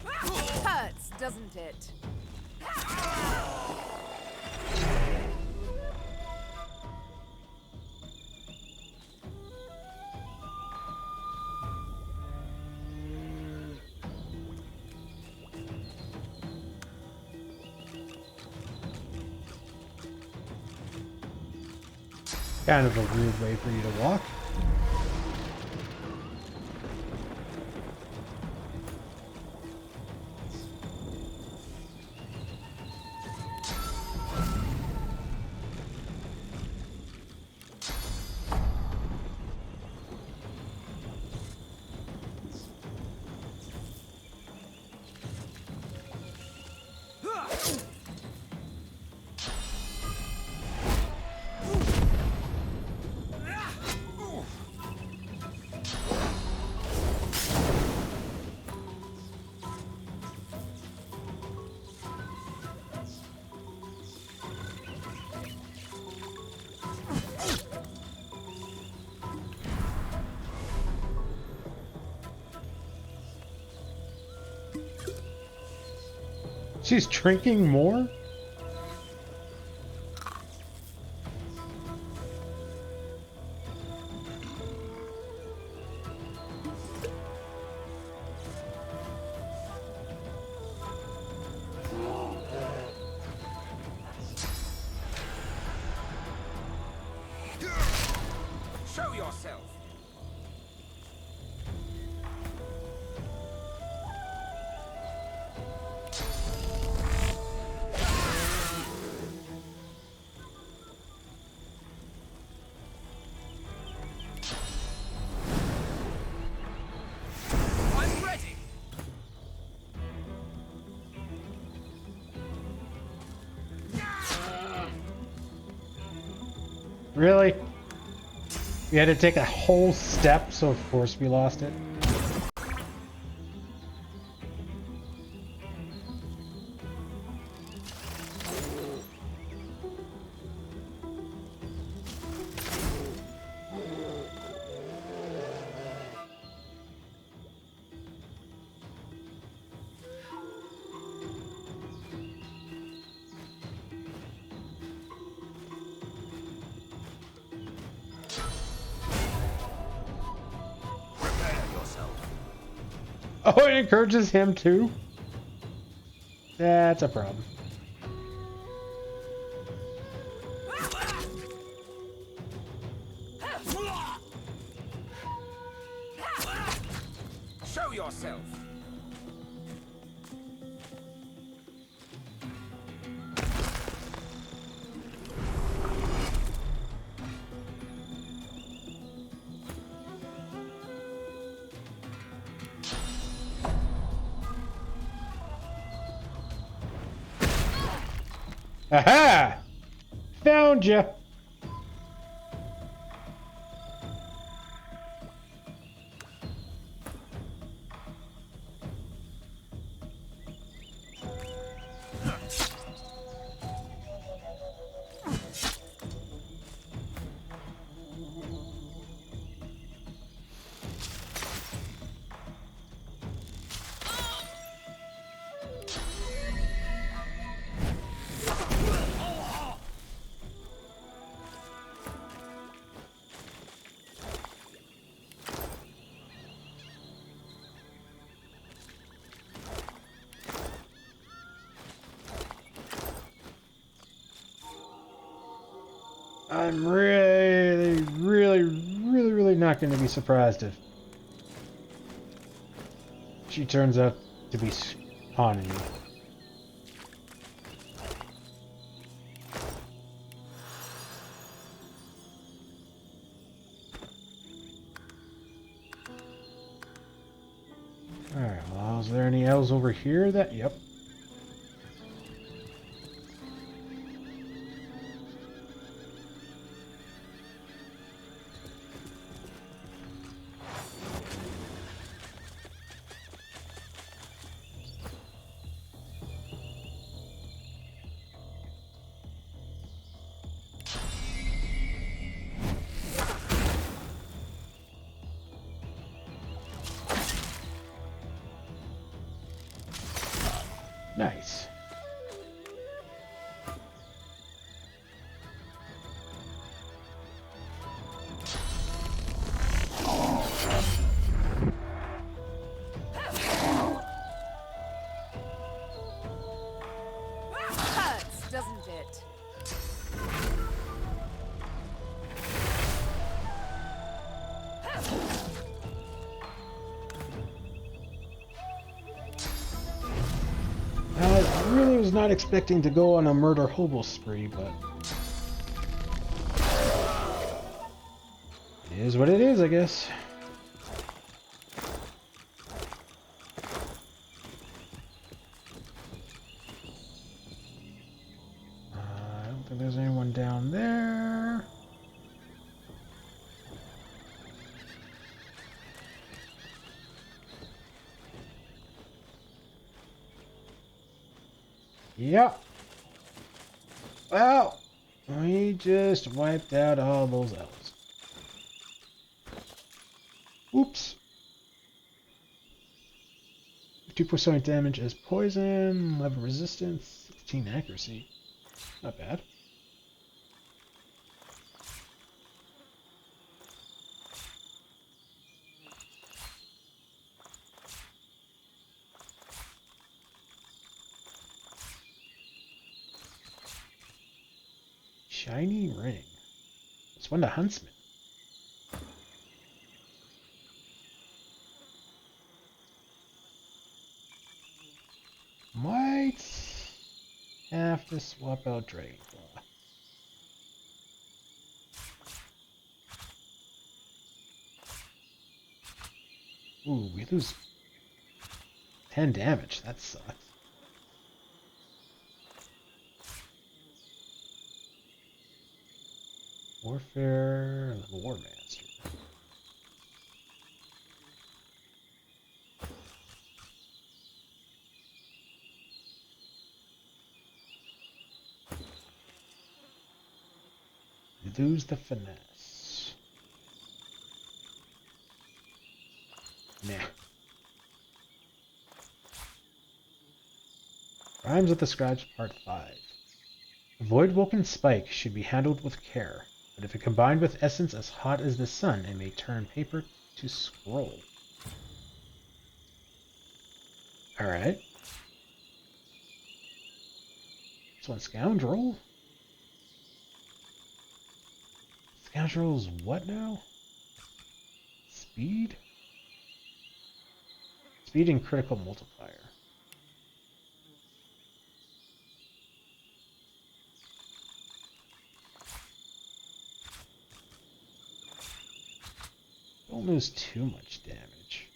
[SPEAKER 7] Hurts, doesn't it?
[SPEAKER 1] Kind of a weird way for you to walk. She's drinking more?
[SPEAKER 4] Show yourself.
[SPEAKER 1] Really? We had to take a whole step, so of course we lost it. Oh, it encourages him too? That's a problem.
[SPEAKER 4] Show yourself.
[SPEAKER 1] Aha! Found ya! I'm really not going to be surprised if she turns out to be spawning me. Alright, well, is there any L's over here that... Yep. Nice.
[SPEAKER 7] Hurts, doesn't it?
[SPEAKER 1] I really was not expecting to go on a murder hobo spree, but it is what it is, I guess. I don't think there's anyone down there. Yep. Well, we just wiped out all those elves. Oops. 2% damage as poison, 11 resistance, 16 accuracy. Not bad. Shiny ring. It's one to Huntsman. Might have to swap out Dragonclaw. Ooh, we lose 10 damage. That sucks. Warfare, War Master. Lose the finesse. Nah. Rhymes with the Scribes Part 5. A Void-Woken Spike should be handled with care, but if it combined with essence as hot as the sun, it may turn paper to scroll. Alright. This one's Scoundrel. Scoundrel's what now? Speed? Speed and critical multiplier. Don't lose too much damage.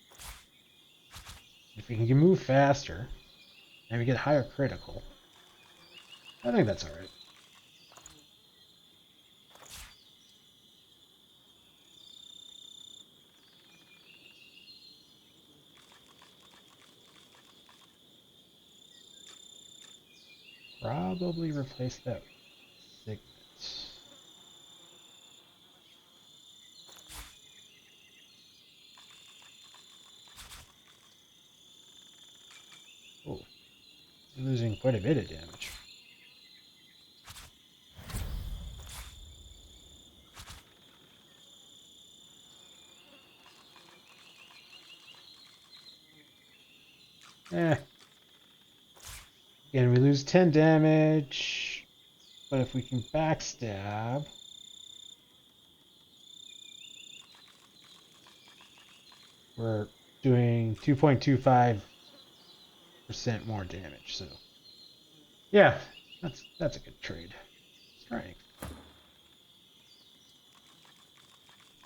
[SPEAKER 1] If we can move faster, and we get higher critical, I think that's alright. Probably replace that signet. Oh, losing quite a bit of damage. Again, we lose 10 damage, but if we can backstab, we're doing 2.25% more damage. So, yeah, that's a good trade.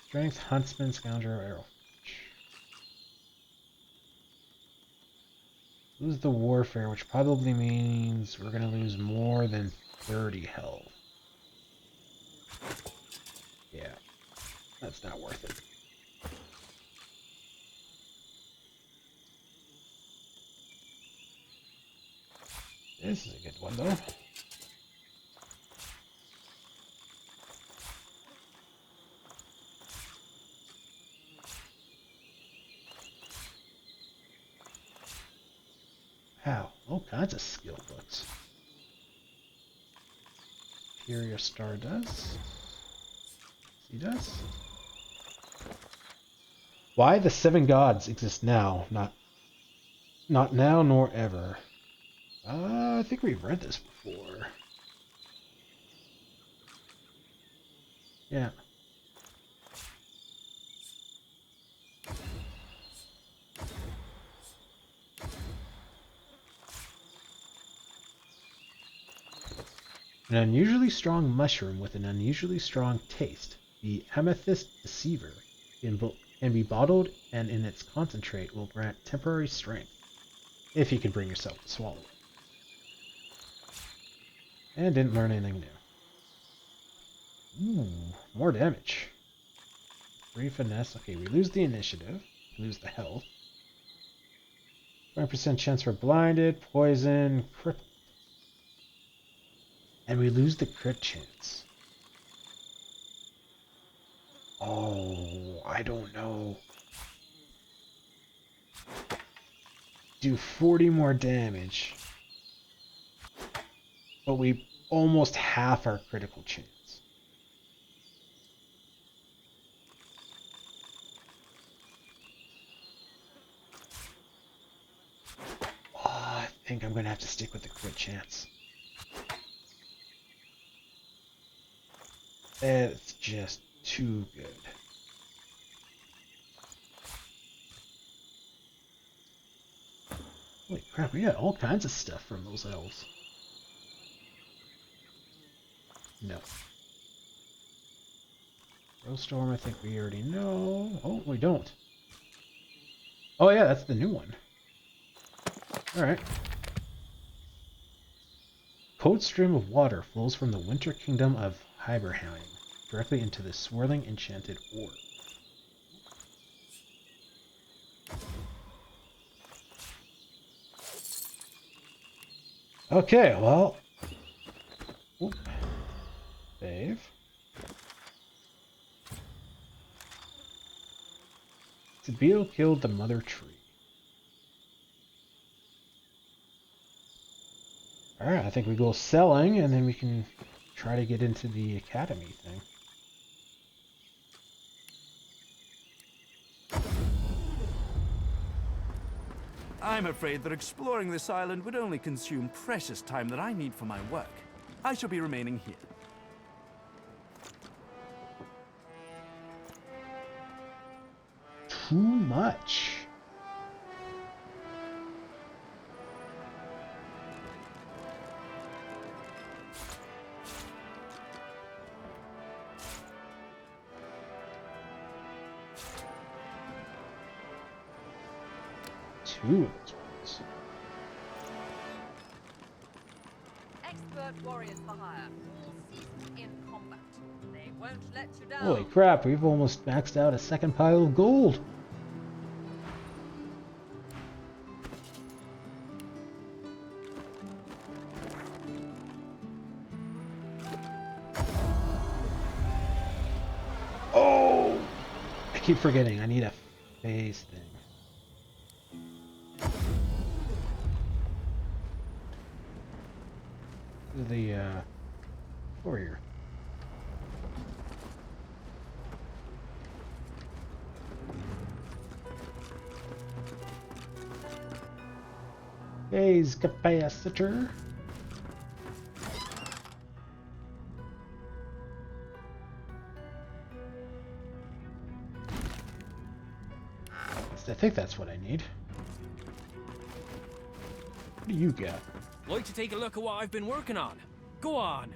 [SPEAKER 1] Strength, Huntsman, Scoundrel, Arrow. Lose the Warfare, which probably means we're going to lose more than 30 health. Yeah, that's not worth it. This is a good one, though. Wow, all kinds of skill books. Superior Stardust. He does. Why the 7 gods exist now, not now nor ever. I think we've read this before. Yeah. An unusually strong mushroom with an unusually strong taste. The Amethyst Deceiver can be bottled, and in its concentrate will grant temporary strength, if you can bring yourself to swallow it. And didn't learn anything new. Ooh, more damage. 3 finesse. Okay, we lose the initiative. We lose the health. 20% chance for blinded, poison, crit. And we lose the crit chance. Oh, I don't know. Do 40 more damage. But we almost half our critical chance. Oh, I think I'm going to have to stick with the crit chance. It's just too good. Holy crap, we got all kinds of stuff from those elves. No. Snowstorm, I think we already know. Oh, we don't. Oh yeah, that's the new one. Alright. Cold stream of water flows from the winter kingdom of Hiberheim. directly into the swirling enchanted orb. Okay, well... Oop. Save. The beetle killed the mother tree. Alright, I think we go selling, and then we can try to get into the academy thing.
[SPEAKER 5] I'm afraid that exploring this island would only consume precious time that I need for my work. I shall be remaining here.
[SPEAKER 1] Too much. Two of those ones.
[SPEAKER 16] Expert warriors for hire, all seasoned in combat. They won't let you down.
[SPEAKER 1] Holy crap, we've almost maxed out a second pile of gold. Oh! I keep forgetting, I need a phase thing. The warrior. Phase capacitor. I think that's what I need. What do you got?
[SPEAKER 17] Like to take a look at what I've been working on? Go on.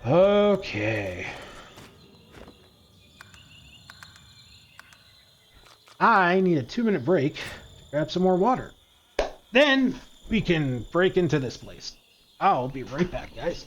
[SPEAKER 1] Okay. I need a 2-minute break to grab some more water. Then we can break into this place. I'll be right back, guys.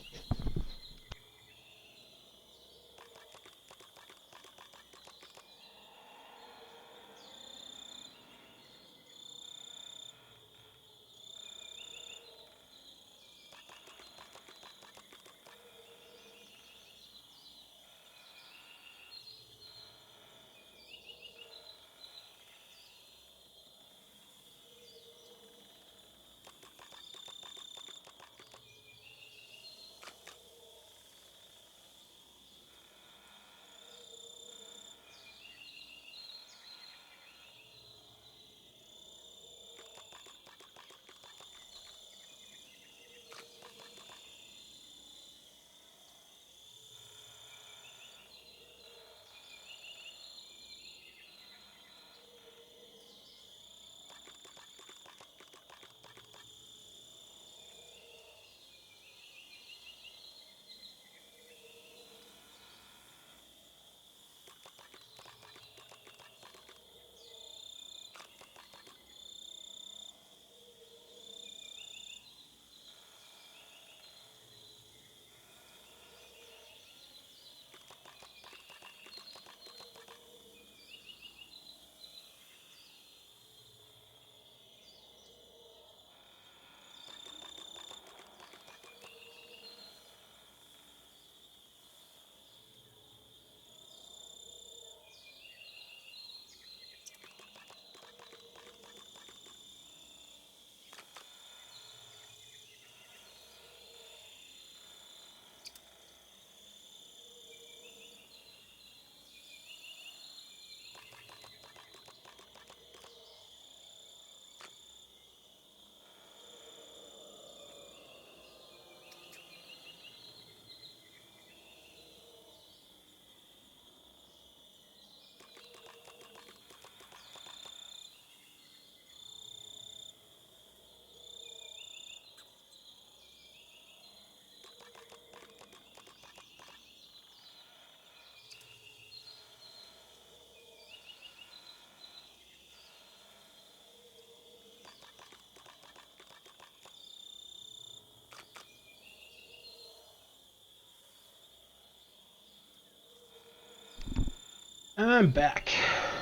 [SPEAKER 1] I'm back.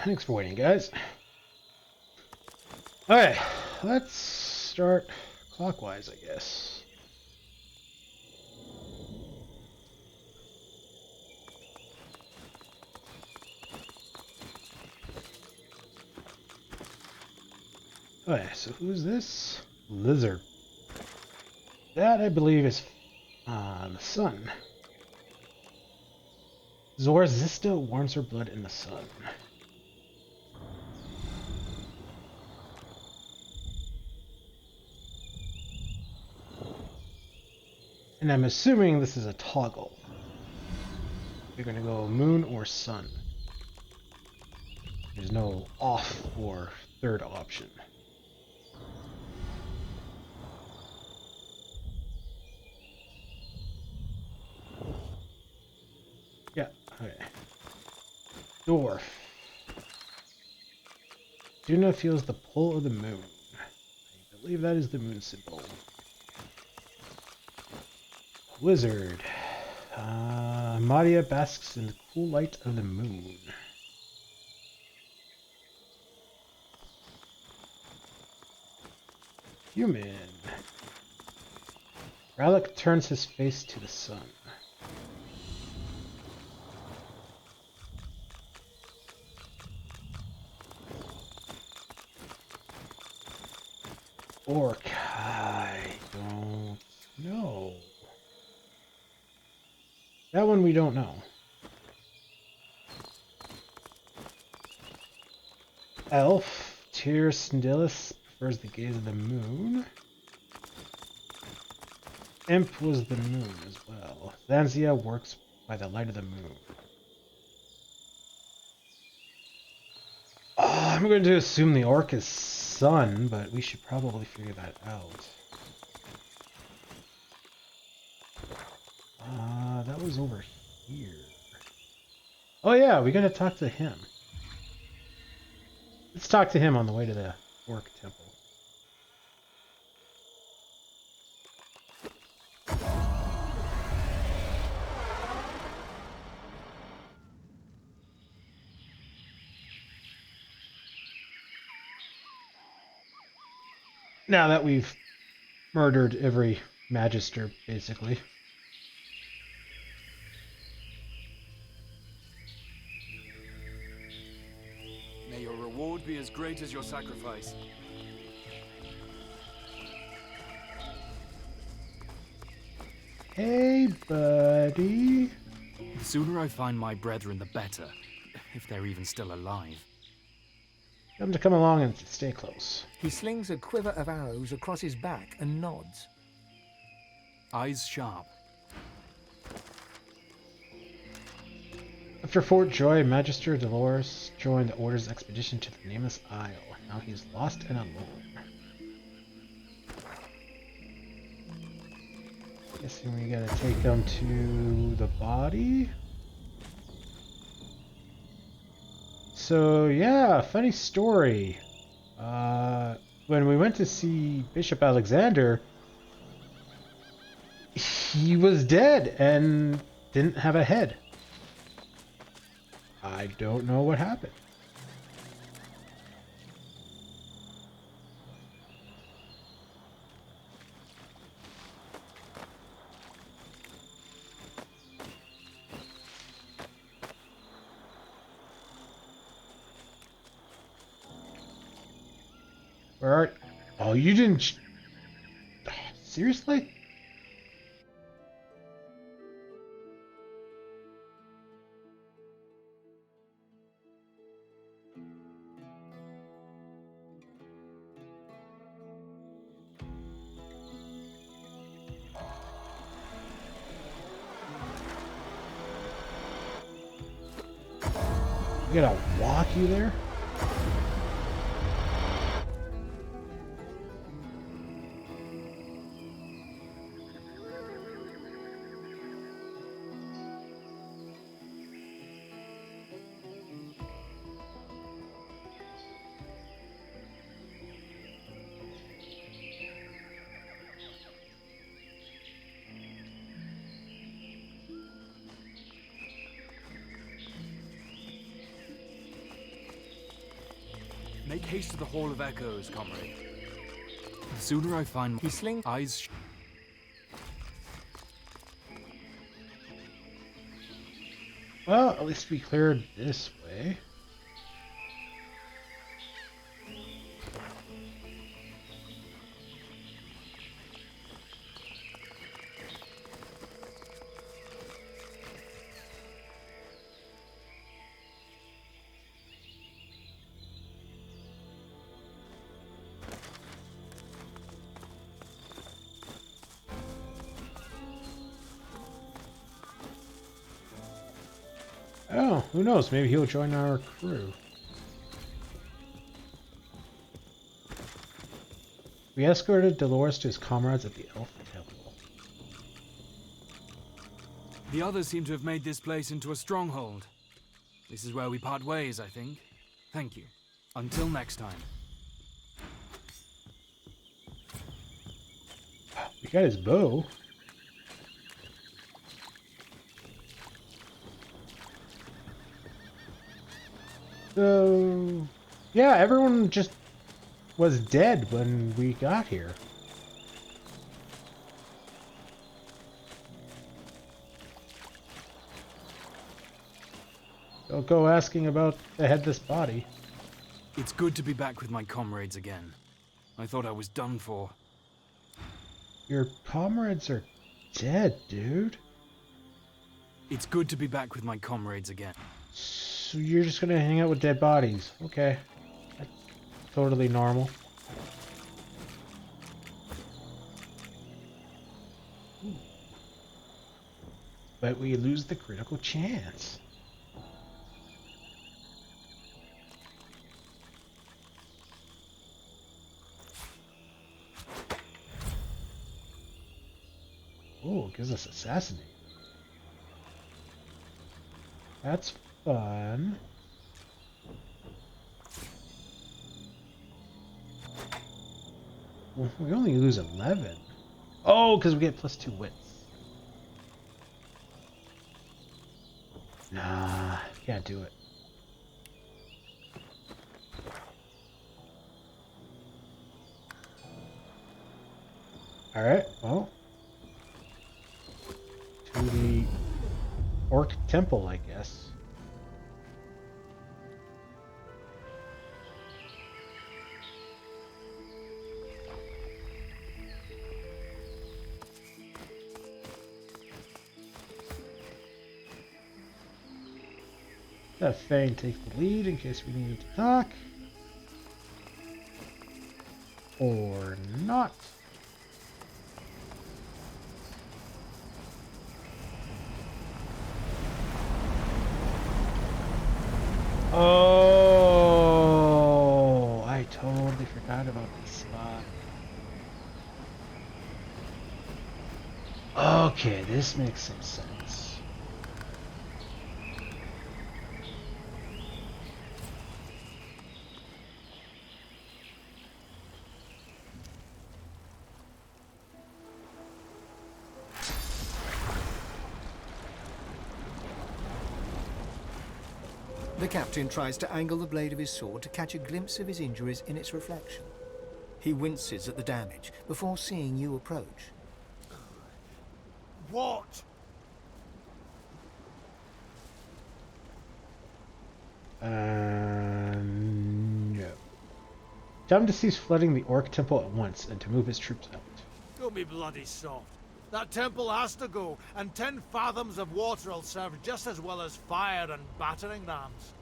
[SPEAKER 1] Thanks for waiting, guys. Alright, let's start clockwise, I guess. Okay, so who's this? Lizard. That, I believe, is the sun. Zorzista warms her blood in the sun. And I'm assuming this is a toggle. You're going to go moon or sun. There's no off or third option. Yeah, okay. Dwarf. Duna feels the pull of the moon. I believe that is the moon symbol. Wizard. Maria basks in the cool light of the moon. Human. Rallick turns his face to the sun. Orc. I don't know. That one we don't know. Elf. Tyr Sindillis prefers the gaze of the moon. Imp was the moon as well. Zanzia works by the light of the moon. I'm going to assume the orc is sun, but we should probably figure that out. That was over here. Oh yeah, we gotta talk to him. Let's talk to him on the way to the orc temple. Now that we've murdered every magister, basically.
[SPEAKER 5] May your reward be as great as your sacrifice.
[SPEAKER 1] Hey, buddy.
[SPEAKER 18] The sooner I find my brethren, the better. If they're even still alive.
[SPEAKER 1] Tell them to come along and stay close.
[SPEAKER 2] He slings a quiver of arrows across his back and nods.
[SPEAKER 18] Eyes sharp.
[SPEAKER 1] After Fort Joy, Magister Dolores joined the Order's expedition to the Nameless Isle. Now he's lost and alone. Guessing we gotta take him to the body. So yeah, funny story. When we went to see Bishop Alexander, he was dead and didn't have a head. I don't know what happened. Where are... Oh, you didn't... Seriously? You gotta walk you there?
[SPEAKER 18] Haste to the Hall of Echoes, comrade. The sooner I find my eyes.
[SPEAKER 1] Well, at least we cleared this way. Oh, who knows? Maybe he'll join our crew. We escorted Dolores to his comrades at the Elf Temple.
[SPEAKER 18] The others seem to have made this place into a stronghold. This is where we part ways, I think. Thank you. Until next time.
[SPEAKER 1] We got his bow. So, yeah, everyone just was dead when we got here. Don't go asking about the headless body.
[SPEAKER 18] It's good to be back with my comrades again. I thought I was done for.
[SPEAKER 1] Your comrades are dead, dude.
[SPEAKER 18] It's good to be back with my comrades again.
[SPEAKER 1] So you're just gonna hang out with dead bodies. Okay. That's totally normal. Ooh. But we lose the critical chance. Oh, it gives us assassinate. That's fun. Well, we only lose 11. Oh, because we get +2 wits. Nah, can't do it. Alright, well. To the Orc Temple, I guess. Let Fane take the lead in case we need to talk. Or not. Oh, I totally forgot about this spot. Okay, this makes some sense.
[SPEAKER 2] The captain tries to angle the blade of his sword to catch a glimpse of his injuries in its reflection. He winces at the damage before seeing you approach.
[SPEAKER 6] What?
[SPEAKER 1] No. Time to cease flooding the Orc Temple at once and to move his troops out.
[SPEAKER 6] Don't be bloody soft. That temple has to go, and 10 fathoms of water will serve just as well as fire and battering rams.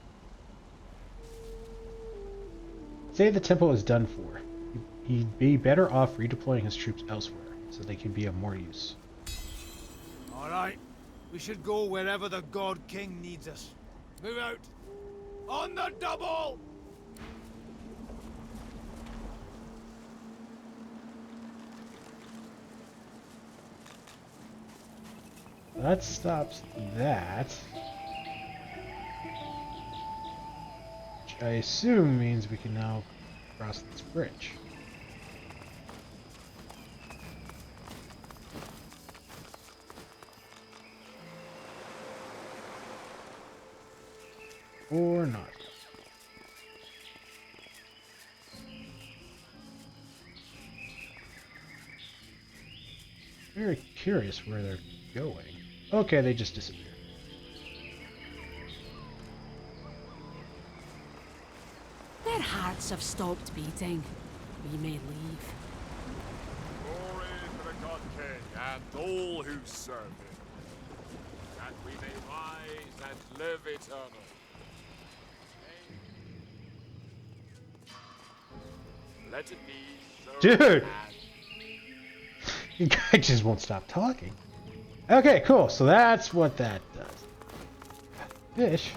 [SPEAKER 1] Say the temple is done for. He'd be better off redeploying his troops elsewhere, so they can be of more use.
[SPEAKER 6] Alright, we should go wherever the God King needs us. Move out! On the double!
[SPEAKER 1] That stops that. Which I assume means we can now cross this bridge. Or not. Very curious where they're going. Okay, they just disappeared.
[SPEAKER 19] Their hearts have stopped beating. We may leave.
[SPEAKER 20] Glory to the God King and all who serve him, that we may rise and live eternal. Let it be so.
[SPEAKER 1] Dude! You guy just won't stop talking. Okay, cool. So that's what that does. Fish.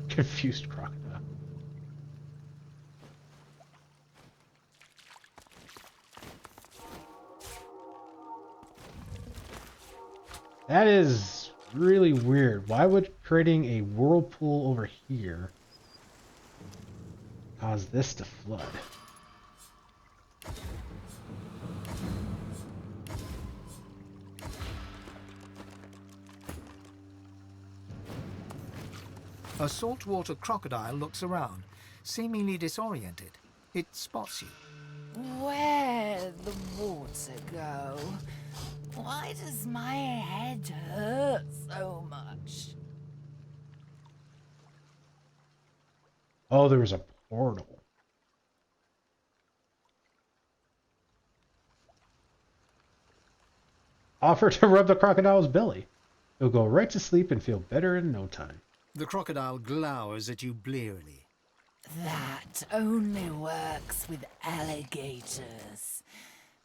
[SPEAKER 1] Confused crocodile. That is really weird. Why would creating a whirlpool over here cause this to flood?
[SPEAKER 2] A saltwater crocodile looks around, seemingly disoriented. It spots you.
[SPEAKER 12] Where'd the water go? Why does my head hurt so much?
[SPEAKER 1] Oh, there was a portal. Offer to rub the crocodile's belly. He'll go right to sleep and feel better in no time.
[SPEAKER 2] The crocodile glowers at you blearily.
[SPEAKER 12] That only works with alligators.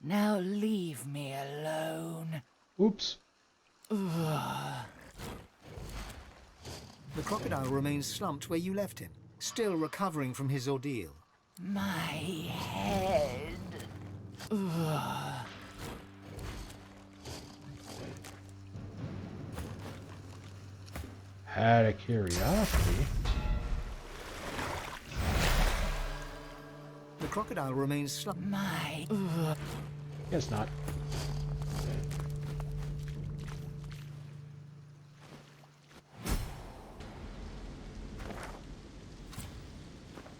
[SPEAKER 12] Now leave me alone.
[SPEAKER 1] Oops.
[SPEAKER 2] The crocodile remains slumped where you left him, still recovering from his ordeal.
[SPEAKER 12] My head.
[SPEAKER 1] Out of curiosity.
[SPEAKER 2] The crocodile remains slumped.
[SPEAKER 1] Guess not.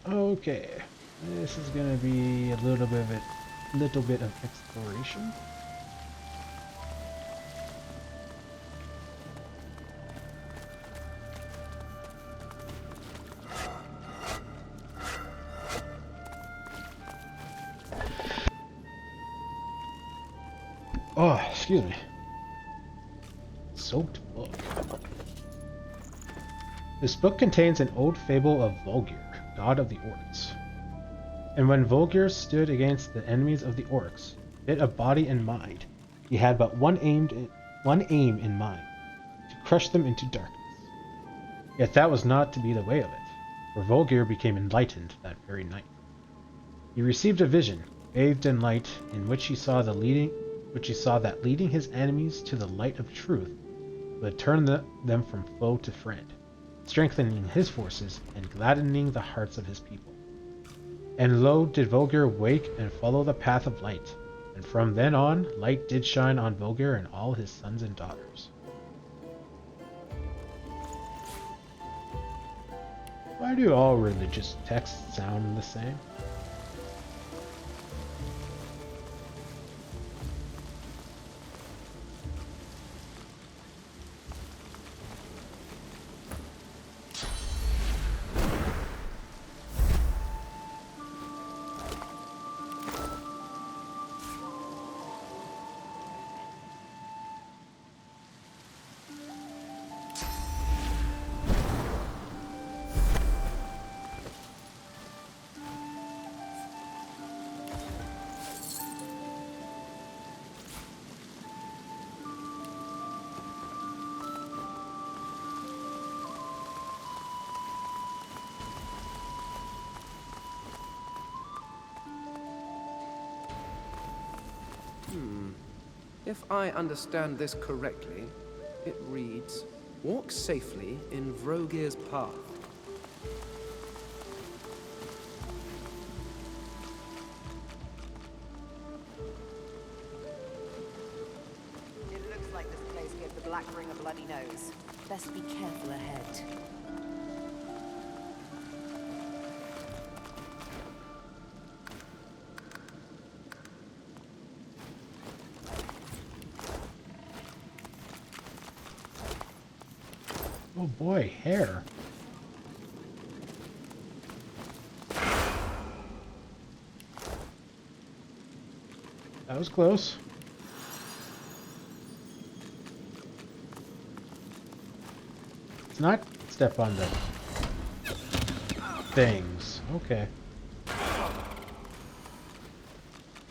[SPEAKER 1] Okay, this is gonna be a little bit of exploration. Oh, excuse me. Soaked book. This book contains an old fable of Volgir, god of the orcs. And when Volgir stood against the enemies of the orcs, fit of body and mind, he had but one aim in mind, to crush them into darkness. Yet that was not to be the way of it, for Volgir became enlightened that very night. He received a vision, bathed in light, in which he saw that leading his enemies to the light of truth would turn them from foe to friend, strengthening his forces and gladdening the hearts of his people. And lo, did Volgir wake and follow the path of light, and from then on, light did shine on Volgir and all his sons and daughters. Why do all religious texts sound the same?
[SPEAKER 21] If I understand this correctly, it reads, walk safely in Vrogir's path.
[SPEAKER 16] black ring a bloody nose.
[SPEAKER 7] Best be careful ahead.
[SPEAKER 1] Oh boy, hair. That was close. Let's not step on the things. Okay.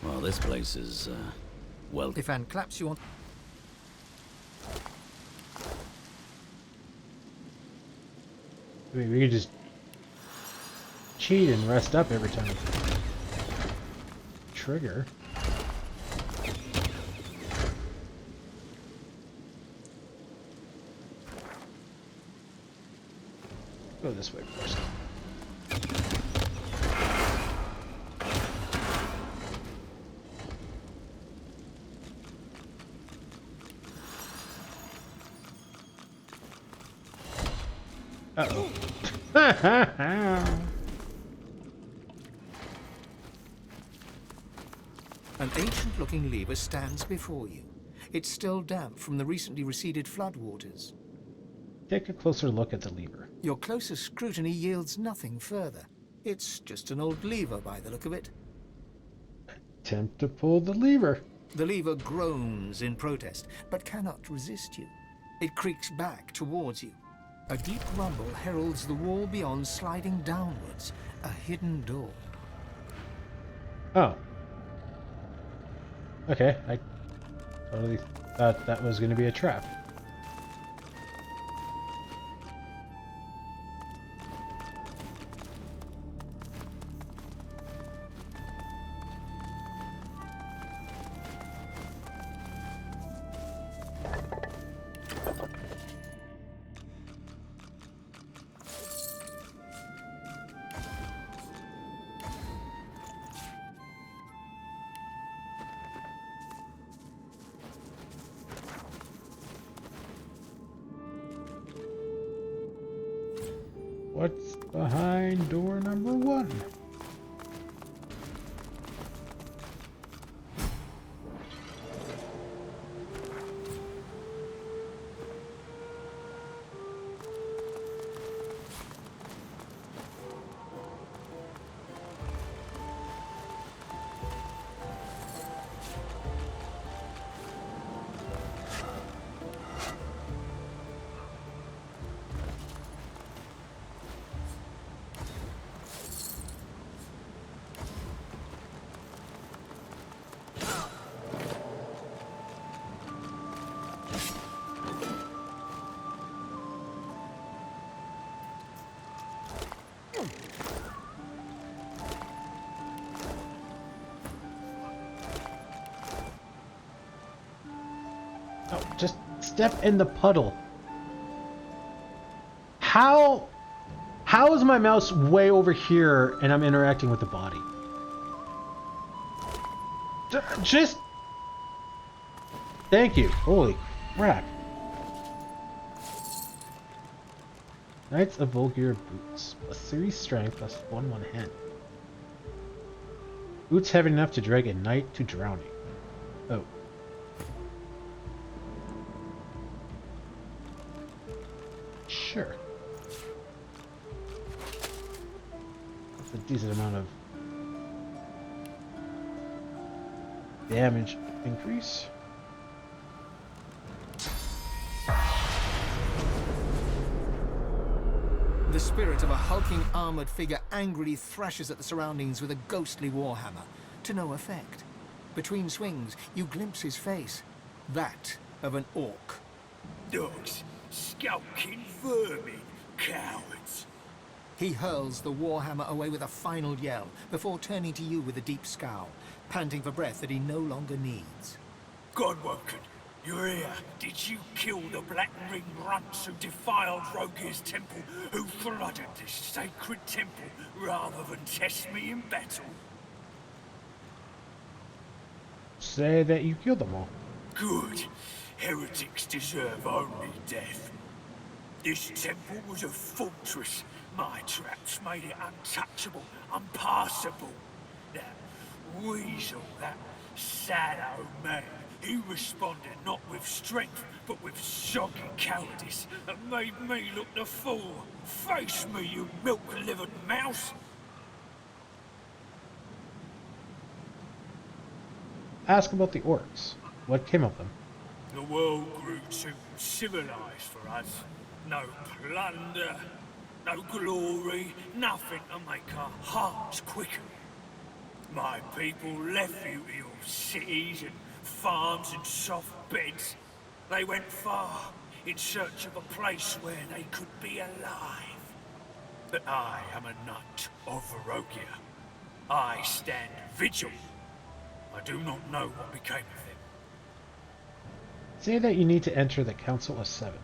[SPEAKER 13] Well, this place is, well...
[SPEAKER 2] Ifan claps you on...
[SPEAKER 1] I mean, we could just cheat and rest up every time. Trigger. Go this way first. Uh-oh.
[SPEAKER 2] An ancient-looking lever stands before you. It's still damp from the recently receded floodwaters.
[SPEAKER 1] Take a closer look at the lever.
[SPEAKER 2] Your closer scrutiny yields nothing further. It's just an old lever by the look of it.
[SPEAKER 1] Attempt to pull the lever.
[SPEAKER 2] The lever groans in protest, but cannot resist you. It creaks back towards you. A deep rumble heralds the wall beyond sliding downwards, a hidden door.
[SPEAKER 1] Oh. Okay, I totally thought that was going to be a trap. What's behind door number 1? Oh, just step in the puddle. How is my mouse way over here and I'm interacting with the body? Just... Thank you. Holy crap. Knights of Vulgar Boots. Plus 3 strength, plus 1 hand. Boots heavy enough to drag a knight to drowning. Oh. Sure. That's a decent amount of damage increase.
[SPEAKER 2] The spirit of a hulking armored figure angrily thrashes at the surroundings with a ghostly warhammer, to no effect. Between swings, you glimpse his face, that of an orc.
[SPEAKER 10] Dogs, skulking vermin, cowards.
[SPEAKER 2] He hurls the warhammer away with a final yell, before turning to you with a deep scowl, panting for breath that he no longer needs.
[SPEAKER 10] Godwoken, you're here. Did you kill the Black Ring runts who defiled Rogear's temple, who flooded this sacred temple, rather than test me in battle?
[SPEAKER 1] Say that you killed them all.
[SPEAKER 10] Good. Heretics deserve only death. This temple was a fortress. My traps made it untouchable, unpassable. That weasel, that sad old man, he responded not with strength, but with soggy cowardice, and made me look the fool. Face me, you milk-livered mouse!
[SPEAKER 1] Ask about the orcs. What came of them?
[SPEAKER 10] The world grew too civilized for us. No plunder, no glory, nothing to make our hearts quicken. My people left you to your cities and farms and soft beds. They went far in search of a place where they could be alive. But I am a knight of Varogia. I stand vigil. I do not know what became of them.
[SPEAKER 1] Say that you need to enter the Council of Seven.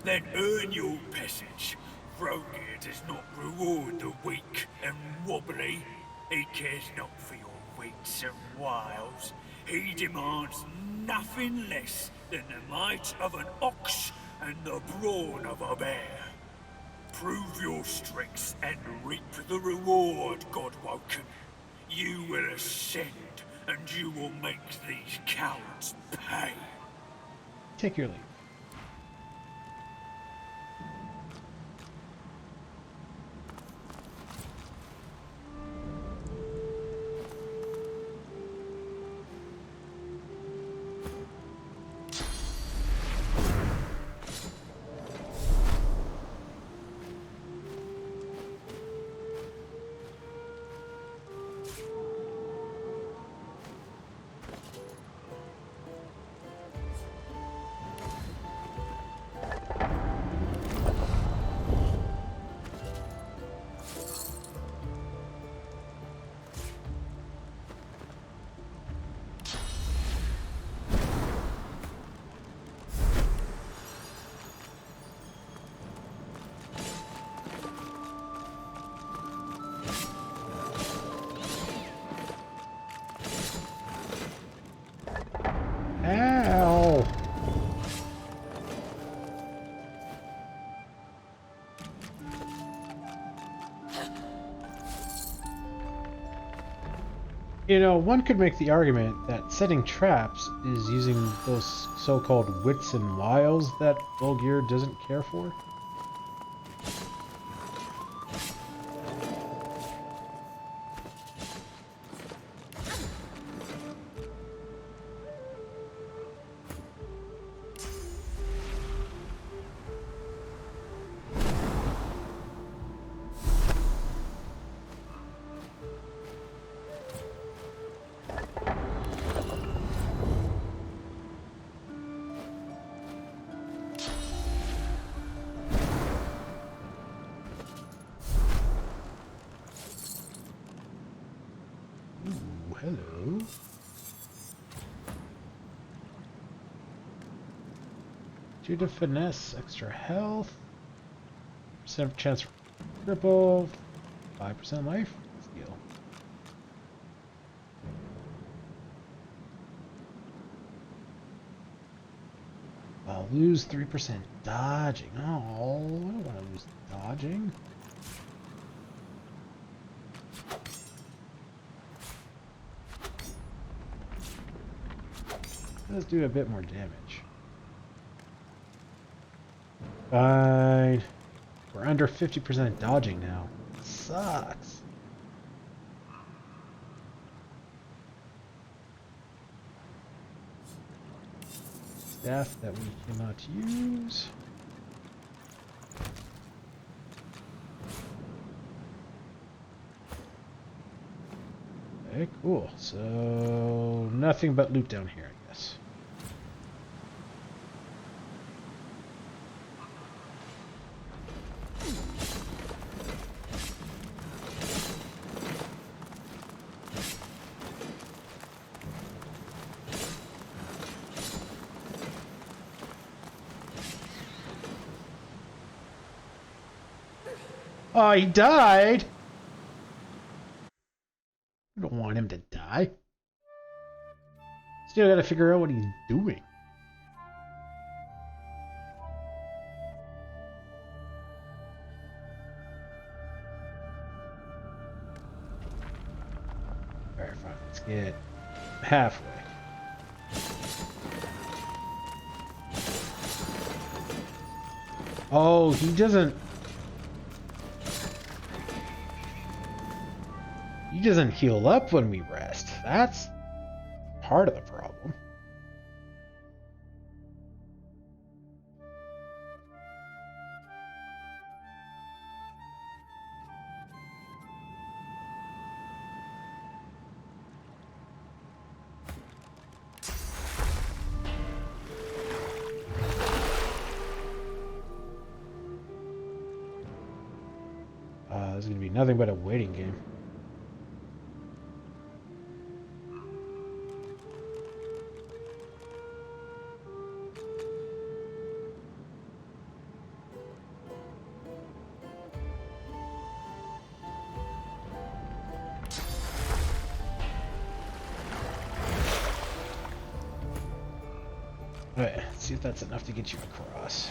[SPEAKER 10] Then earn your passage. Varogia does not reward the weak and wobbly. He cares not for your wits and wiles. He demands nothing less than the might of an ox and the brawn of a bear. Prove your strength and reap the reward, Godwoken. You will ascend, and you will make these cowards pay.
[SPEAKER 1] Take your leave. Ow! You know, one could make the argument that setting traps is using those so-called wits and wiles that Volgear doesn't care for. Hello. Due to finesse, extra health, percent chance for cripple, 5% life skill. I'll lose 3% dodging. Oh, I don't want to lose dodging. Let's do a bit more damage. Fine. We're under 50% dodging now. Sucks. Staff that we cannot use. Okay, cool. So nothing but loot down here, I guess. Oh, he died! I don't want him to die. Still gotta figure out what he's doing. Alright, fine. Let's get halfway. Oh, he doesn't... He doesn't heal up when we rest. That's part of the problem. This is going to be nothing but a waiting game. Alright, let's see if that's enough to get you across.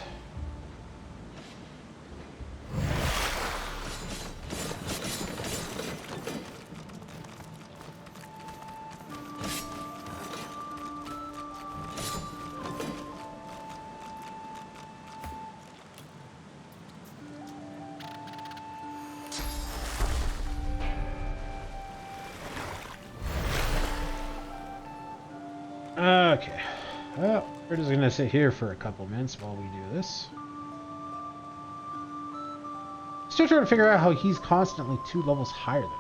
[SPEAKER 1] Okay. Well, we're just gonna sit here for a couple minutes while we do this. Still trying to figure out how he's constantly 2 levels higher than us.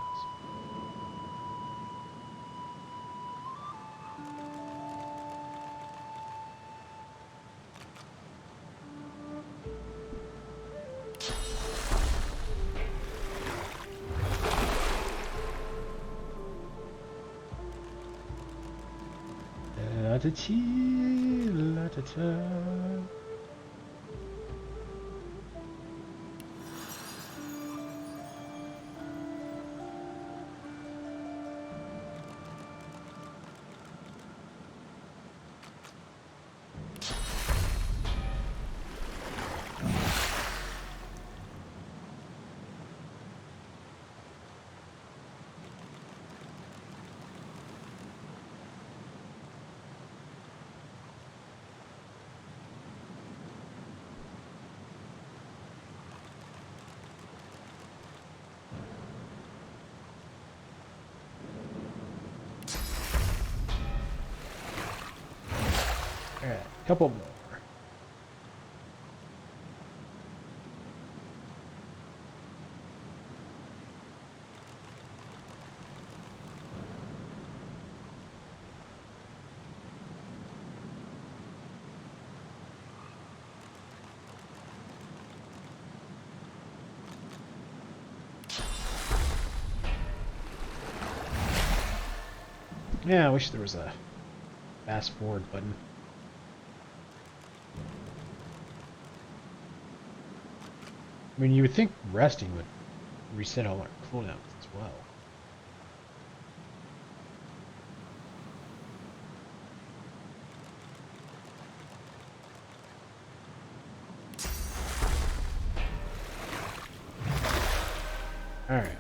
[SPEAKER 1] Alright, a couple more. Yeah, I wish there was a fast forward button. I mean, you would think resting would reset all our cooldowns as well. All right.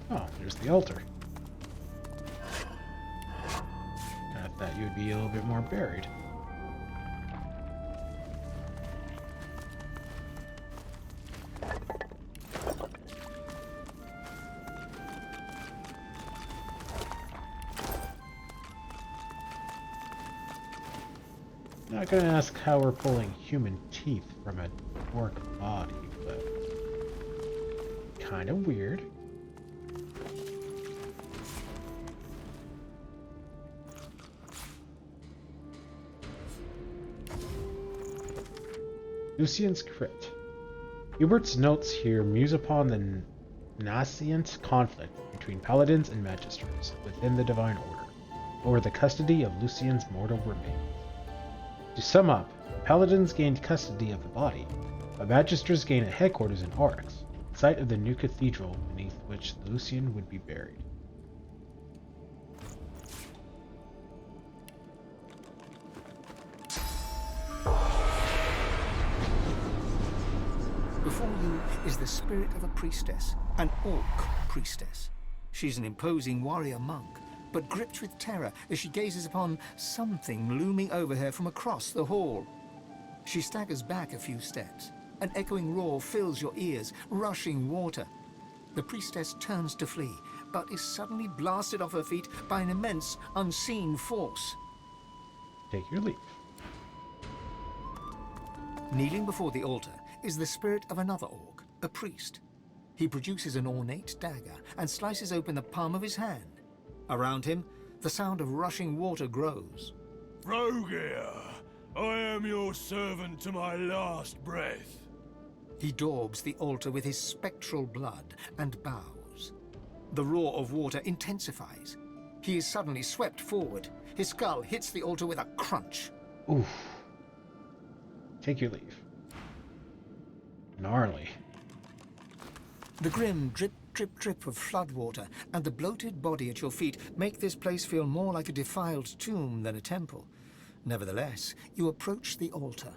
[SPEAKER 1] Oh, there's the altar. I thought you would be a little bit more buried. Not gonna ask how we're pulling human teeth from a orc body, but kind of weird. Lucian's Crypt. Hubert's notes here muse upon the nascent conflict between between paladins and magisters within the Divine Order, over the custody of Lucian's mortal remains. To sum up, paladins gained custody of the body, but magisters gained a headquarters in Arx, site of the new cathedral beneath which Lucian would be buried.
[SPEAKER 2] Before you is the spirit of a priestess, an orc priestess. She's an imposing warrior monk, but gripped with terror as she gazes upon something looming over her from across the hall. She staggers back a few steps. An echoing roar fills your ears, rushing water. The priestess turns to flee, but is suddenly blasted off her feet by an immense, unseen force.
[SPEAKER 1] Take your leave.
[SPEAKER 2] Kneeling before the altar is the spirit of another orc, a priest. He produces an ornate dagger and slices open the palm of his hand. Around him, the sound of rushing water grows.
[SPEAKER 10] Rogier, I am your servant to my last breath.
[SPEAKER 2] He daubs the altar with his spectral blood and bows. The roar of water intensifies. He is suddenly swept forward. His skull hits the altar with a crunch.
[SPEAKER 1] Oof. Take your leave. Gnarly.
[SPEAKER 2] The grim drip, drip, drip of floodwater and the bloated body at your feet make this place feel more like a defiled tomb than a temple. Nevertheless, you approach the altar.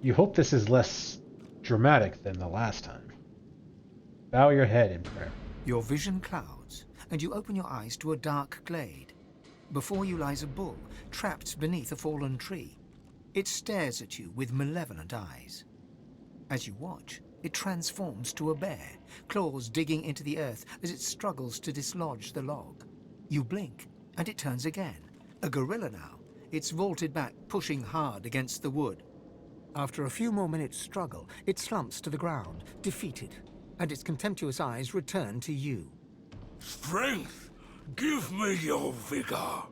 [SPEAKER 1] You hope this is less dramatic than the last time. Bow your head in prayer.
[SPEAKER 2] Your vision clouds, and you open your eyes to a dark glade. Before you lies a bull, trapped beneath a fallen tree. It stares at you with malevolent eyes. As you watch, it transforms to a bear, claws digging into the earth as it struggles to dislodge the log. You blink, and it turns again. A gorilla now. It's vaulted back, pushing hard against the wood. After a few more minutes' struggle, it slumps to the ground, defeated, and its contemptuous eyes return to you.
[SPEAKER 10] Strength! Give me your vigor!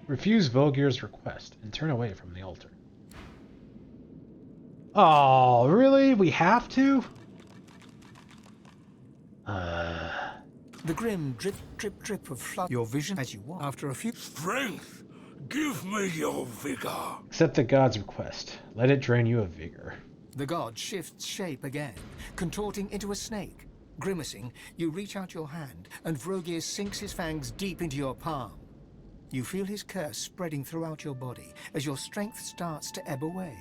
[SPEAKER 1] Refuse Volgir's request and turn away from the altar. Oh, really? We have to?
[SPEAKER 2] The grim drip, drip, drip of flood your vision as you walk. After a few...
[SPEAKER 10] Strength! Give me your vigor!
[SPEAKER 1] Accept the god's request. Let it drain you of vigor.
[SPEAKER 2] The god shifts shape again, contorting into a snake. Grimacing, you reach out your hand, and Vrogir sinks his fangs deep into your palm. You feel his curse spreading throughout your body as your strength starts to ebb away.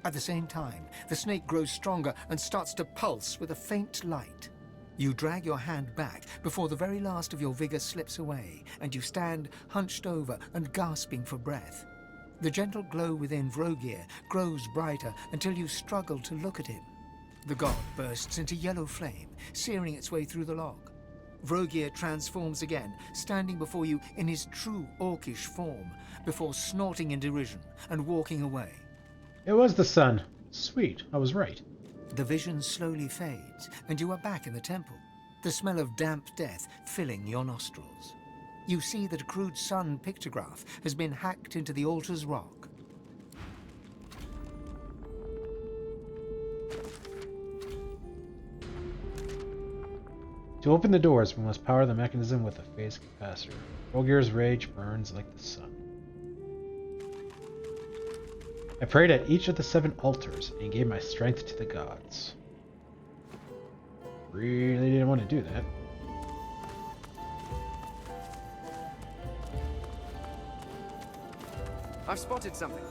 [SPEAKER 2] At the same time, the snake grows stronger and starts to pulse with a faint light. You drag your hand back before the very last of your vigor slips away, and you stand hunched over and gasping for breath. The gentle glow within Vrogir grows brighter until you struggle to look at him. The god bursts into yellow flame, searing its way through the log. Vrogir transforms again, standing before you in his true orcish form, before snorting in derision and walking away.
[SPEAKER 1] It was the sun. Sweet, I was right.
[SPEAKER 2] The vision slowly fades, and you are back in the temple, the smell of damp death filling your nostrils. You see that a crude sun pictograph has been hacked into the altar's rock.
[SPEAKER 1] To open the doors, we must power the mechanism with a phase capacitor. Volgir's rage burns like the sun. I prayed at each of the 7 altars and gave my strength to the gods. Really didn't want to do that.
[SPEAKER 21] I've spotted something.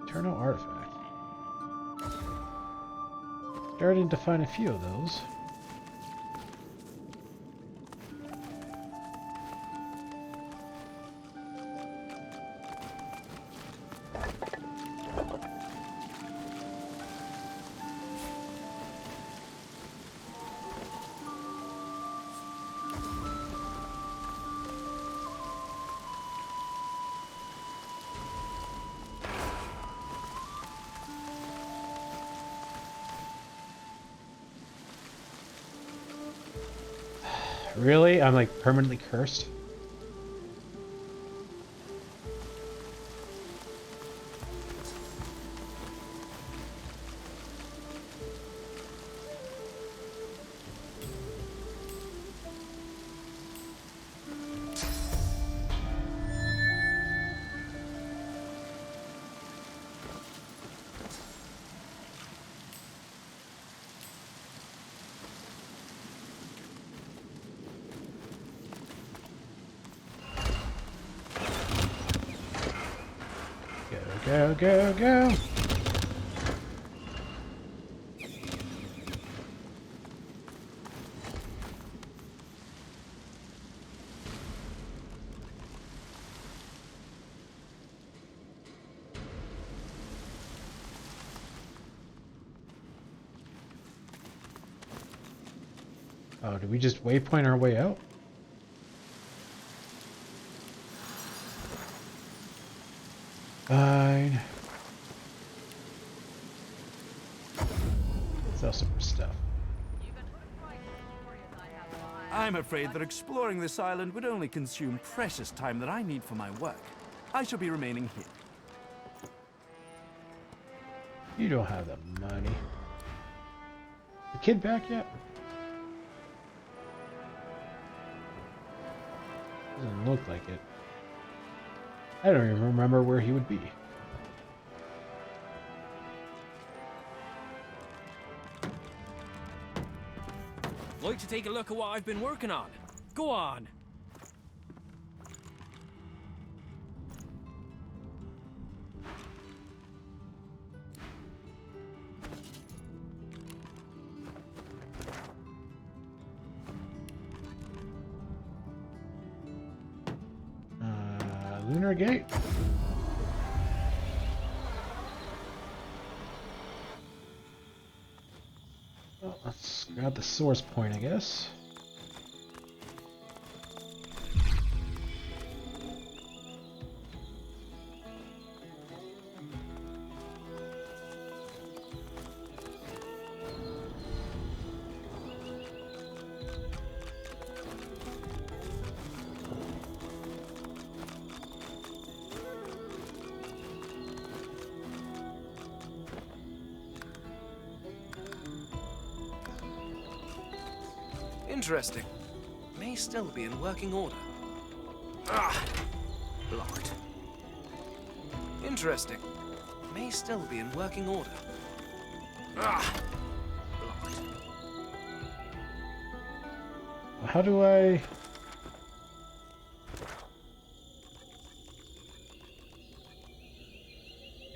[SPEAKER 1] Eternal artifact. Starting to find a few of those. Really? I'm like permanently cursed? Go, go, go! Oh, did we just waypoint our way out? Fine. Sell some more stuff.
[SPEAKER 5] I'm afraid that exploring this island would only consume precious time that I need for my work. I shall be remaining here.
[SPEAKER 1] You don't have the money. The kid back yet? Doesn't look like it. I don't even remember where he would be.
[SPEAKER 17] Like to take a look at what I've been working on? Go on.
[SPEAKER 1] Lunar Gate? Well, let's grab the source point, I guess.
[SPEAKER 21] Interesting. May still be in working order. Ah! Locked. Interesting. May still be in working order. Ah! Locked.
[SPEAKER 1] How do I...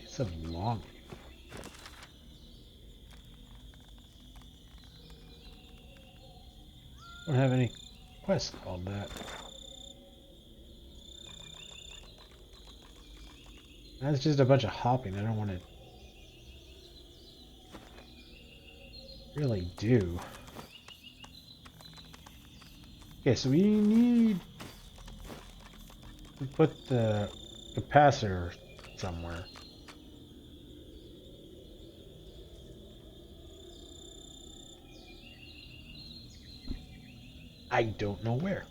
[SPEAKER 1] It's a long... I don't have any quests called that. That's just a bunch of hopping I don't want to really do. Okay, so we need to put the capacitor somewhere. I don't know where.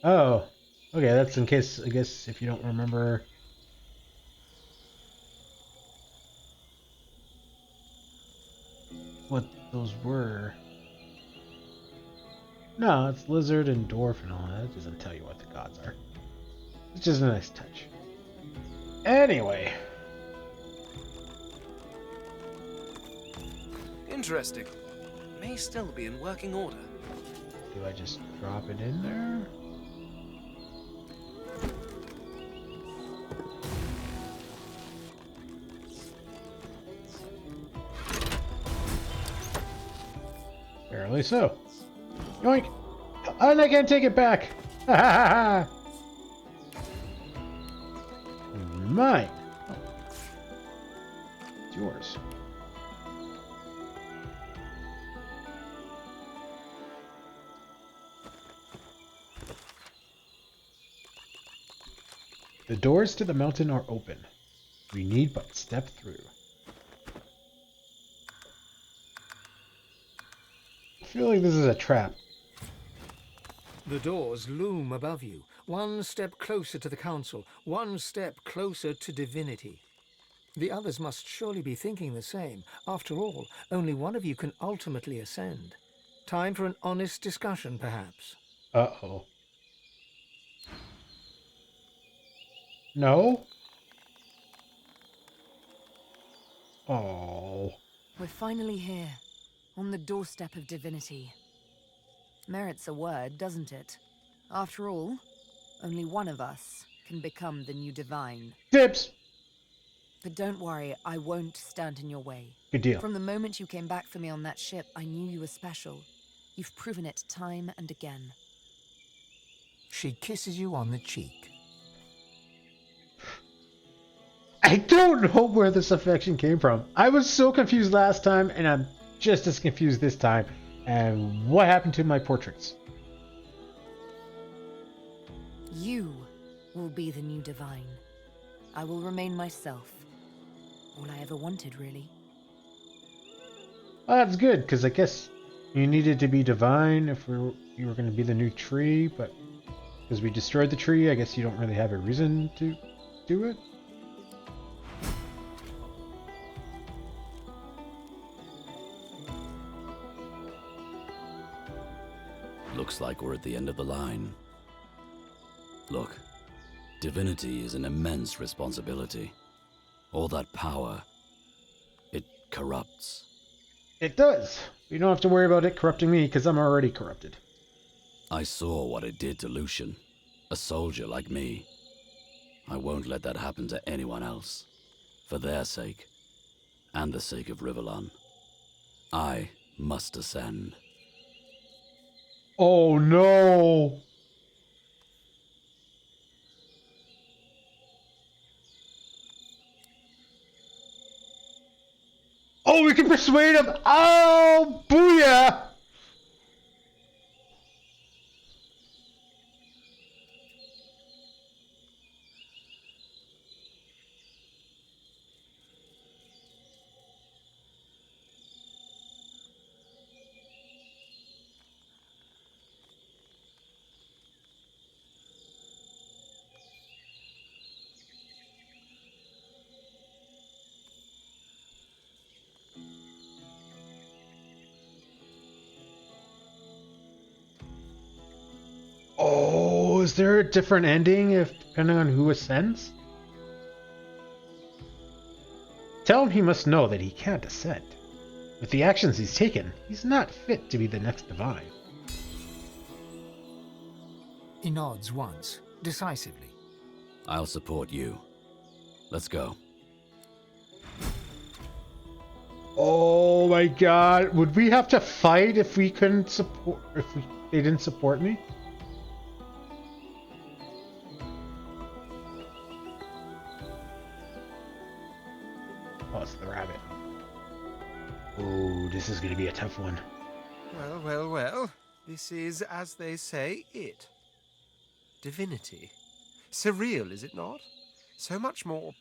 [SPEAKER 1] Oh, okay, that's in case, I guess, if you don't remember. What those were. No, it's lizard and dwarf and all that. It doesn't tell you what the gods are. It's just a nice touch. Anyway.
[SPEAKER 21] Interesting. May still be in working order.
[SPEAKER 1] Do I just drop it in there? Apparently so. Yoink! And I can't take it back! Ha ha ha ha! Mine! Oh. It's yours. The doors to the mountain are open. We need but step through. I feel like this is a trap.
[SPEAKER 2] The doors loom above you, one step closer to the council, one step closer to divinity. The others must surely be thinking the same. After all, only one of you can ultimately ascend. Time for an honest discussion, perhaps.
[SPEAKER 1] Uh-oh. No? Oh.
[SPEAKER 7] We're finally here, on the doorstep of divinity. Merits a word, doesn't it? After all, only one of us can become the new divine.
[SPEAKER 1] Tips!
[SPEAKER 7] But don't worry, I won't stand in your way.
[SPEAKER 1] Good deal.
[SPEAKER 7] From the moment you came back for me on that ship, I knew you were special. You've proven it time and again.
[SPEAKER 2] She kisses you on the cheek.
[SPEAKER 1] I don't know where this affection came from. I was so confused last time, and I'm just as confused this time. And what happened to my portraits?
[SPEAKER 7] You will be the new divine. I will remain myself. All I ever wanted, really.
[SPEAKER 1] Well, that's good, because I guess you needed to be divine if you were going to be the new tree, but because we destroyed the tree, I guess you don't really have a reason to do it.
[SPEAKER 13] Looks like we're at the end of the line. Look, divinity is an immense responsibility. All that power, it corrupts.
[SPEAKER 1] It does. You don't have to worry about it corrupting me, because I'm already corrupted.
[SPEAKER 13] I saw what it did to Lucian, a soldier like me. I won't let that happen to anyone else. For their sake, and the sake of Rivellon, I must ascend.
[SPEAKER 1] Oh no! Oh, we can persuade him! Oh, booyah! Oh, is there a different ending if depending on who ascends? Tell him he must know that he can't ascend. With the actions he's taken, he's not fit to be the next divine.
[SPEAKER 2] He nods once, decisively.
[SPEAKER 13] I'll support you. Let's go.
[SPEAKER 1] Oh my god, would we have to fight if we couldn't support they didn't support me? Oh, it's the rabbit. Oh, this is gonna be a tough one.
[SPEAKER 8] Well, well, well. This is, as they say, it. Divinity. Surreal, is it not? So much more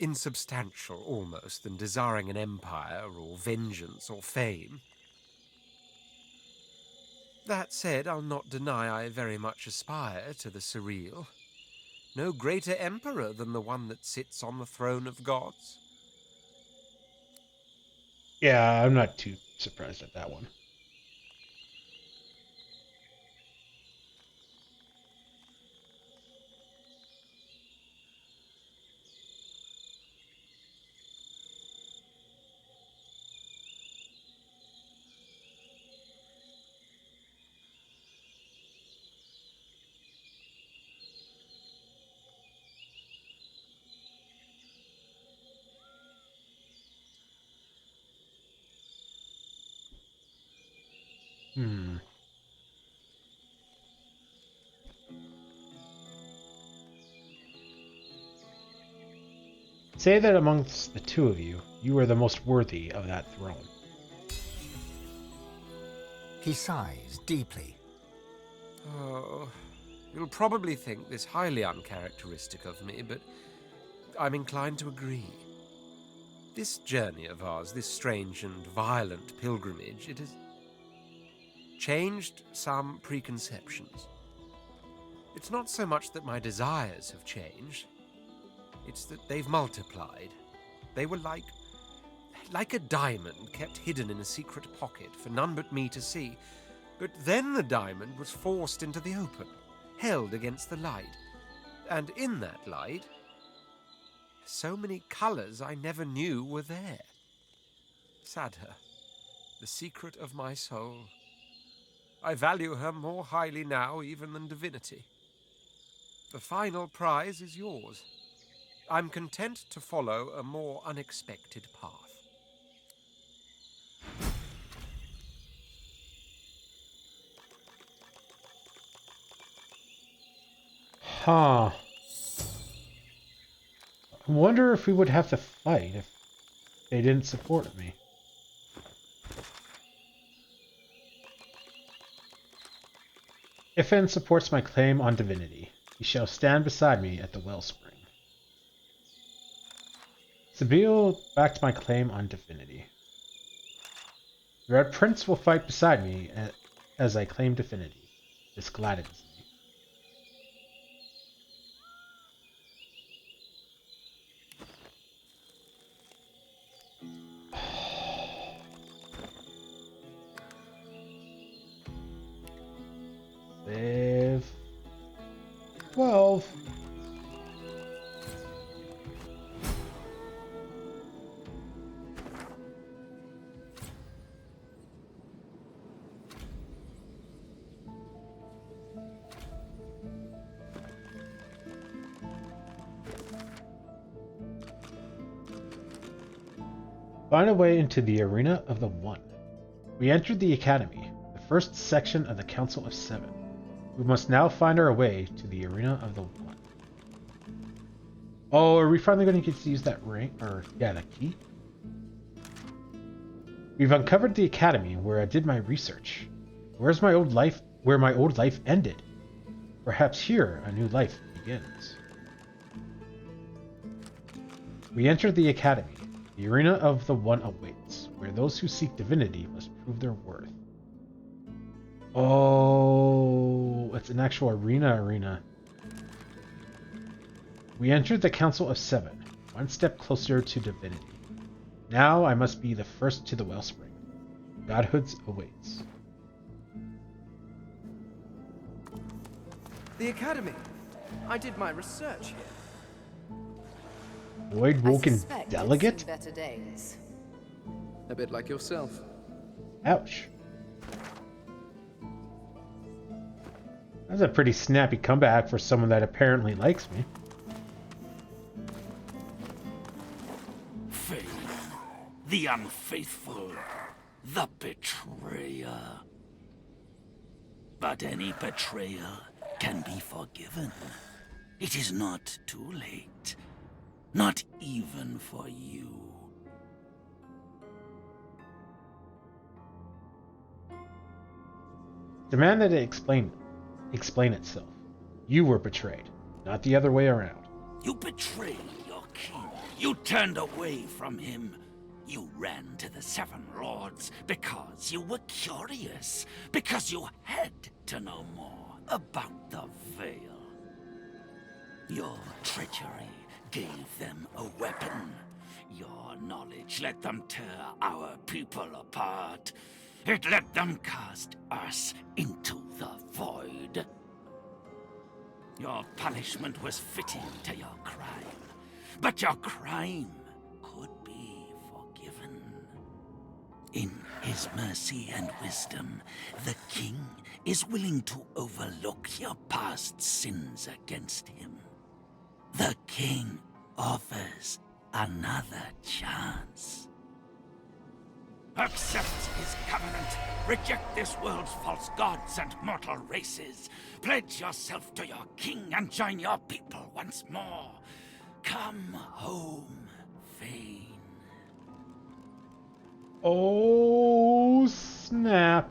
[SPEAKER 8] insubstantial, almost, than desiring an empire, or vengeance, or fame. That said, I'll not deny I very much aspire to the surreal. No greater emperor than the one that sits on the throne of gods.
[SPEAKER 1] Yeah, I'm not too surprised at that one. Say that amongst the two of you, you are the most worthy of that throne.
[SPEAKER 2] He sighs deeply.
[SPEAKER 8] Oh, you'll probably think this highly uncharacteristic of me, but
[SPEAKER 21] I'm inclined to agree. This journey of ours, this strange and violent pilgrimage, it has changed some preconceptions. It's not so much that my desires have changed, it's that they've multiplied. They were like a diamond kept hidden in a secret pocket for none but me to see. But then the diamond was forced into the open, held against the light. And in that light, so many colors I never knew were there. Sadha, the secret of my soul. I value her more highly now even than divinity. The final prize is yours. I'm content to follow a more unexpected path.
[SPEAKER 1] Huh. I wonder if we would have to fight if they didn't support me. Ifan supports my claim on divinity. He shall stand beside me at the wellspring. Sabil backed my claim on divinity. The Red Prince will fight beside me as I claim divinity. This gladdens me. Save 12. Find a way into the Arena of the One. We entered the Academy, the first section of the Council of Seven. We must now find our way to the Arena of the One. Oh, are we finally going to get to use that ring? Or, yeah, the key? We've uncovered the Academy where I did my research. Where's my old life? Where my old life ended? Perhaps here a new life begins. We entered the Academy. The Arena of the One awaits, where those who seek divinity must prove their worth. Oh, it's an actual arena. We entered the Council of Seven, one step closer to divinity. Now I must be the first to the wellspring. Godhood awaits.
[SPEAKER 21] The Academy. I did my research here.
[SPEAKER 1] Void Woken Delegate?
[SPEAKER 16] Better days.
[SPEAKER 21] A bit like yourself.
[SPEAKER 1] Ouch. That's a pretty snappy comeback for someone that apparently likes me.
[SPEAKER 10] Faith, the unfaithful, the betrayer. But any betrayal can be forgiven. It is not too late. Not even for you.
[SPEAKER 1] Demand that it explain itself. You were betrayed, not the other way around.
[SPEAKER 10] You betrayed your king. You turned away from him. You ran to the Seven Lords because you were curious, because you had to know more about the Veil. Your treachery gave them a weapon. Your knowledge let them tear our people apart. It let them cast us into the void. Your punishment was fitting to your crime, but your crime could be forgiven. In his mercy and wisdom, the king is willing to overlook your past sins against him. The king offers another chance. Accept his covenant. Reject this world's false gods and mortal races. Pledge yourself to your king and join your people once more. Come home, Vayne.
[SPEAKER 1] Oh, snap.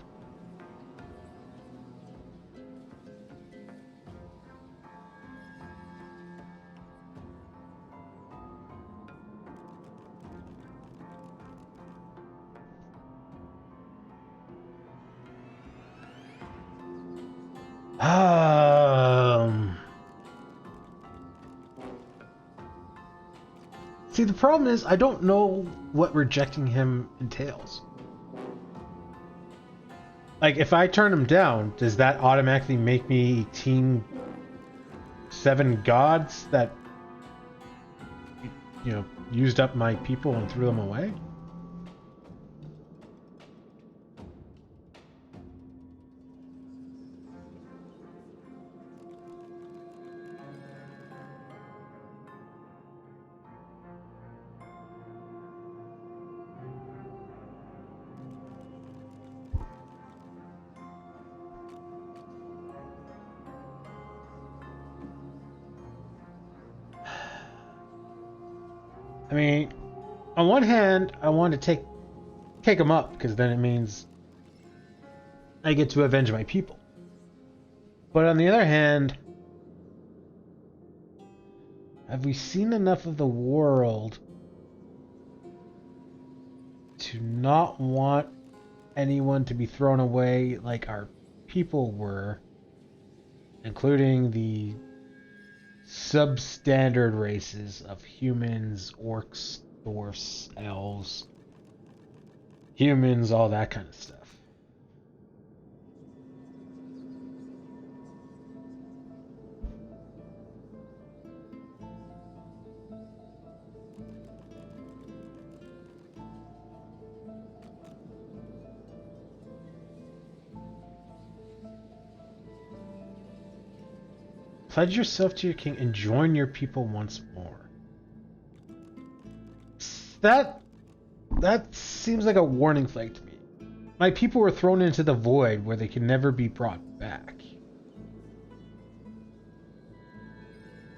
[SPEAKER 1] See, the problem is I don't know what rejecting him entails. Like, if I turn him down, does that automatically make me Team 7 gods that, you know, used up my people and threw them away? I mean, on one hand, I want to take him up because then it means I get to avenge my people. But on the other hand, have we seen enough of the world to not want anyone to be thrown away like our people were, including the substandard races of humans, orcs, dwarfs, elves, humans, all that kind of stuff. Pledge yourself to your king and join your people once more. That seems like a warning flag to me. My people were thrown into the void where they can never be brought back.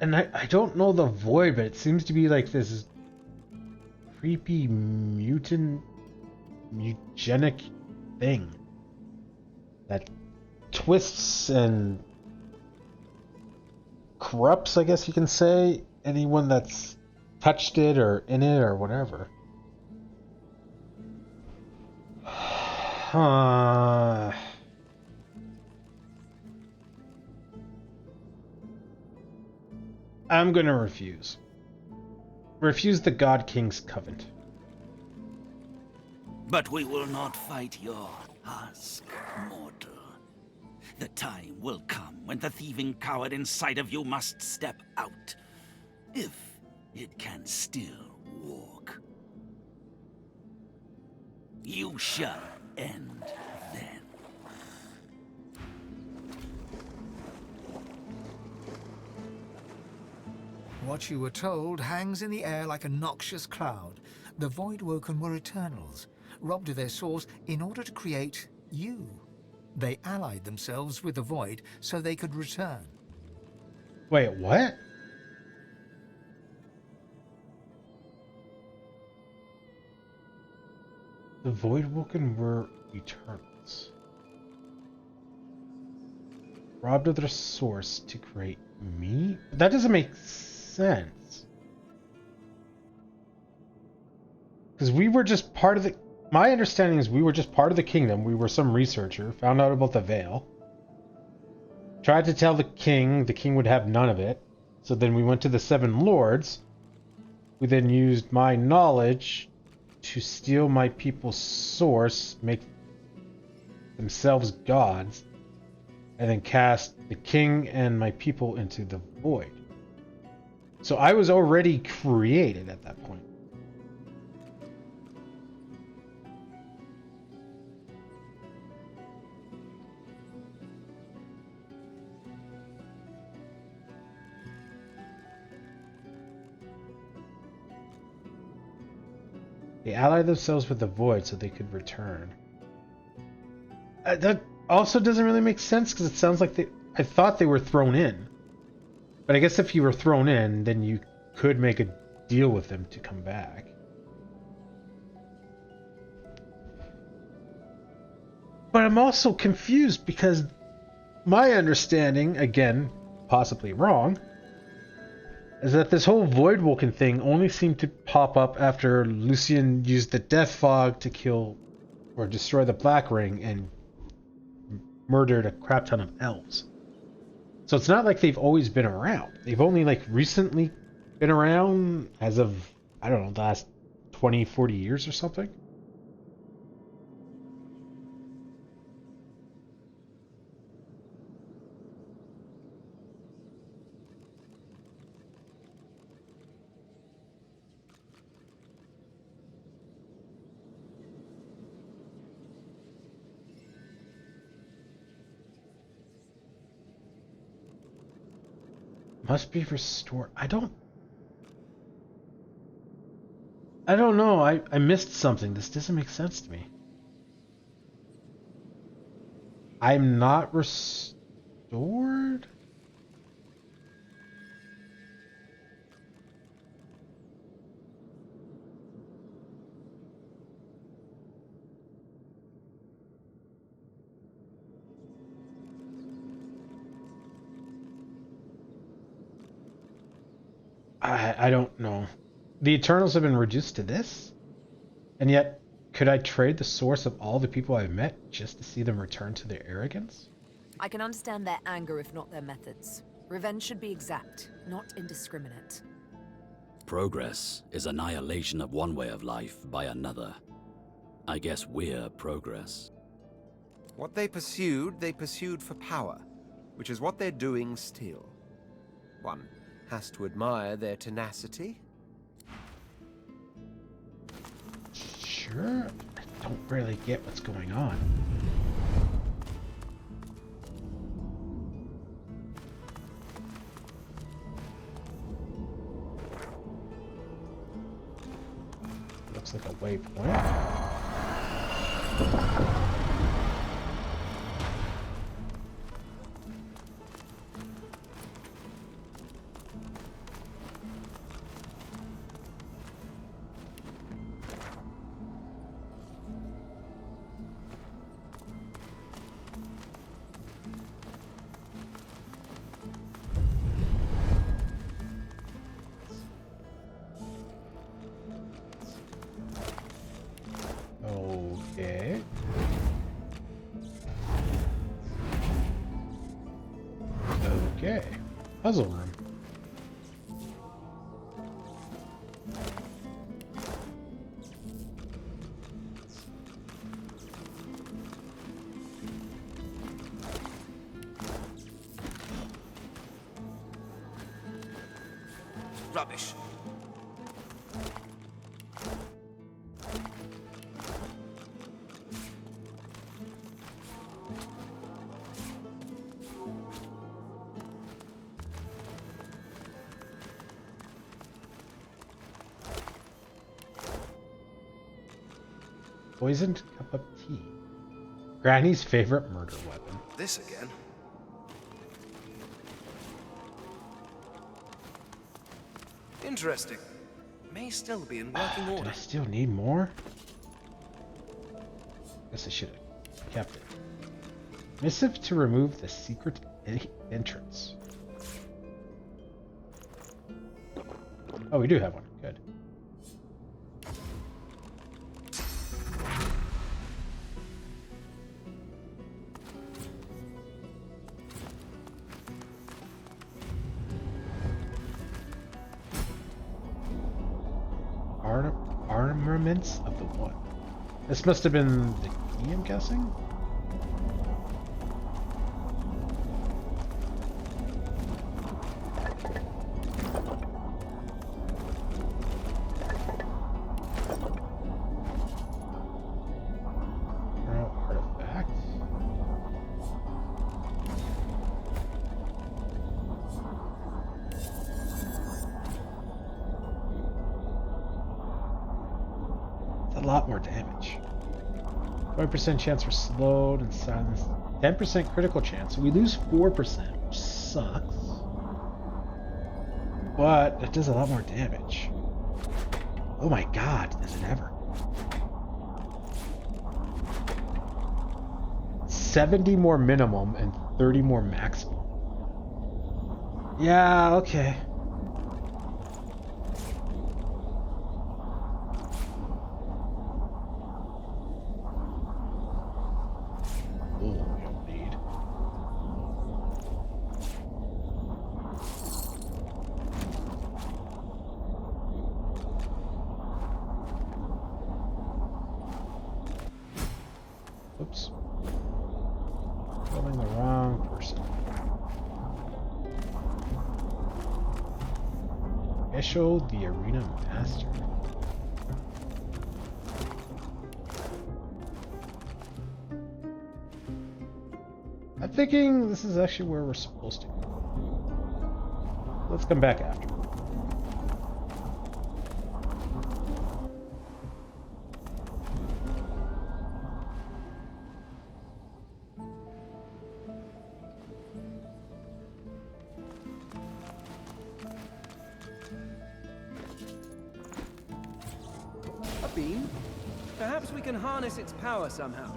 [SPEAKER 1] And I don't know the void, but it seems to be like this creepy mutant eugenic thing that twists and corrupts, I guess you can say, anyone that's touched it or in it or whatever. I'm gonna refuse. Refuse the God King's covenant.
[SPEAKER 3] But we will not fight your husk, mortal. The time will come when the thieving coward inside of you must step out. If it can still walk. You shall end then.
[SPEAKER 2] What you were told hangs in the air like a noxious cloud. The Voidwoken were Eternals, robbed of their source in order to create you. They allied themselves with the Void so they could return.
[SPEAKER 1] Wait, what? The Voidwoken were Eternals. Robbed of their source to create me? That doesn't make sense. Because we were just part of the... My understanding is we were just part of the kingdom. We were some researcher, found out about the veil. Tried to tell the king would have none of it. So then we went to the Seven Lords. We then used my knowledge to steal my people's source, make themselves gods, and then cast the king and my people into the void. So I was already created at that point. They allied themselves with the void so they could return. That also doesn't really make sense because it sounds like I thought they were thrown in. But I guess if you were thrown in, then you could make a deal with them to come back. But I'm also confused because my understanding, again, possibly wrong, is that this whole Voidwoken thing only seemed to pop up after Lucian used the Death Fog to kill or destroy the Black Ring and murdered a crap ton of elves. So it's not like they've always been around. They've only like recently been around as of, I don't know, the last 20, 40 years or something. Must be restored. I don't know. I missed something. This doesn't make sense to me. I'm not restored? I don't know. The Eternals have been reduced to this? And yet, could I trade the source of all the people I've met just to see them return to their arrogance?
[SPEAKER 16] I can understand their anger if not their methods. Revenge should be exact, not indiscriminate.
[SPEAKER 13] Progress is annihilation of one way of life by another. I guess we're progress.
[SPEAKER 21] What they pursued for power, which is what they're doing still. One has to admire their tenacity.
[SPEAKER 1] Sure. I don't really get what's going on. Looks like a waypoint. Okay. Okay. Puzzle room.
[SPEAKER 21] Rubbish.
[SPEAKER 1] Poisoned cup of tea. Granny's favorite murder weapon.
[SPEAKER 21] This again. Interesting. May still be in working
[SPEAKER 1] Do
[SPEAKER 21] order.
[SPEAKER 1] I still need more? Guess I should have kept it. Missive to remove the secret entrance. Oh, we do have one. Good. Armaments of the One. This must have been the key, I'm guessing? Artifact. A lot more damage. 20% chance for slowed and silenced. 10% critical chance. So we lose 4%, which sucks. But it does a lot more damage. Oh my god, does it ever? 70 more minimum and 30 more maximum. Yeah, okay. Esho, the arena master. I'm thinking this is actually where we're supposed to go. Let's come back after.
[SPEAKER 14] A beam? Perhaps we can harness its power somehow.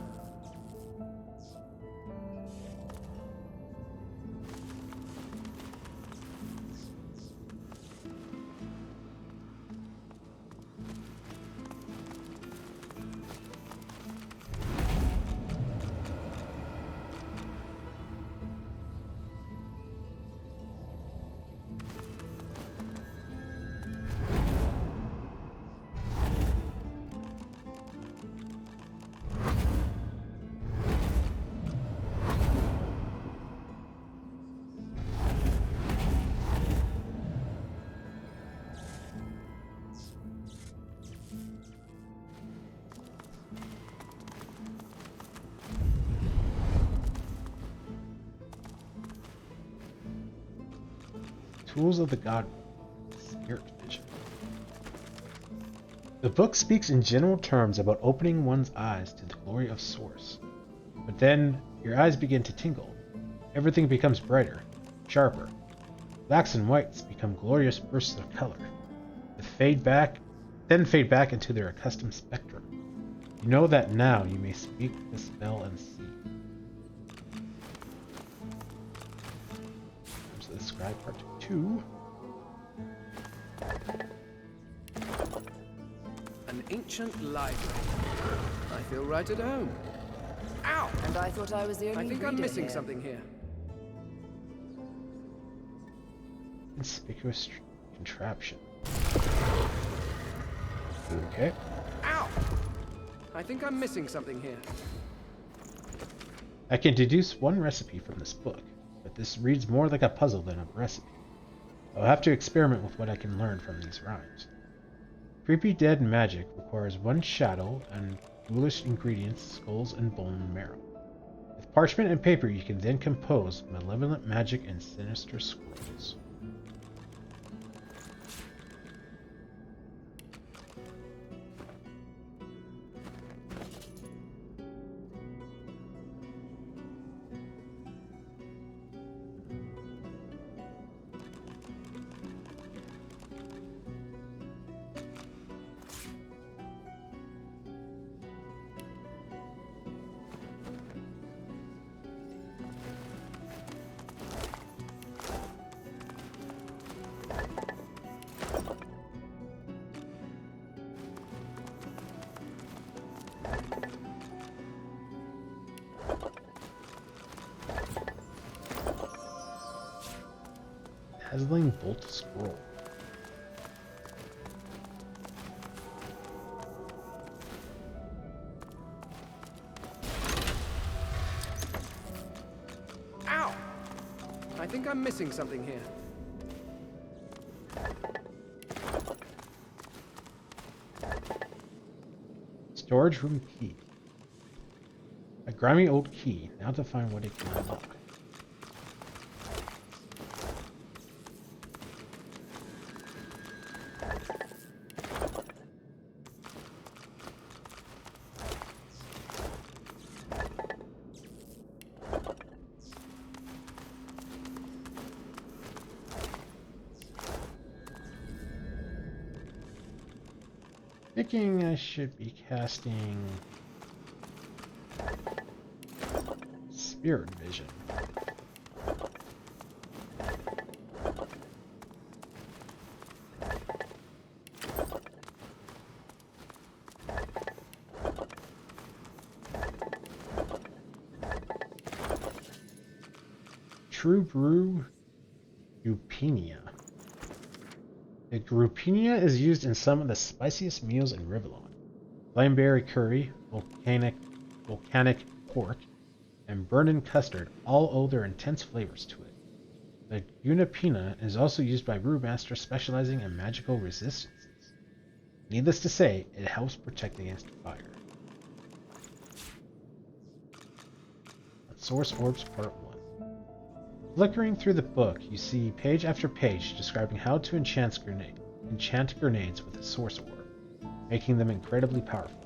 [SPEAKER 1] Tools of the God, Spirit Vision. The book speaks in general terms about opening one's eyes to the glory of Source. But then, your eyes begin to tingle. Everything becomes brighter, sharper. Blacks and whites become glorious bursts of color. Then fade back into their accustomed spectrum. You know that now you may speak the spell and see. Comes to the scribe part 2.
[SPEAKER 14] An ancient library. I feel right at home. Ow!
[SPEAKER 16] And I thought I was the only
[SPEAKER 14] I think I'm
[SPEAKER 16] reader
[SPEAKER 14] missing
[SPEAKER 16] here.
[SPEAKER 14] something here.
[SPEAKER 1] Conspicuous contraption. Okay.
[SPEAKER 14] Ow! I think I'm missing something here.
[SPEAKER 1] I can deduce one recipe from this book, but this reads more like a puzzle than a recipe. I'll have to experiment with what I can learn from these rhymes. Creepy dead magic requires one shadow and ghoulish ingredients, skulls and bone marrow. With parchment and paper you can then compose malevolent magic and sinister scrolls. Dazzling bolt scroll.
[SPEAKER 14] Ow! I think I'm missing something here.
[SPEAKER 1] Storage room key. A grimy old key. Now to find what it can unlock. Thinking I should be casting Spirit Vision. True Brew Upenia. The Grupenia is used in some of the spiciest meals in Rivellon. Flameberry curry, volcanic pork, and burnt-in custard all owe their intense flavors to it. The Unipina is also used by brewmasters specializing in magical resistances. Needless to say, it helps protect against fire. Source Orbs Part 1. Flickering through the book, you see page after page describing how to enchant grenades with a Source Orb, making them incredibly powerful.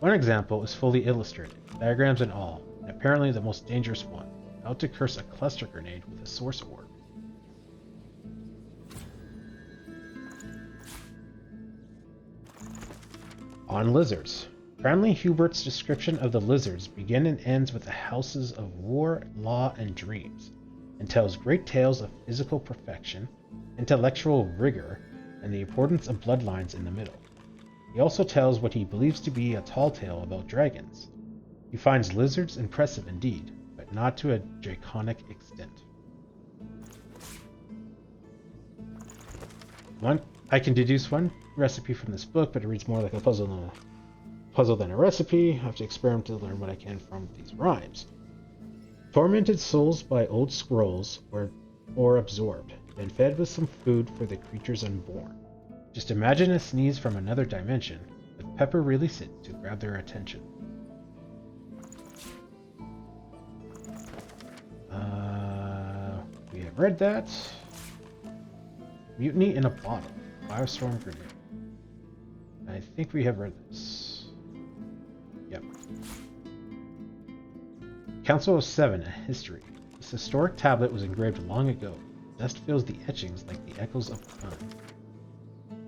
[SPEAKER 1] One example is fully illustrated, diagrams and all, and apparently the most dangerous one, how to curse a cluster grenade with a Source Orb. On lizards. Cranley Hubert's description of the lizards begins and ends with the houses of war, law, and dreams, and tells great tales of physical perfection, intellectual rigor, and the importance of bloodlines in the middle. He also tells what he believes to be a tall tale about dragons. He finds lizards impressive indeed, but not to a draconic extent. I can deduce one recipe from this book, but it reads more like a puzzle than a recipe. I have to experiment to learn what I can from these rhymes. Tormented souls by old scrolls or absorbed, then fed with some food for the creatures unborn. Just imagine a sneeze from another dimension, with pepper really sit to grab their attention. We have read that. Mutiny in a Bottle. Firestorm Grenade. I think we have read this. Yep. Council of Seven, a history. This historic tablet was engraved long ago. Dust fills the etchings like the echoes of time.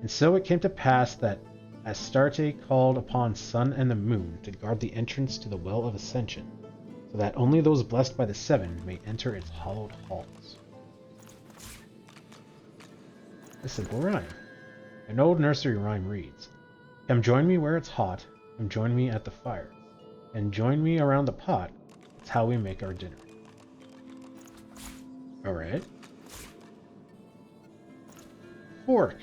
[SPEAKER 1] And so it came to pass that Astarte called upon sun and the moon to guard the entrance to the Well of Ascension, so that only those blessed by the Seven may enter its hallowed halls. A simple rhyme. An old nursery rhyme reads, "Come join me where it's hot, come join me at the fire, and join me around the pot, it's how we make our dinner." Alright. Fork.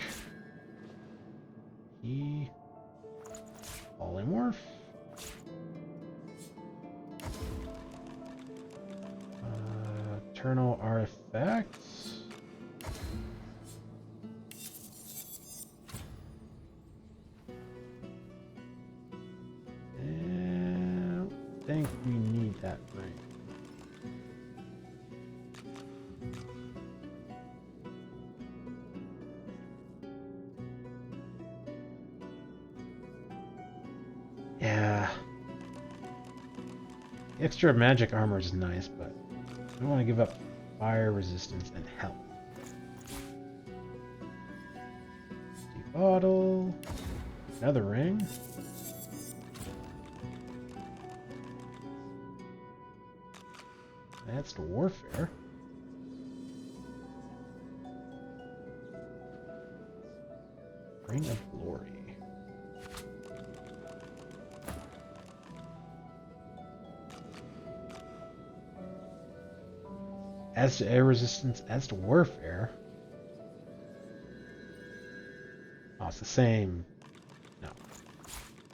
[SPEAKER 1] Polymorph. Eternal artifacts. I don't think we need that ring. Yeah. The extra magic armor is nice, but I don't want to give up fire resistance and health. Empty bottle. Another ring. Advanced warfare. Ring of Glory. As to air resistance, as to warfare. Oh, it's the same. No.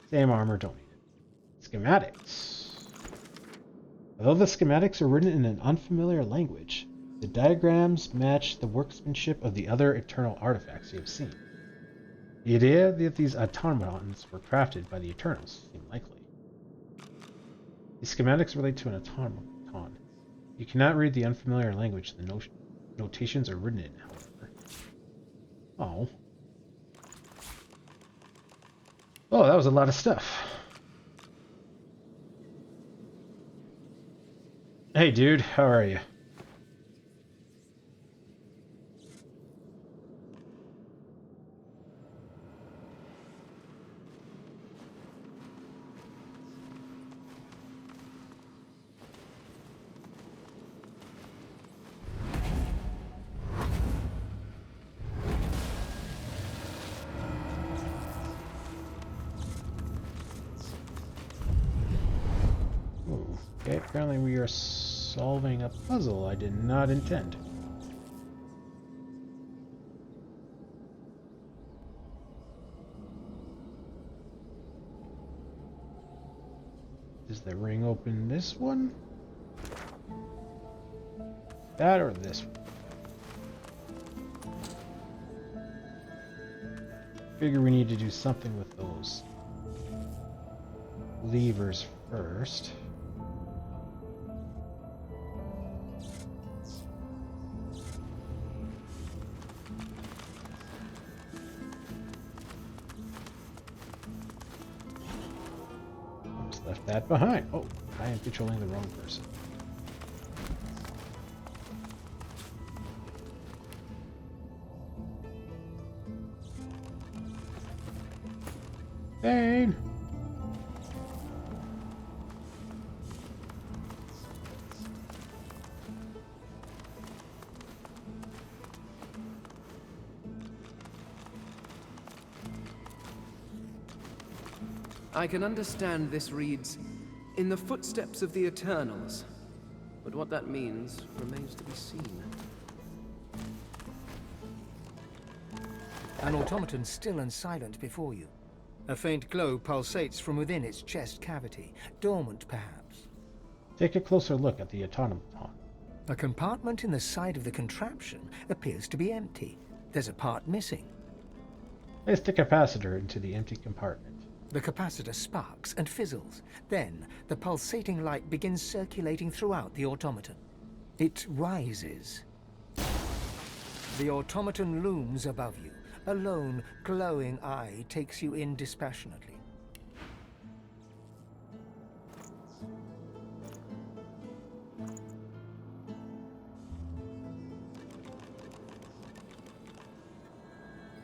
[SPEAKER 1] Same armor, don't need it. Schematics. Although the schematics are written in an unfamiliar language, the diagrams match the workmanship of the other eternal artifacts you have seen. The idea that these automatons were crafted by the Eternals seemed likely. The schematics relate to an automaton. You cannot read the unfamiliar language the notations are written in, however. Oh. Oh, that was a lot of stuff. Hey dude, how are you? Okay, apparently we are solving a puzzle I did not intend. Does the ring open this one? That or this one? figure we need to do something with those levers first. Almost left that behind. Oh, I am controlling the wrong person. Bane!
[SPEAKER 14] I can understand this reads, "In the footsteps of the Eternals," but what that means remains to be seen.
[SPEAKER 2] An automaton still and silent before you. A faint glow pulsates from within its chest cavity, dormant perhaps.
[SPEAKER 1] Take a closer look at the automaton.
[SPEAKER 2] A compartment in the side of the contraption appears to be empty. There's a part missing.
[SPEAKER 1] Place the capacitor into the empty compartment.
[SPEAKER 2] The capacitor sparks and fizzles. Then the pulsating light begins circulating throughout the automaton. It rises. The automaton looms above you. A lone, glowing eye takes you in dispassionately.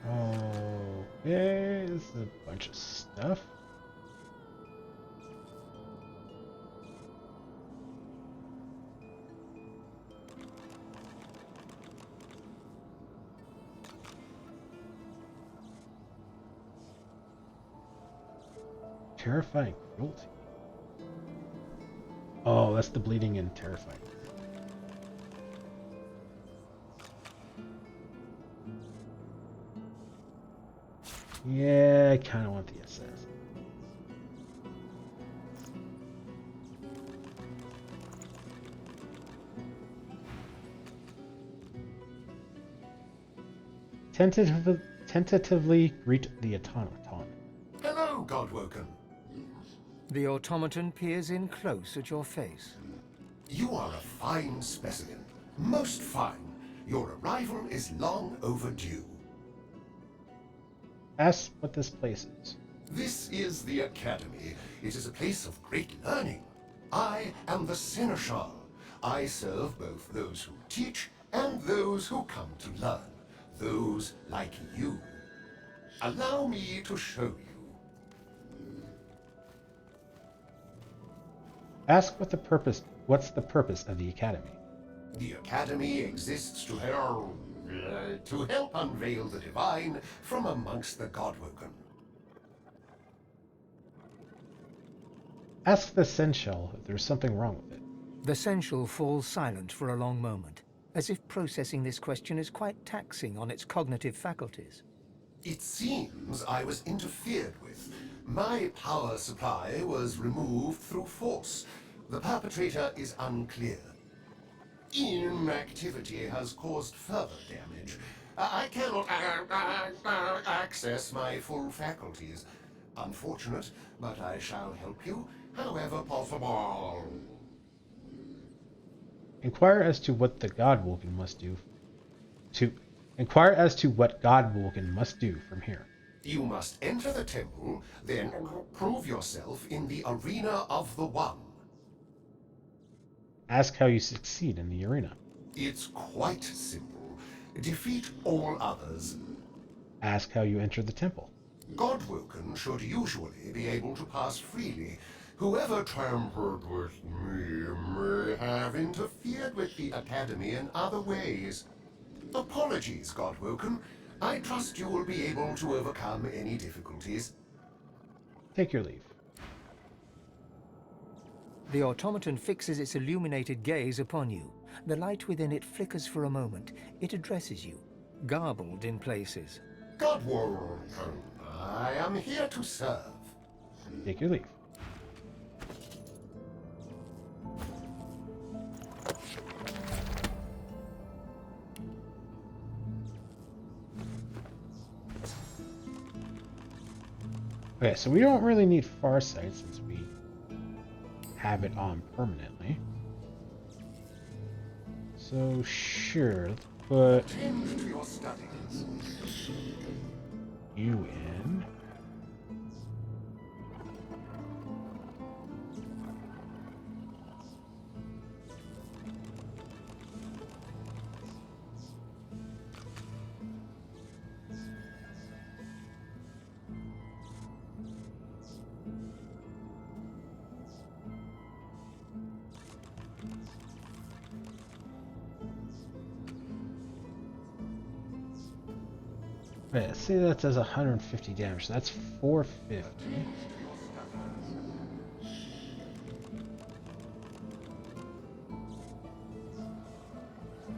[SPEAKER 1] Okay, this is a bunch of stuff. Terrifying cruelty. Oh, that's the bleeding and terrifying. Yeah, I kind of want the SS. Tentatively greet the automaton.
[SPEAKER 9] Hello, Godwoken.
[SPEAKER 2] The automaton peers in close at your face.
[SPEAKER 9] You are a fine specimen. Most fine. Your arrival is long overdue.
[SPEAKER 1] Ask what this place is.
[SPEAKER 9] This is the Academy. It is a place of great learning. I am the Seneschal. I serve both those who teach and those who come to learn. Those like you. Allow me to show you.
[SPEAKER 1] Ask what's the purpose of the Academy.
[SPEAKER 9] The Academy exists to help unveil the divine from amongst the Godwoken.
[SPEAKER 1] Ask the Senshell if there's something wrong with it.
[SPEAKER 2] The Senshell falls silent for a long moment, as if processing this question is quite taxing on its cognitive faculties.
[SPEAKER 9] It seems I was interfered with. My power supply was removed through force. The perpetrator is unclear. Inactivity has caused further damage. I cannot access my full faculties. Unfortunate, but I shall help you however possible.
[SPEAKER 1] Inquire as to what the Godwoken must do. Inquire as to what Godwoken must do from here.
[SPEAKER 9] You must enter the temple, then prove yourself in the arena of the One.
[SPEAKER 1] Ask how you succeed in the arena.
[SPEAKER 9] It's quite simple. Defeat all others.
[SPEAKER 1] Ask how you enter the temple.
[SPEAKER 9] Godwoken should usually be able to pass freely. Whoever tampered with me may have interfered with the Academy in other ways. Apologies, Godwoken. I trust you will be able to overcome any difficulties.
[SPEAKER 1] Take your leave.
[SPEAKER 2] The automaton fixes its illuminated gaze upon you. The light within it flickers for a moment. It addresses you, garbled in places.
[SPEAKER 9] Godwoken, I am here to serve.
[SPEAKER 1] Take your leave. Okay, so we don't really need Farsight since we have it on permanently. So sure, let's put
[SPEAKER 9] Tend to your studies.
[SPEAKER 1] you in. Wait, see that says 150 damage. So that's 450.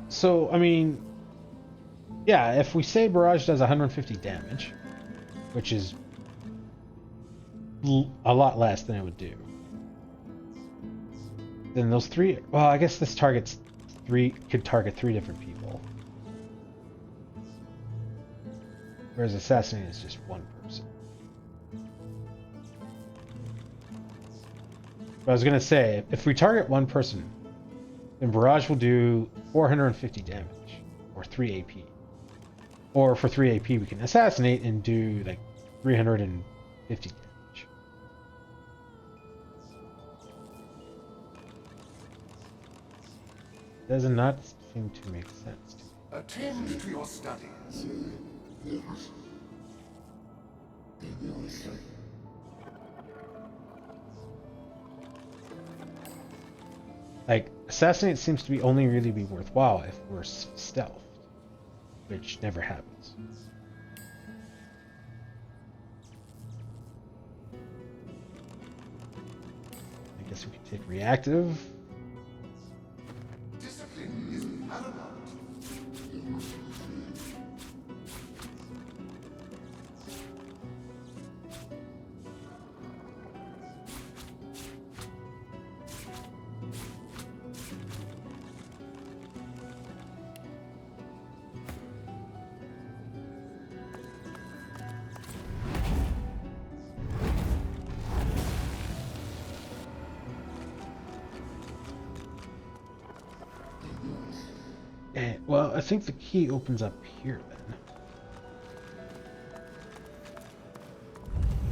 [SPEAKER 1] So, I mean, yeah, if we say Barrage does 150 damage, which is a lot less than it would do, then those three, well, I guess this could target three different people. Whereas Assassinate is just one person. But I was going to say, if we target one person, then Barrage will do 450 damage, or 3 AP. Or for 3 AP, we can Assassinate and do like 350 damage. Does not seem to make sense to me.
[SPEAKER 9] Attend to your studies.
[SPEAKER 1] Like, Assassinate seems to be only really be worthwhile if we're stealthed, which never happens. I guess we could take reactive.
[SPEAKER 9] Discipline is paramount.
[SPEAKER 1] Well, I think the key opens up here then.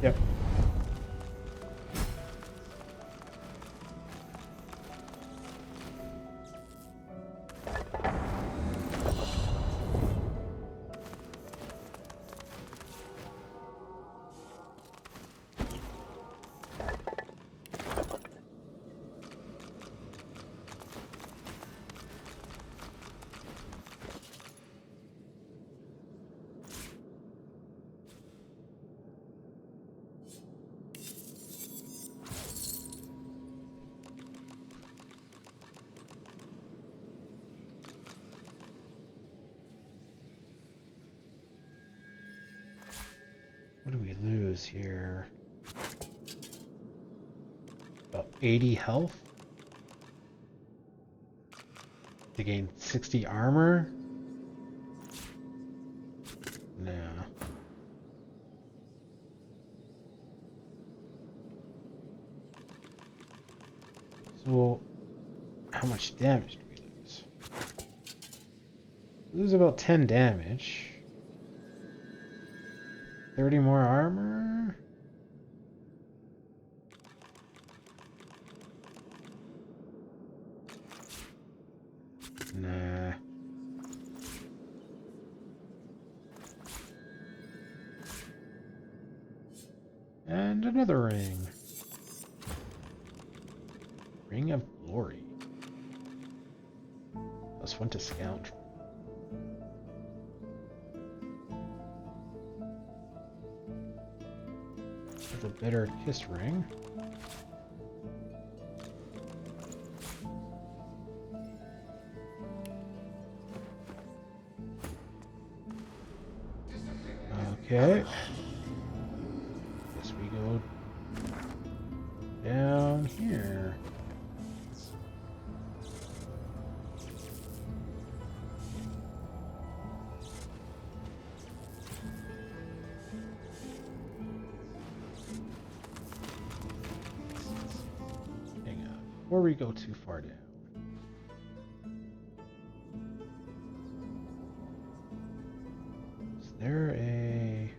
[SPEAKER 1] Yep. What do we lose here? About 80 health? To gain 60 armor? No. So, how much damage do we lose? Lose about 10 damage. 30 more armor? Nah. And another ring. Ring of Glory. +1 to Scoundrel. The Bitter Kiss ring. Okay. Guess we go down here. before we go too far down. Is there a...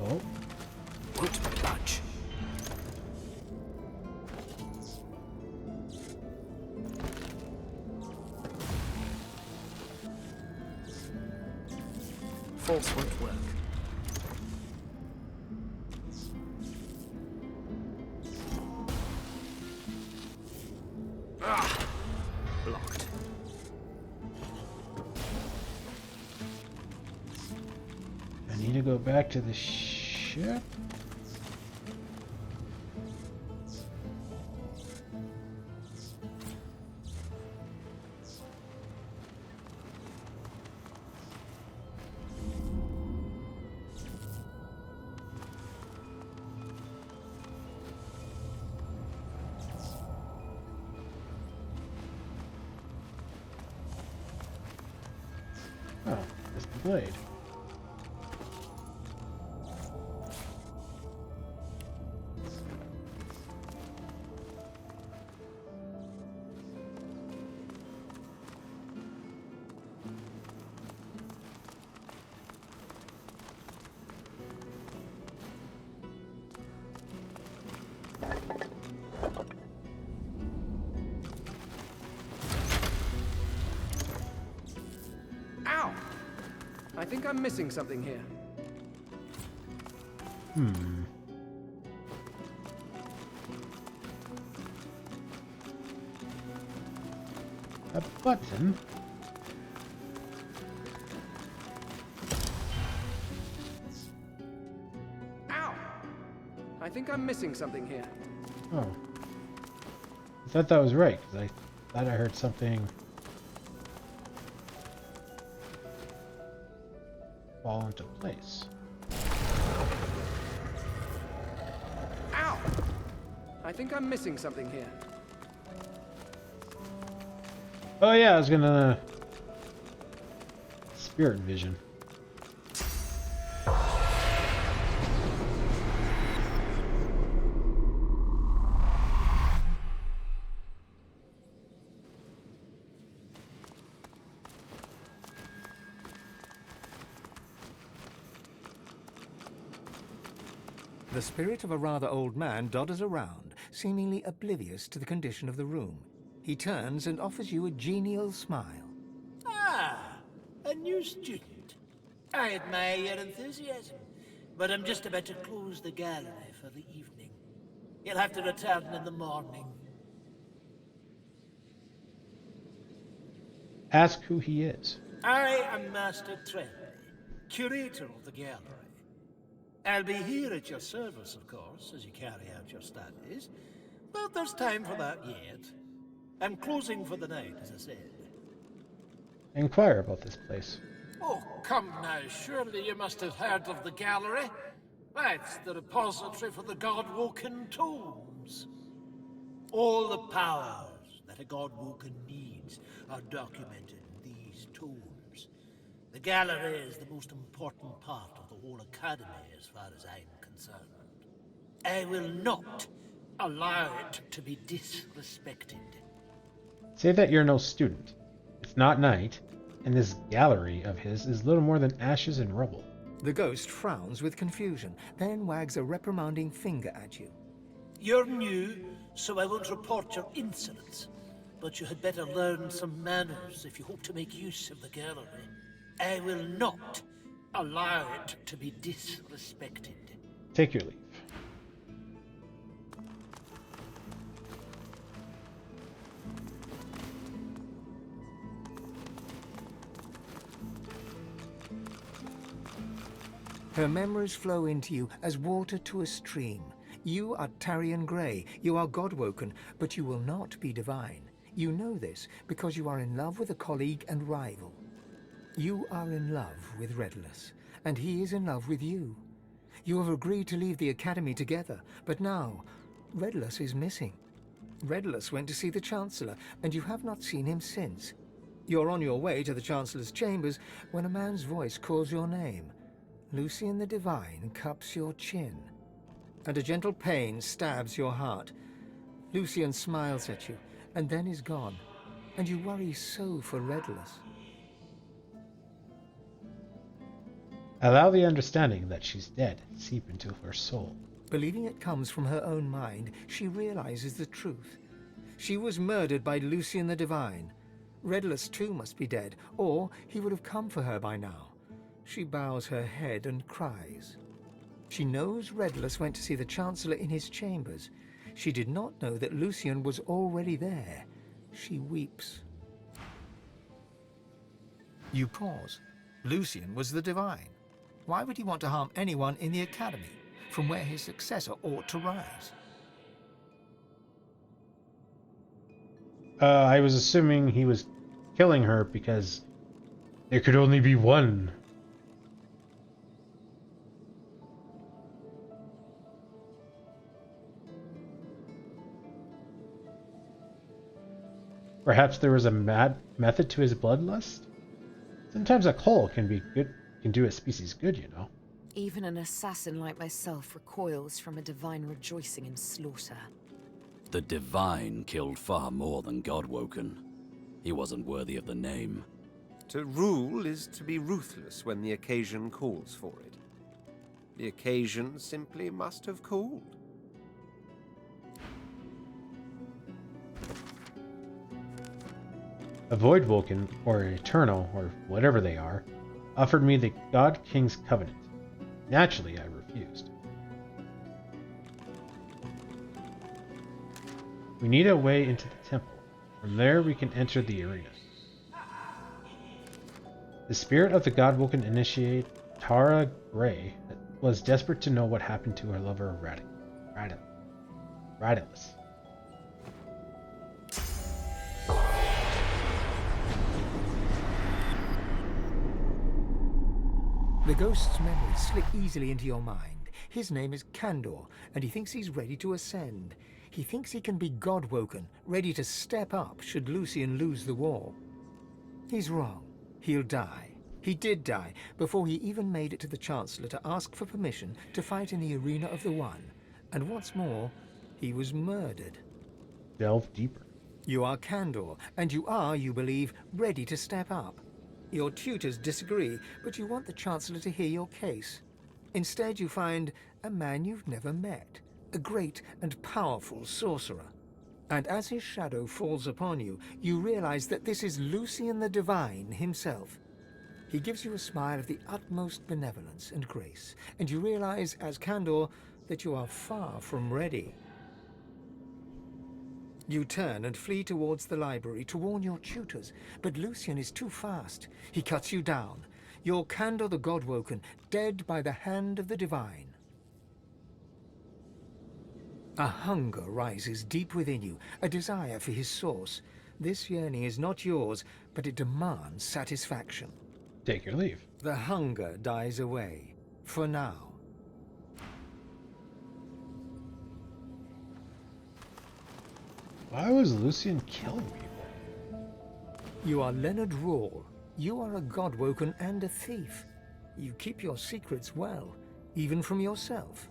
[SPEAKER 1] Oh.
[SPEAKER 10] Won't budge.
[SPEAKER 2] Force won't work.
[SPEAKER 10] Ah! Blocked.
[SPEAKER 1] I need to go back to the ship. Oh, that's the blade.
[SPEAKER 14] Ow! I think I'm missing something here.
[SPEAKER 1] A button?
[SPEAKER 14] Ow! I think I'm missing something here.
[SPEAKER 1] Oh. I thought that was right, because I thought I heard something fall into place.
[SPEAKER 14] Ow! I think I'm missing something here.
[SPEAKER 1] Oh yeah, I was gonna... Spirit vision.
[SPEAKER 2] The spirit of a rather old man dodders around, seemingly oblivious to the condition of the room. He turns and offers you a genial smile.
[SPEAKER 6] Ah, a new student. I admire your enthusiasm, but I'm just about to close the gallery for the evening. You'll have to return in the morning.
[SPEAKER 1] Ask who he is.
[SPEAKER 6] I am Master Trendy, curator of the gallery. I'll be here at your service, of course, as you carry out your studies, but there's time for that yet. I'm closing for the night, as I said.
[SPEAKER 1] Inquire about this place.
[SPEAKER 6] Oh, come now, surely you must have heard of the gallery. That's the repository for the God-woken tomes. All the powers that a God-woken needs are documented in these tomes. The gallery is the most important part of the whole academy as far as I'm concerned. I will not allow it to be disrespected.
[SPEAKER 1] Say that you're no student. It's not night, and this gallery of his is little more than ashes and rubble.
[SPEAKER 2] The ghost frowns with confusion, then wags a reprimanding finger at you.
[SPEAKER 6] You're new, so I won't report your insolence. But you had better learn some manners if you hope to make use of the gallery. I will not allow it to be disrespected.
[SPEAKER 1] Take your leave.
[SPEAKER 2] Her memories flow into you as water to a stream. You are Tarian Grey, you are God-woken, but you will not be divine. You know this because you are in love with a colleague and rival. You are in love with Redless, and he is in love with you. You have agreed to leave the Academy together, but now Redulus is missing. Redulus went to see the Chancellor, and you have not seen him since. You're on your way to the Chancellor's chambers when a man's voice calls your name. Lucian the Divine cups your chin, and a gentle pain stabs your heart. Lucian smiles at you, and then is gone, and you worry so for Redulus.
[SPEAKER 1] Allow the understanding that she's dead seep into her soul.
[SPEAKER 2] Believing it comes from her own mind, she realizes the truth. She was murdered by Lucian the Divine. Redulus too must be dead, or he would have come for her by now. She bows her head and cries. She knows Redulus went to see the Chancellor in his chambers. She did not know that Lucian was already there. She weeps. You pause. Lucian was the Divine. Why would he want to harm anyone in the Academy, from where his successor ought to rise?
[SPEAKER 1] I was assuming he was killing her because there could only be one. Perhaps there was a method to his bloodlust? Sometimes a cull can be good, can do a species good, you know.
[SPEAKER 7] Even an assassin like myself recoils from a divine rejoicing in slaughter.
[SPEAKER 13] The Divine killed far more than Godwoken. He wasn't worthy of the name.
[SPEAKER 21] To rule is to be ruthless when the occasion calls for it. The occasion simply must have called.
[SPEAKER 1] A Voidwoken, or Eternal, or whatever they are, offered me the God King's Covenant. Naturally, I refused. We need a way into the temple. From there, we can enter the arena. The spirit of the Godwoken initiate, Tara Gray, was desperate to know what happened to her lover, Radulus.
[SPEAKER 2] The ghost's memories slip easily into your mind. His name is Kandor, and he thinks he's ready to ascend. He thinks he can be Godwoken, ready to step up should Lucian lose the war. He's wrong. He'll die. He did die before he even made it to the Chancellor to ask for permission to fight in the Arena of the One. And what's more, he was murdered.
[SPEAKER 1] Delve deeper.
[SPEAKER 2] You are Kandor, and you are, you believe, ready to step up. Your tutors disagree, but you want the Chancellor to hear your case. Instead, you find a man you've never met, a great and powerful sorcerer. And as his shadow falls upon you, you realize that this is Lucian the Divine himself. He gives you a smile of the utmost benevolence and grace, and you realize, as Kandor, that you are far from ready. You turn and flee towards the library to warn your tutors, but Lucian is too fast. He cuts you down. You're Kandor the Godwoken, dead by the hand of the Divine. A hunger rises deep within you, a desire for his source. This yearning is not yours, but it demands satisfaction.
[SPEAKER 1] Take your leave.
[SPEAKER 2] The hunger dies away, for now.
[SPEAKER 1] Why was Lucian killing people?
[SPEAKER 2] You are Leonard Rawle. You are a Godwoken and a thief. You keep your secrets well, even from yourself.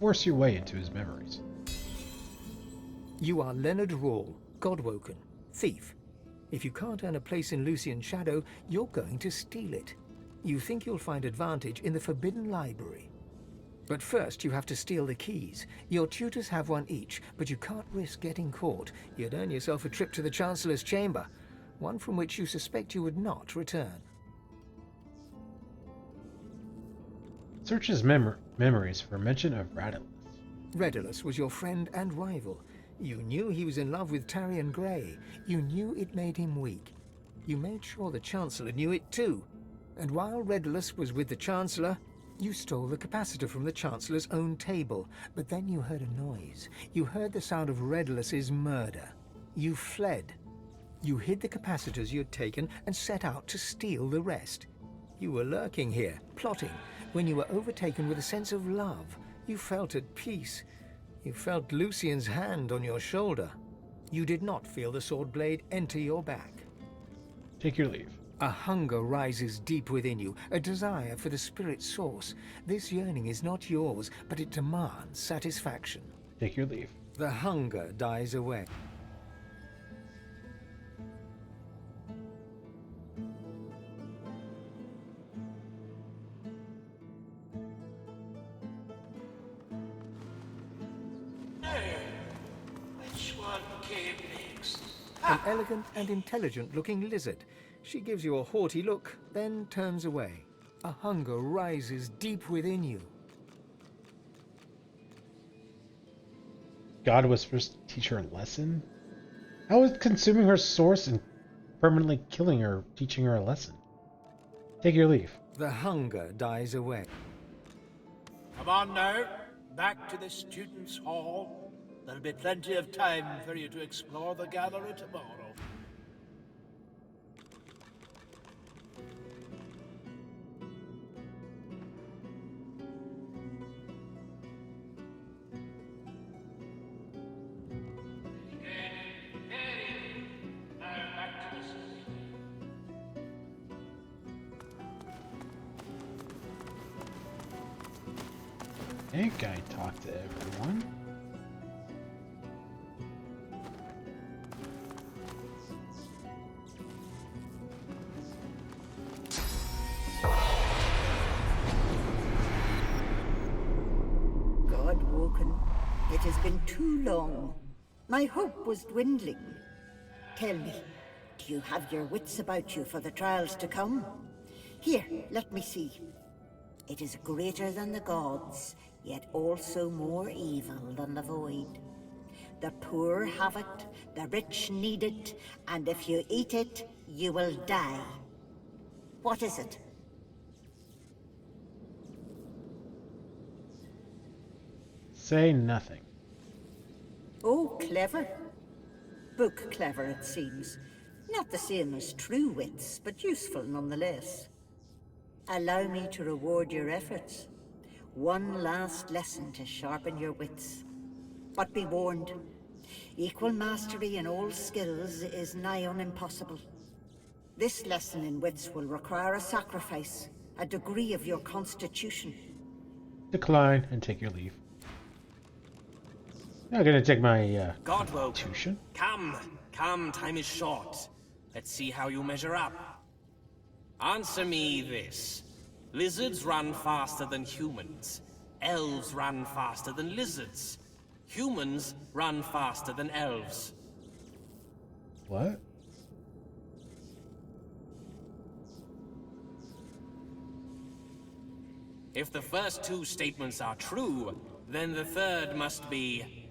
[SPEAKER 1] Force your way into his memories.
[SPEAKER 2] You are Leonard Rawle, Godwoken, thief. If you can't earn a place in Lucian's shadow, you're going to steal it. You think you'll find advantage in the Forbidden Library. But first you have to steal the keys. Your tutors have one each, but you can't risk getting caught. You'd earn yourself a trip to the Chancellor's chamber, one from which you suspect you would not return.
[SPEAKER 1] Search his memories for mention of Radulus.
[SPEAKER 2] Redulus was your friend and rival. You knew he was in love with Tarian Gray. You knew it made him weak. You made sure the Chancellor knew it too. And while Redulus was with the Chancellor, you stole the capacitor from the Chancellor's own table. But then you heard a noise. You heard the sound of Redulus's murder. You fled. You hid the capacitors you had taken and set out to steal the rest. You were lurking here, plotting, when you were overtaken with a sense of love. You felt at peace. You felt Lucian's hand on your shoulder. You did not feel the sword blade enter your back.
[SPEAKER 1] Take your leave.
[SPEAKER 2] A hunger rises deep within you, a desire for the spirit source. This yearning is not yours, but it demands satisfaction.
[SPEAKER 1] Take your leave.
[SPEAKER 2] The hunger dies away.
[SPEAKER 6] Which one came next?
[SPEAKER 2] An elegant and intelligent-looking lizard. She gives you a haughty look, then turns away. A hunger rises deep within you.
[SPEAKER 1] God was supposed to teach her a lesson? How is consuming her source and permanently killing her teaching her a lesson? Take your leave.
[SPEAKER 2] The hunger dies away.
[SPEAKER 6] Come on now, back to the students' hall. There'll be plenty of time for you to explore the gallery tomorrow.
[SPEAKER 1] I think I talked to everyone.
[SPEAKER 11] God Woken, it has been too long. My hope was dwindling. Tell me, do you have your wits about you for the trials to come? Here, let me see. It is greater than the gods, yet also more evil than the void. The poor have it, the rich need it, and if you eat it, you will die. What is it?
[SPEAKER 1] Say nothing.
[SPEAKER 11] Oh, clever. Book clever, it seems. Not the same as true wits, but useful nonetheless. Allow me to reward your efforts. One last lesson to sharpen your wits. But be warned, equal mastery in all skills is nigh on impossible. This lesson in wits will require a sacrifice, a degree of your constitution.
[SPEAKER 1] Decline and take your leave. I'm gonna take my
[SPEAKER 17] Godwoke,
[SPEAKER 1] constitution.
[SPEAKER 17] Come, time is short. Let's see how you measure up. Answer me this. Lizards run faster than humans. Elves run faster than lizards. Humans run faster than elves.
[SPEAKER 1] What?
[SPEAKER 17] If the first two statements are true, then the third must be...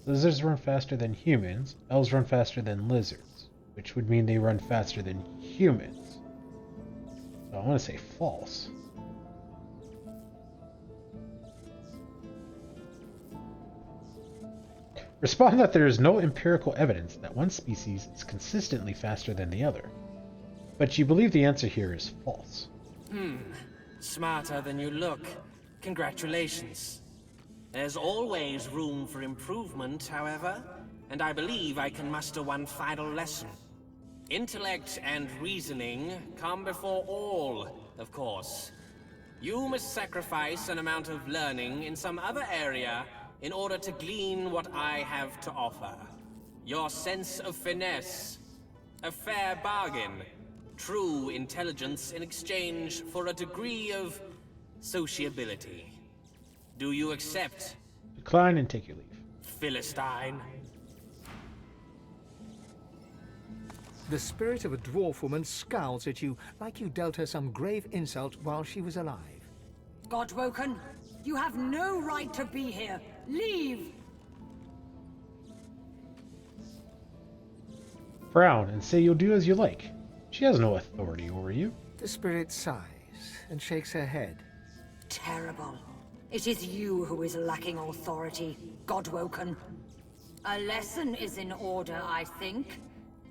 [SPEAKER 1] Lizards run faster than humans. Elves run faster than lizards, which would mean they run faster than humans. So I want to say false. Respond that there is no empirical evidence that one species is consistently faster than the other. But you believe the answer here is false.
[SPEAKER 17] Smarter than you look. Congratulations. There's always room for improvement, however, and I believe I can muster one final lesson. Intellect and reasoning come before all, of course. You must sacrifice an amount of learning in some other area in order to glean what I have to offer. Your sense of finesse. A fair bargain. True intelligence in exchange for a degree of sociability. Do you accept?
[SPEAKER 1] Decline and take your leave.
[SPEAKER 17] Philistine.
[SPEAKER 2] The spirit of a dwarf woman scowls at you like you dealt her some grave insult while she was alive.
[SPEAKER 19] Godwoken, you have no right to be here. Leave!
[SPEAKER 1] Frown and say you'll do as you like. She has no authority over you.
[SPEAKER 2] The spirit sighs and shakes her head.
[SPEAKER 15] terrible. It is you who is lacking authority, Godwoken. A lesson is in order, I think.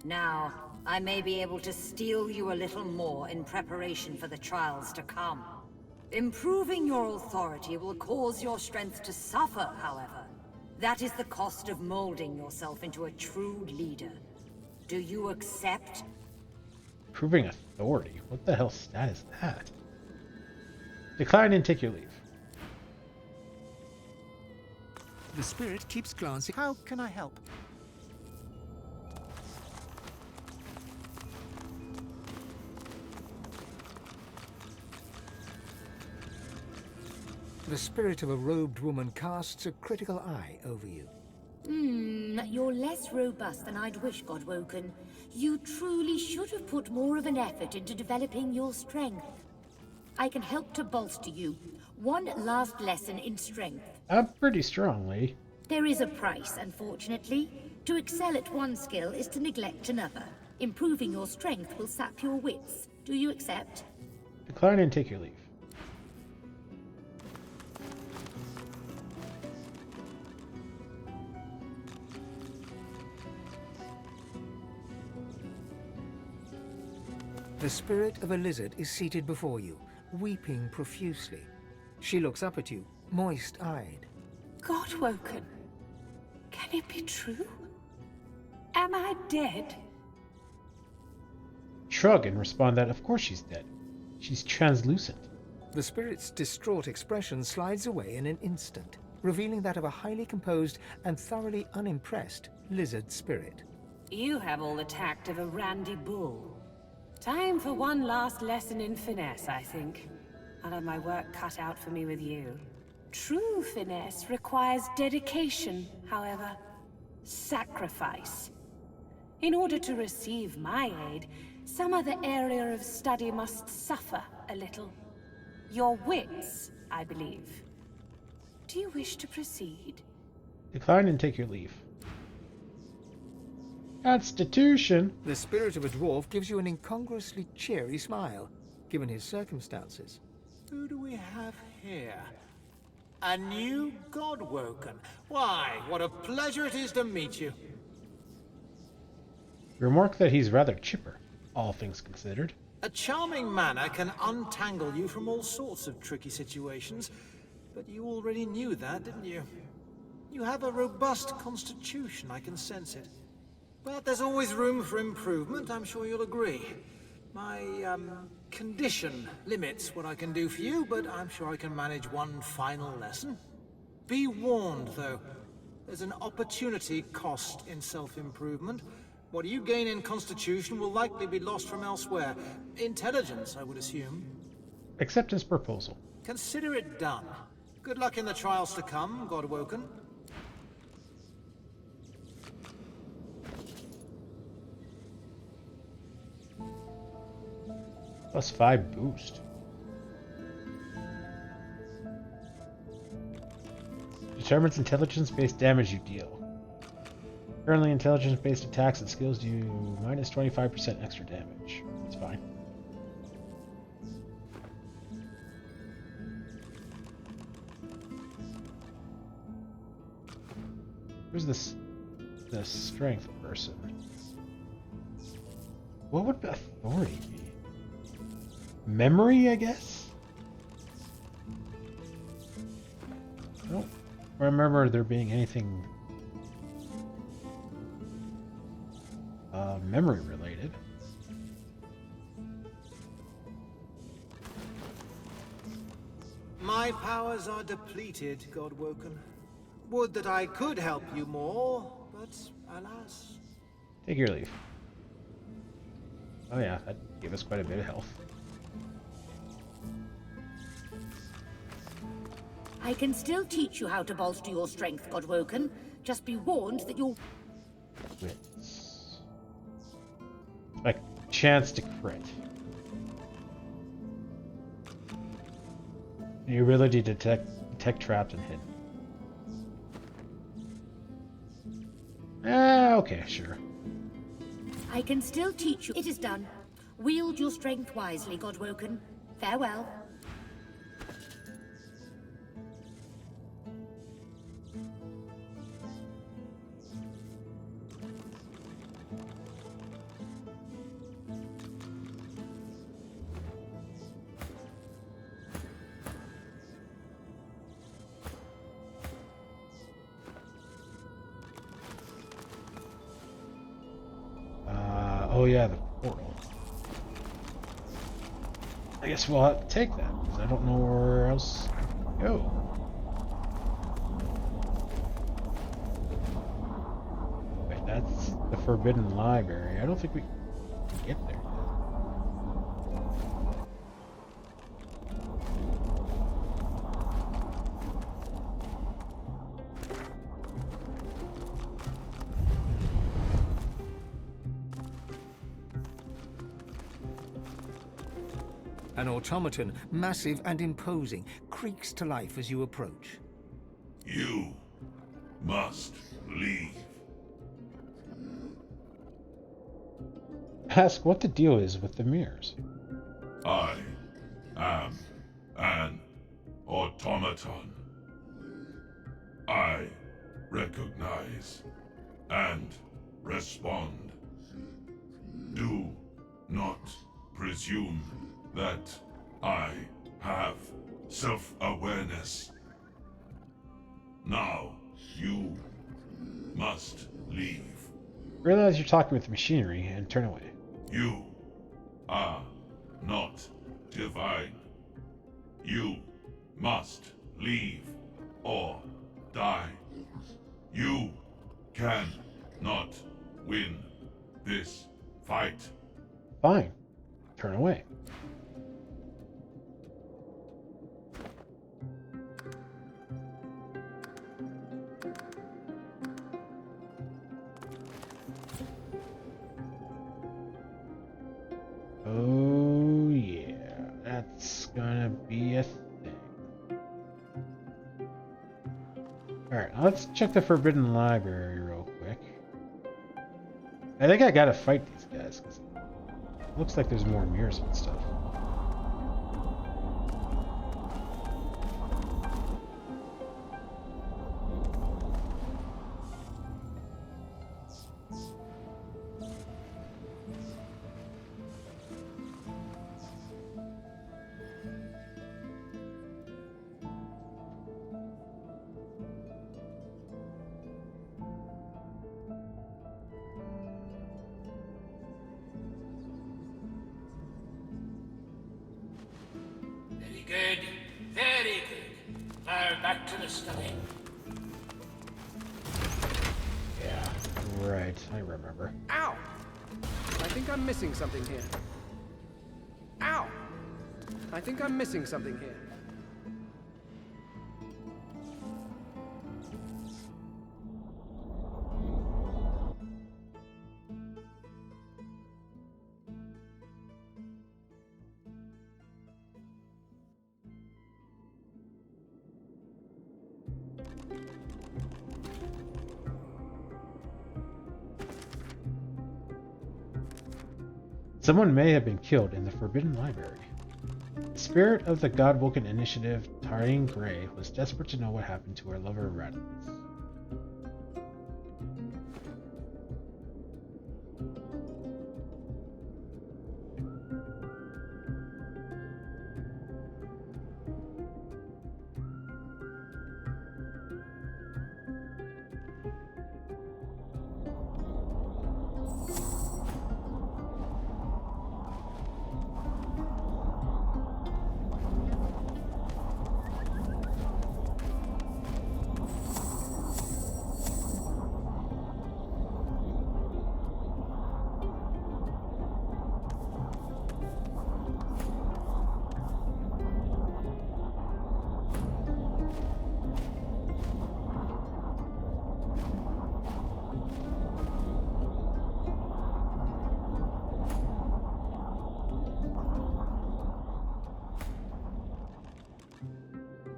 [SPEAKER 15] Now, I may be able to steel you a little more in preparation for the trials to come. Improving your authority will cause your strength to suffer, however. That is the cost of molding yourself into a true leader. Do you accept?
[SPEAKER 1] Proving authority? What the hell stat is that? Decline and take your leave.
[SPEAKER 2] The spirit keeps glancing. How can I help? The spirit of a robed woman casts a critical eye over you.
[SPEAKER 19] You're less robust than I'd wish, Godwoken. You truly should have put more of an effort into developing your strength. I can help to bolster you. One last lesson in strength.
[SPEAKER 1] I'm pretty strong, lady.
[SPEAKER 19] There is a price, unfortunately. To excel at one skill is to neglect another. Improving your strength will sap your wits. Do you accept?
[SPEAKER 1] Decline and take your leave.
[SPEAKER 2] The spirit of a lizard is seated before you, weeping profusely. She looks up at you, moist-eyed.
[SPEAKER 19] Godwoken, can it be true? Am I dead?
[SPEAKER 1] Shrug and respond that of course she's dead. She's translucent.
[SPEAKER 2] The spirit's distraught expression slides away in an instant, revealing that of a highly composed and thoroughly unimpressed lizard spirit.
[SPEAKER 22] You have all the tact of a randy bull. Time for one last lesson in finesse, I think. I'll have my work cut out for me with you. True finesse requires dedication, however. Sacrifice. In order to receive my aid, some other area of study must suffer a little. Your wits, I believe. Do you wish to proceed?
[SPEAKER 1] Decline and take your leave. Constitution.
[SPEAKER 2] The spirit of a dwarf gives you an incongruously cheery smile, given his circumstances.
[SPEAKER 6] Who do we have here? A new Godwoken. Why, what a pleasure it is to meet you.
[SPEAKER 1] Remark that he's rather chipper, all things considered.
[SPEAKER 6] A charming manner can untangle you from all sorts of tricky situations, but you already knew that, didn't you? You have a robust constitution, I can sense it. But there's always room for improvement, I'm sure you'll agree. My, condition limits what I can do for you, but I'm sure I can manage one final lesson. Be warned, though. There's an opportunity cost in self-improvement. What you gain in constitution will likely be lost from elsewhere. Intelligence, I would assume.
[SPEAKER 1] Acceptance proposal.
[SPEAKER 6] Consider it done. Good luck in the trials to come, Godwoken.
[SPEAKER 1] +5 boost. Determines intelligence-based damage you deal. Currently, intelligence-based attacks and skills do -25% extra damage. That's fine. Who's this? The strength person. What would authority be? Memory, I guess? I don't remember there being anything memory related.
[SPEAKER 6] My powers are depleted, Godwoken. Would that I could help you more, but alas.
[SPEAKER 1] Take your leave. Oh yeah, that gave us quite a bit of health.
[SPEAKER 19] I can still teach you how to bolster your strength, Godwoken. Just be warned that you'll...
[SPEAKER 1] Wits. My chance to crit. The ability to detect trapped and hidden. Okay, sure.
[SPEAKER 19] I can still teach you. It is done. Wield your strength wisely, Godwoken. Farewell.
[SPEAKER 1] Oh yeah, the portal. I guess we'll have to take that, because I don't know where else to go. Wait, that's the Forbidden Library. I don't think we can get there.
[SPEAKER 2] An automaton, massive and imposing, creaks to life as you approach.
[SPEAKER 4] You must leave.
[SPEAKER 1] Ask what the deal is with the mirrors.
[SPEAKER 4] I am an automaton. I recognize and respond. Do not presume that I have self-awareness. Now, you must leave.
[SPEAKER 1] Realize you're talking with machinery and turn away.
[SPEAKER 4] You are not divine. You must leave or die. You can not win this fight.
[SPEAKER 1] Fine. Turn away. Oh yeah, that's gonna be a thing. Alright, let's check the Forbidden Library real quick. I think I gotta fight these guys, because it looks like there's more mirrors and stuff.
[SPEAKER 6] Good. Very good. Now back to the study.
[SPEAKER 1] Yeah, right. I remember.
[SPEAKER 14] Ow! I think I'm missing something here. Ow! I think I'm missing something here.
[SPEAKER 1] Someone may have been killed in the Forbidden Library. The spirit of the God-Woken Initiative, Tarine Gray, was desperate to know what happened to her lover, Raditz.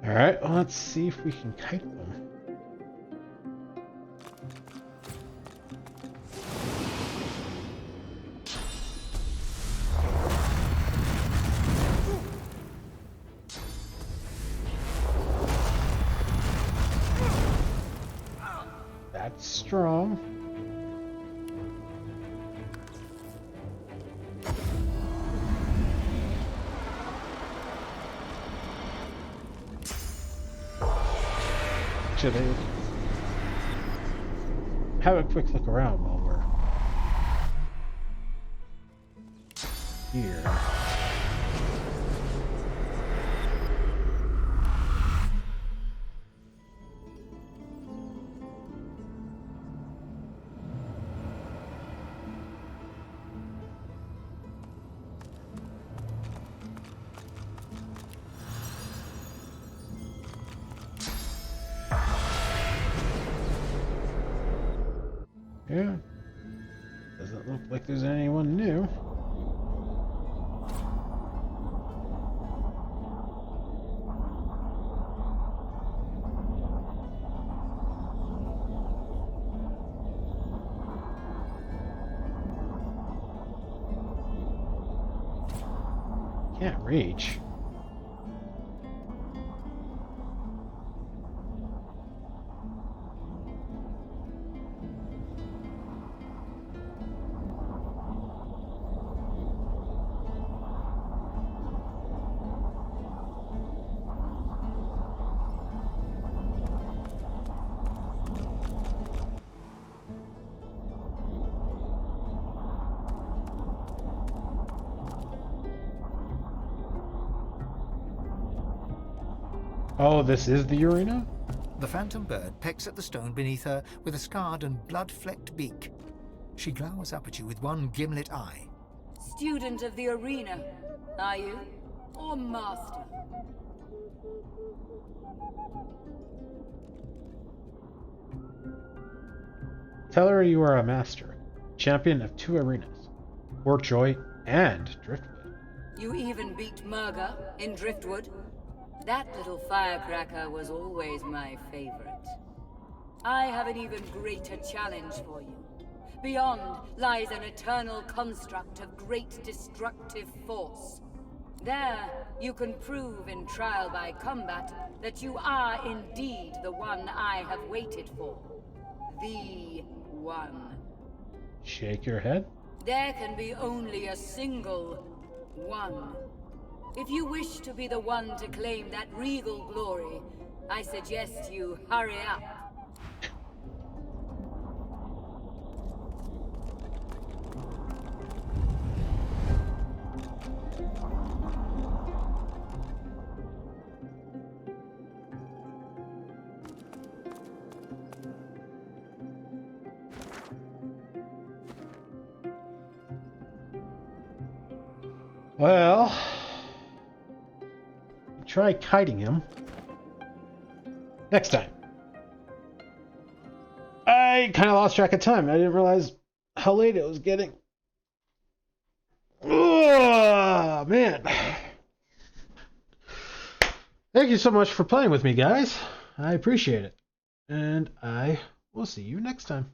[SPEAKER 1] Alright, well, let's see if we can kite them. That's strong. Actually, have a quick look around while we're here. Yeah. Doesn't look like there's anyone new. Can't reach. Oh, this is the arena?
[SPEAKER 2] The phantom bird pecks at the stone beneath her with a scarred and blood-flecked beak. She glowers up at you with one gimlet eye.
[SPEAKER 15] Student of the arena, are you? Or master?
[SPEAKER 1] Tell her you are a master, champion of 2 arenas, Workjoy and Driftwood.
[SPEAKER 15] You even beat Murga in Driftwood? That little firecracker was always my favorite. I have an even greater challenge for you. Beyond lies an eternal construct of great destructive force. There, you can prove in trial by combat that you are indeed the one I have waited for. The one.
[SPEAKER 1] Shake your head?
[SPEAKER 15] There can be only a single one. If you wish to be the one to claim that regal glory, I suggest you hurry up.
[SPEAKER 1] Well, try kiting him next time. I kind of lost track of time. I didn't realize how late it was getting. Oh, man. Thank you so much for playing with me, guys. I appreciate it. And I will see you next time.